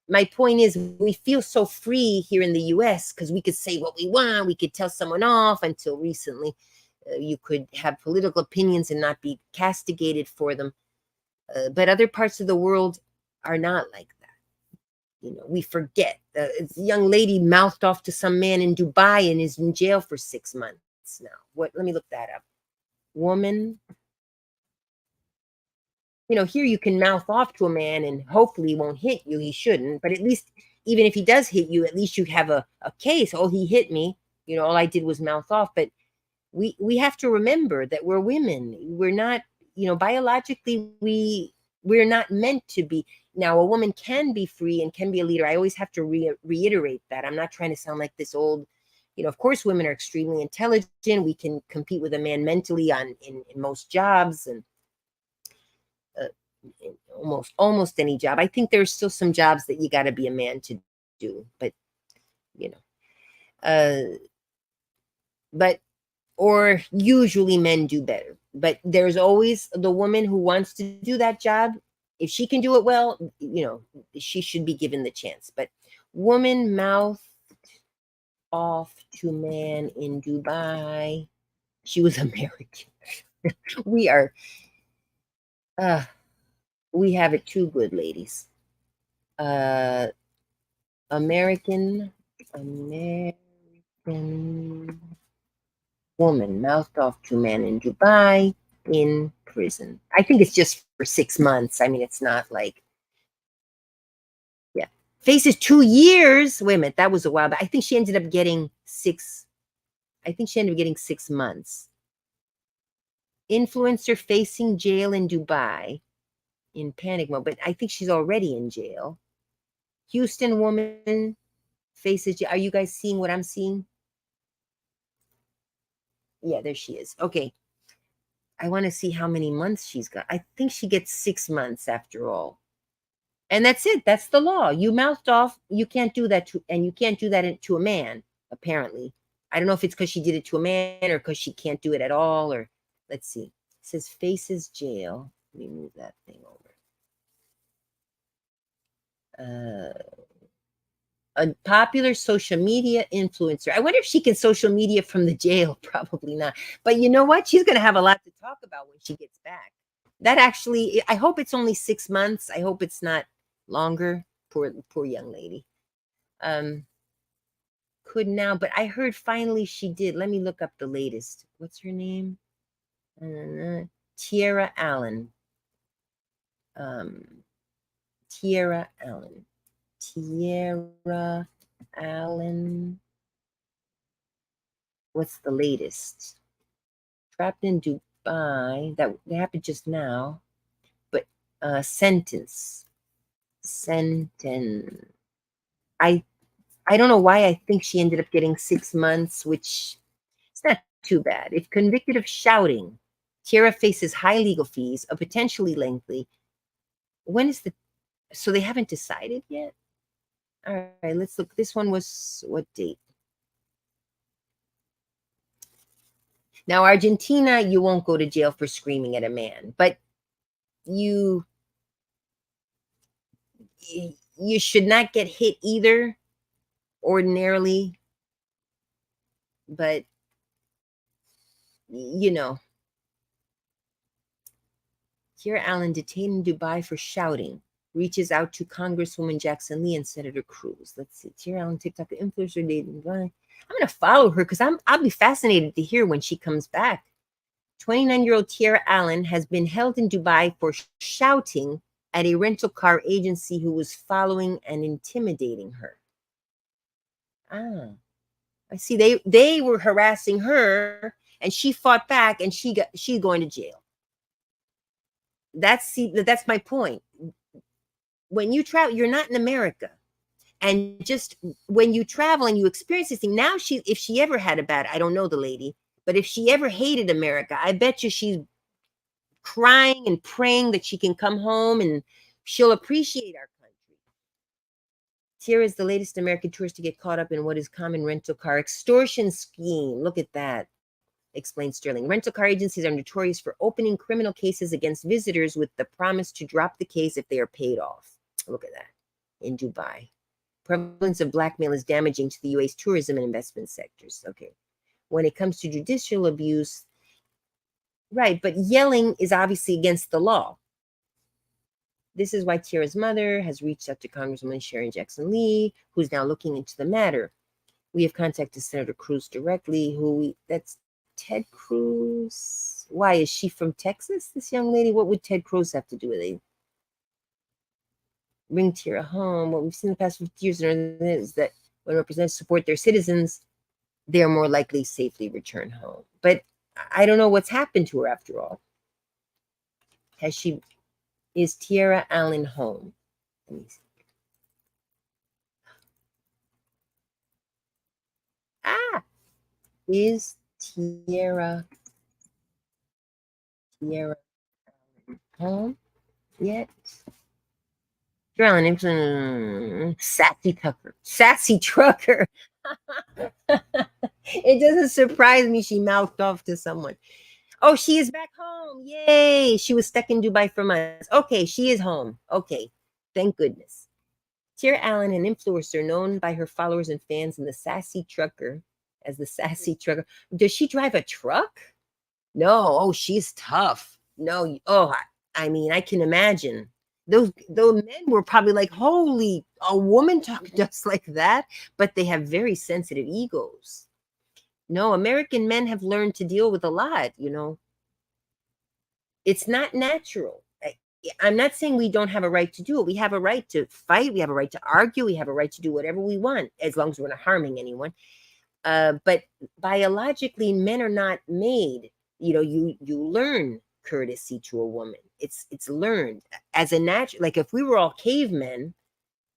my point is, we feel so free here in the US because we could say what we want. We could tell someone off. Until recently, you could have political opinions and not be castigated for them. But other parts of the world are not like that. We forget. A young lady mouthed off to some man in Dubai and is in jail for 6 months now. Let me look that up. Woman. Here you can mouth off to a man and hopefully he won't hit you. He shouldn't. But at least, even if he does hit you, at least you have a case. Oh, he hit me. All I did was mouth off. But we have to remember that we're women. We're not, biologically, we're not meant to be. Now, a woman can be free and can be a leader. I always have to reiterate that. I'm not trying to sound like this old, of course, women are extremely intelligent. We can compete with a man mentally in most jobs, and in almost any job. I think there's still some jobs that you got to be a man to do, but but or usually men do better. But there's always the woman who wants to do that job. If she can do it well, she should be given the chance. But woman mouth off to man in Dubai. She was American. We are, uh, we have it too good, ladies. Uh, American, American woman mouthed off to man in Dubai in prison. I think it's just for 6 months. I mean, it's not like, yeah. Faces 2 years. Wait a minute, that was a while, but I think she ended up getting six. I think she ended up getting 6 months. Influencer facing jail in Dubai in panic mode, but I think she's already in jail. Houston woman faces jail. Are you guys seeing what I'm seeing? Yeah, there she is. Okay. I want to see how many months she's got. I think she gets 6 months after all. And that's it. That's the law. You mouthed off. You can't do that to, and you can't do that to a man, apparently. I don't know if it's because she did it to a man or because she can't do it at all. Or let's see. It says faces jail. Let me move that thing over. A popular social media influencer. I wonder if she can social media from the jail. Probably not. But you know what? She's going to have a lot to talk about when she gets back. That actually, I hope it's only 6 months. I hope it's not longer. Poor young lady. Could now, but I heard finally she did. Let me look up the latest. What's her name? Tierra Allen. Tierra Allen. Tierra Allen. What's the latest? Trapped in Dubai. That happened just now. But sentence. I don't know why I think she ended up getting 6 months, which is not too bad. If convicted of shouting, Tierra faces high legal fees, a potentially lengthy. When is so they haven't decided yet? All right, let's look. This one was what date? Now, Argentina, you won't go to jail for screaming at a man, but you should not get hit either ordinarily. But, Tierra Allen detained in Dubai for shouting. Reaches out to Congresswoman Jackson Lee and Senator Cruz. Let's see. Tierra Allen, TikTok influencer dating. I'm going to follow her because I'll be fascinated to hear when she comes back. 29-year-old Tierra Allen has been held in Dubai for shouting at a rental car agency who was following and intimidating her. I see. They were harassing her, and she fought back, and she's going to jail. That's my point. When you travel, you're not in America. And just when you travel and you experience this thing, now if she ever had I don't know the lady, but if she ever hated America, I bet you she's crying and praying that she can come home and she'll appreciate our country. Tierra is the latest American tourist to get caught up in what is common rental car extortion scheme. Look at that, explained Sterling. Rental car agencies are notorious for opening criminal cases against visitors with the promise to drop the case if they are paid off. Look at that in Dubai. Prevalence of blackmail is damaging to the UAE's tourism and investment sectors. Okay. When it comes to judicial abuse, right, but yelling is obviously against the law. This is why Tierra's mother has reached out to Congresswoman Sharon Jackson Lee, who's now looking into the matter. We have contacted Senator Cruz directly, that's Ted Cruz. Why, is she from Texas, this young lady? What would Ted Cruz have to do with it? Bring Tierra home. What we've seen in the past 50 years is that when representatives support their citizens, they're more likely to safely return home. But I don't know what's happened to her after all. Is Tierra Allen home? Let me see. Is Tierra Allen home yet? Sassy trucker. It doesn't surprise me she mouthed off to someone. Oh, she is back home. Yay. She was stuck in Dubai for months. Okay, she is home. Okay. Thank goodness. Tara Allen, an influencer known by her followers and fans in the sassy trucker as the sassy trucker. Does she drive a truck? No. Oh, she's tough. No. Oh, I mean, I can imagine. Those men were probably like, holy, a woman talking just like that, but they have very sensitive egos. No, American men have learned to deal with a lot. It's not natural. I'm not saying we don't have a right to do it. We have a right to fight. We have a right to argue. We have a right to do whatever we want, as long as we're not harming anyone. But biologically, men are not made. You learn courtesy to a woman. It's learned as a natural. Like if we were all cavemen,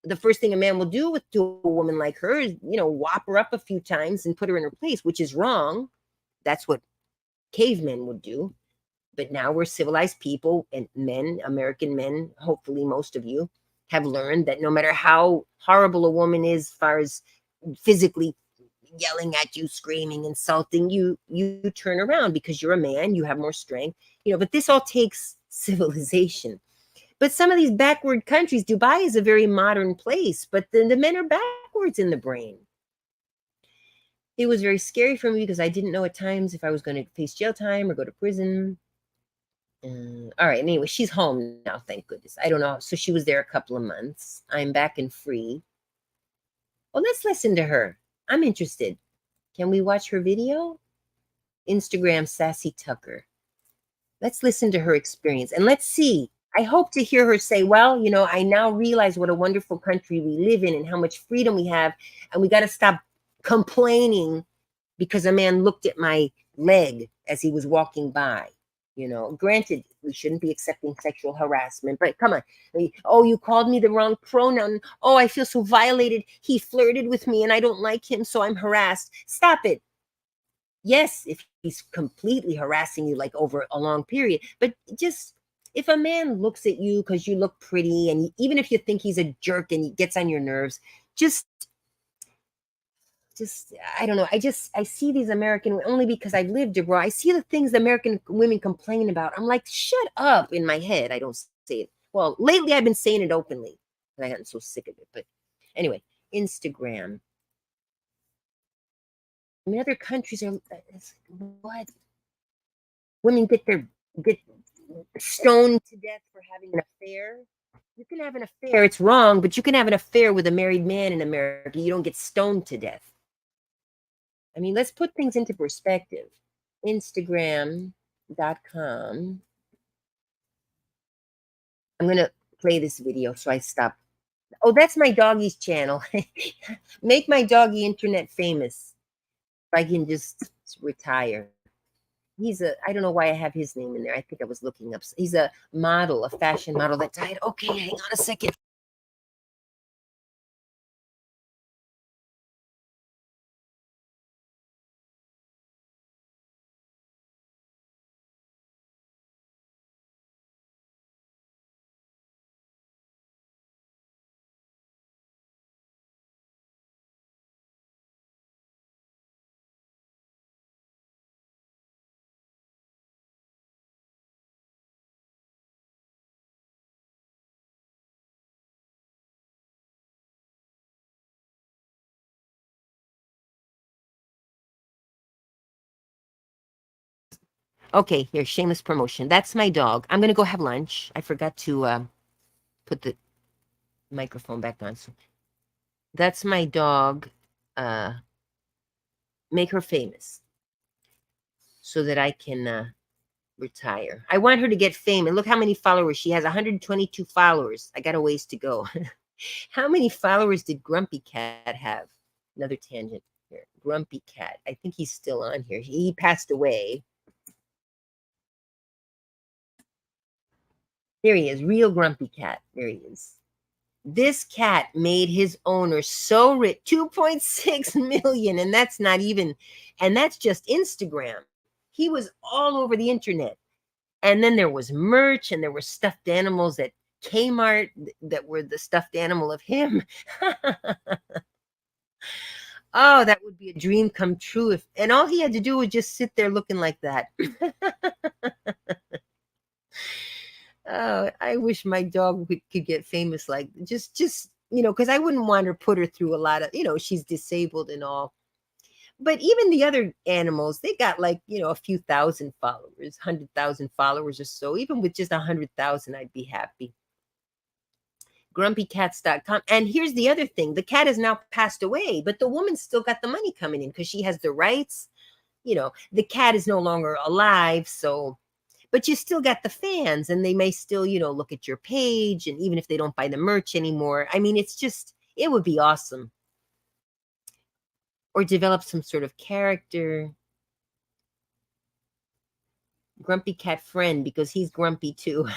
the first thing a man will do with to a woman like her is, whop her up a few times and put her in her place, which is wrong. That's what cavemen would do. But now we're civilized people, and men, American men, hopefully most of you, have learned that no matter how horrible a woman is, as far as physically yelling at you, screaming, insulting you turn around because you're a man, you have more strength. But this all takes civilization. But some of these backward countries, Dubai is a very modern place, but the men are backwards in the brain. It was very scary for me because I didn't know at times if I was going to face jail time or go to prison. All right. Anyway, she's home now. Thank goodness. I don't know. So she was there a couple of months. I'm back and free. Well, let's listen to her. I'm interested. Can we watch her video? Instagram Sassy Tucker. Let's listen to her experience and let's see. I hope to hear her say, well, I now realize what a wonderful country we live in and how much freedom we have. And we got to stop complaining because a man looked at my leg as he was walking by. Granted, we shouldn't be accepting sexual harassment, but come on. Oh, you called me the wrong pronoun. Oh, I feel so violated. He flirted with me and I don't like him, so I'm harassed. Stop it. Yes, if he's completely harassing you like over a long period, but just if a man looks at you because you look pretty, and even if you think he's a jerk and he gets on your nerves, just I don't know. I see these American, only because I've lived abroad. I see the things the American women complain about. I'm like, shut up. In my head, I don't say it. Well, lately I've been saying it openly, and I gotten so sick of it. But anyway, Instagram. I mean, other countries are what? Women get stoned to death for having an affair. You can have an affair. It's wrong, but you can have an affair with a married man in America. You don't get stoned to death. I mean, let's put things into perspective. Instagram.com. I'm going to play this video so I stop. Oh, that's my doggy's channel. Make my doggy internet famous. If I can just retire. I don't know why I have his name in there. I think I was looking up. He's a model, a fashion model that died. Okay, hang on a second. Okay, here, shameless promotion. That's my dog. I'm going to go have lunch. I forgot to put the microphone back on. So that's my dog. Make her famous so that I can retire. I want her to get famous. Look how many followers she has. 122 followers. I got a ways to go. How many followers did Grumpy Cat have? Another tangent here. Grumpy Cat. I think he's still on here. He passed away. There he is. Real Grumpy Cat. There he is. This cat made his owner so rich, 2.6 million, and that's just Instagram. He was all over the internet. And then there was merch, and there were stuffed animals at Kmart that were the stuffed animal of him. Oh, that would be a dream come true if and all he had to do was just sit there looking like that. Oh, I wish my dog could get famous like just because I wouldn't want to put her through a lot of she's disabled and all. But even the other animals, they got like a few thousand followers, 100,000 followers or so. Even with just 100,000, I'd be happy. Grumpycats.com. And here's the other thing: the cat has now passed away, but the woman still got the money coming in because she has the rights. The cat is no longer alive, so but you still got the fans and they may still look at your page, and even if they don't buy the merch anymore, I mean it would be awesome. Or develop some sort of character. Grumpy cat friend, because he's grumpy too.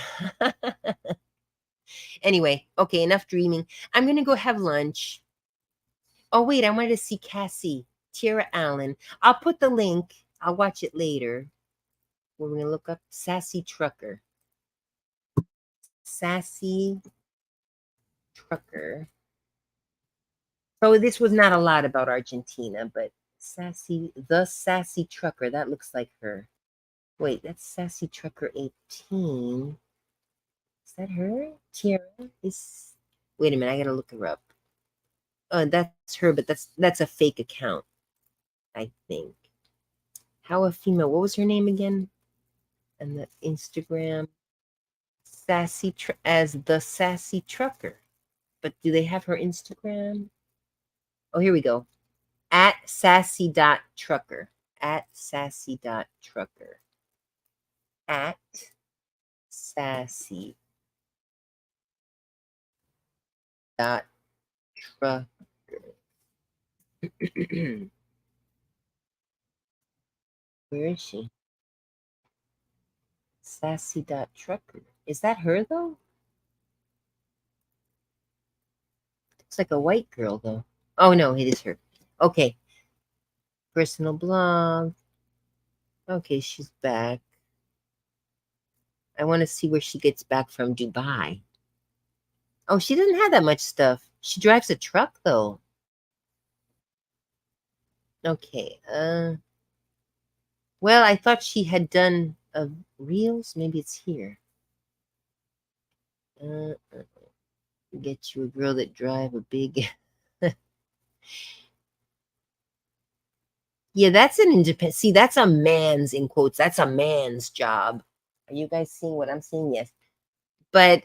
Anyway, okay, enough dreaming. I'm gonna go have lunch. Oh wait, I wanted to see Cassie Tara Allen. I'll put the link. I'll watch it later. We're gonna look up Sassy Trucker. Sassy Trucker. So this was not a lot about Argentina, but the Sassy Trucker. That looks like her. Wait, that's Sassy Trucker 18. Is that her? Tiara is. Wait a minute, I gotta look her up. Oh, that's her, but that's a fake account, I think. How a female? What was her name again? And the Instagram as the Sassy Trucker. But do they have her Instagram? Oh, here we go. At sassy.trucker. At sassy.trucker. At sassy dot trucker. Where is she? Sassy dot trucker. Is that her though? Looks like a white girl though. Oh no, it is her. Okay. Personal blog. Okay, she's back. I want to see where she gets back from Dubai. Oh, she doesn't have that much stuff. She drives a truck though. Okay. Well, I thought she had done reels. Maybe it's here. Uh, get you a girl that drive a big. Yeah, that's an independent. See, that's a man's in quotes. That's a man's job. Are you guys seeing what I'm seeing? Yes. But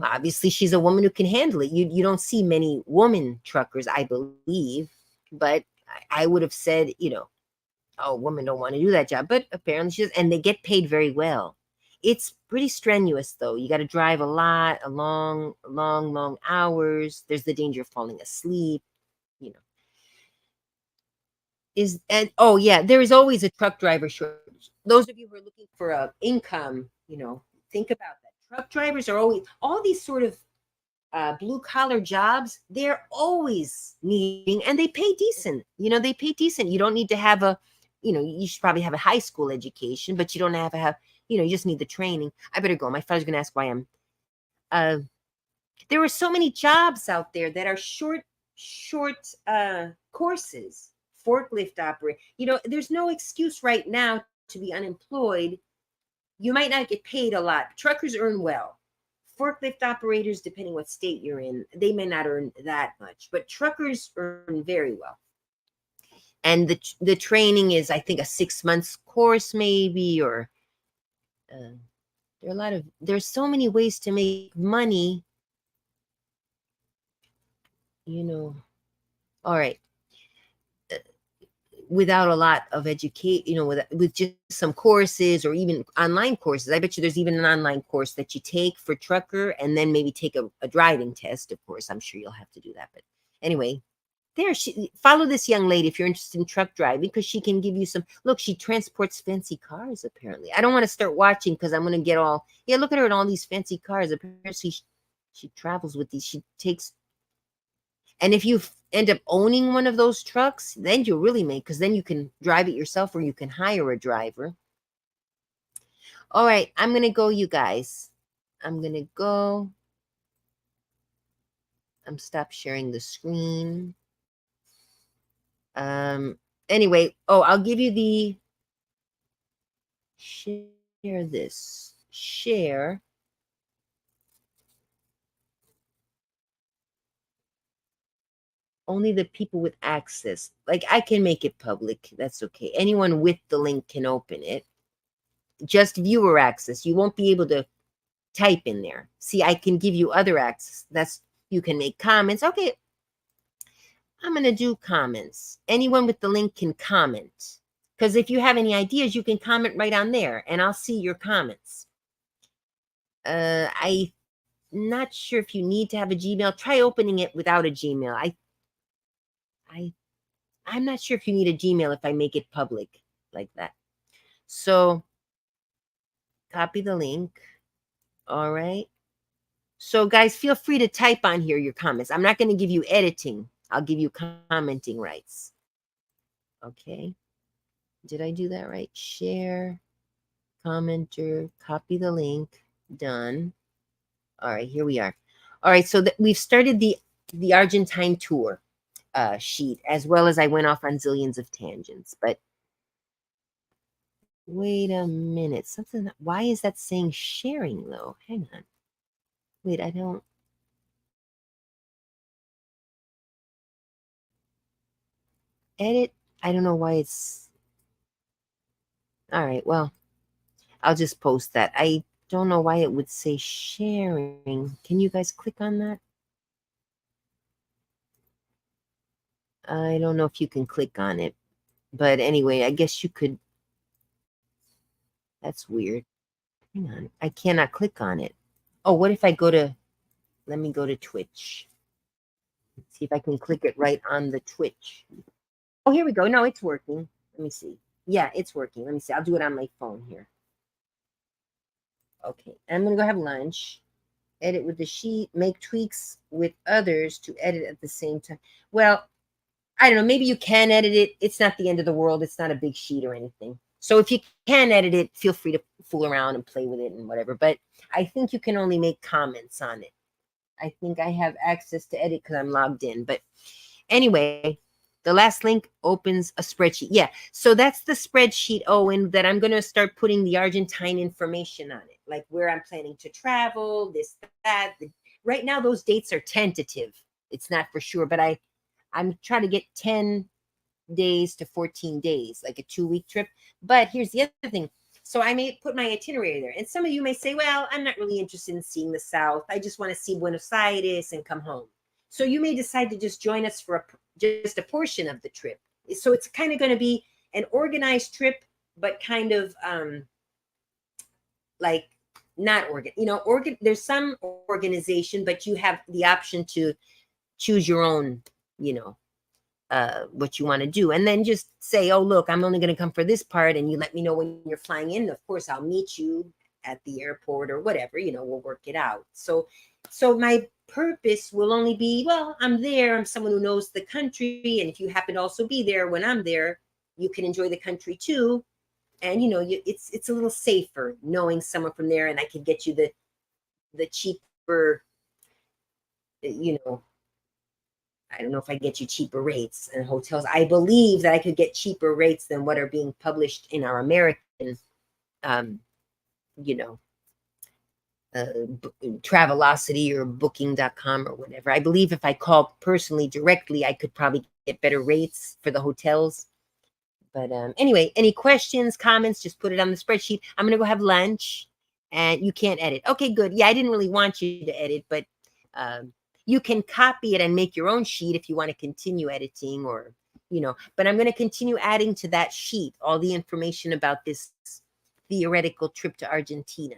obviously she's a woman who can handle it. You don't see many woman truckers, I believe. But I would have said, oh, women don't want to do that job. But apparently she does, and they get paid very well. It's pretty strenuous though. You got to drive a long, long, long hours. There's the danger of falling asleep, you know. Oh yeah, there is always a truck driver shortage. Those of you who are looking for a income, think about that. Truck drivers are always all these sort of blue collar jobs. They're always needing, and they pay decent. They pay decent. You don't need to have you should probably have a high school education, but you don't have to have, you just need the training. I better go. My father's going to ask why I'm. Uh, there are so many jobs out there that are short courses. Forklift operator. There's no excuse right now to be unemployed. You might not get paid a lot. Truckers earn well. Forklift operators, depending what state you're in, they may not earn that much, but truckers earn very well. And the training is, I think, a 6 months course, maybe, or there's so many ways to make money. All right. Without a lot of education, with just some courses or even online courses. I bet you there's even an online course that you take for trucker, and then maybe take a driving test. Of course, I'm sure you'll have to do that. But anyway, follow this young lady if you're interested in truck driving, because she can give you some. Look, she transports fancy cars. Apparently, I don't want to start watching because I'm going to get all. Yeah, look at her in all these fancy cars. Apparently, she travels with these. She takes. And if you end up owning one of those trucks, then you really make, because then you can drive it yourself or you can hire a driver. All right, I'm going to go, you guys. I'm going to go. I'm stop sharing the screen. Anyway, oh, I'll give you the share this. Share. Only the people with access. Like I can make it public. That's okay. Anyone with the link can open it. Just viewer access. You won't be able to type in there. See, I can give you other access. That's you can make comments. Okay, I'm going to do comments. Anyone with the link can comment. Because if you have any ideas, you can comment right on there and I'll see your comments. I'm not sure if you need to have a Gmail. Try opening it without a Gmail. I'm not sure if you need a Gmail if I make it public like that. So copy the link. All right. So guys, feel free to type on here your comments. I'm not going to give you editing. I'll give you commenting rights. Okay. Did I do that right? Share, commenter, copy the link. Done. All right, here we are. All right, so we've started the Argentine tour sheet, as well as I went off on zillions of tangents. But wait a minute, why is that saying sharing though? Hang on. Wait, I don't. Edit. I don't know why it's. All right, well, I'll just post that. I don't know why it would say sharing. Can you guys click on that? I don't know if you can click on it, but anyway, I guess you could. That's weird. Hang on. I cannot click on it. Oh, what if I go to, let me go to Twitch. Let's see if I can click it right on the Twitch. Oh, here we go. No, it's working. Let me see. Yeah, it's working. Let me see. I'll do it on my phone here. Okay. I'm going to go have lunch. Edit with the sheet. Make tweaks with others to edit at the same time. Well, I don't know. Maybe you can edit it. It's not the end of the world. It's not a big sheet or anything. So if you can edit it, feel free to fool around and play with it and whatever. But I think you can only make comments on it. I think I have access to edit because I'm logged in. But anyway, the last link opens a spreadsheet. Yeah, so that's the spreadsheet, Owen, that I'm going to start putting the Argentine information on it, like where I'm planning to travel, this, that. Right now, those dates are tentative. It's not for sure, but I'm trying to get 10 days to 14 days, like a 2-week trip. But here's the other thing. So I may put my itinerary there. And some of you may say, well, I'm not really interested in seeing the South. I just want to see Buenos Aires and come home. So you may decide to just join us for just a portion of the trip. So it's kind of going to be an organized trip, but kind of like not there's some organization, but you have the option to choose your own, what you want to do, and then just say, oh look, I'm only going to come for this part, and you let me know when you're flying in. Of course, I'll meet you at the airport or whatever, we'll work it out. So my purpose will only be, well, I'm there, I'm someone who knows the country, and if you happen to also be there when I'm there, you can enjoy the country too. And it's a little safer knowing someone from there, and I could get you the cheaper, I don't know if I get you cheaper rates in hotels. I believe that I could get cheaper rates than what are being published in our American, Travelocity or Booking.com or whatever. I believe if I call personally directly, I could probably get better rates for the hotels. But anyway, any questions, comments, just put it on the spreadsheet. I'm going to go have lunch, and you can't edit. Okay, good. Yeah, I didn't really want you to edit, but you can copy it and make your own sheet if you want to continue editing or, but I'm going to continue adding to that sheet all the information about this theoretical trip to Argentina.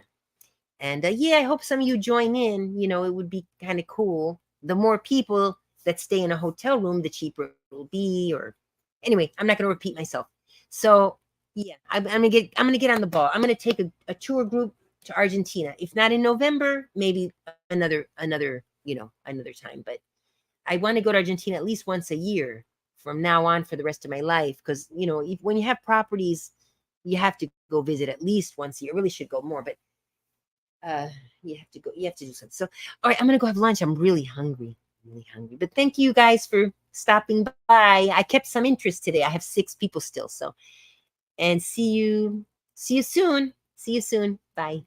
And yeah, I hope some of you join in. It would be kind of cool. The more people that stay in a hotel room, the cheaper it will be. Or anyway, I'm not going to repeat myself. So yeah, I'm gonna get on the ball. I'm gonna take a tour group to Argentina. If not in November, maybe another time. But I want to go to Argentina at least once a year from now on for the rest of my life. Because when you have properties, you have to go visit at least once a year. Really should go more, but you have to do something. So all right, I'm gonna go have lunch. I'm really hungry. But thank you guys for stopping by. I kept some interest today. I have 6 people still. So, and see you soon. See you soon. Bye.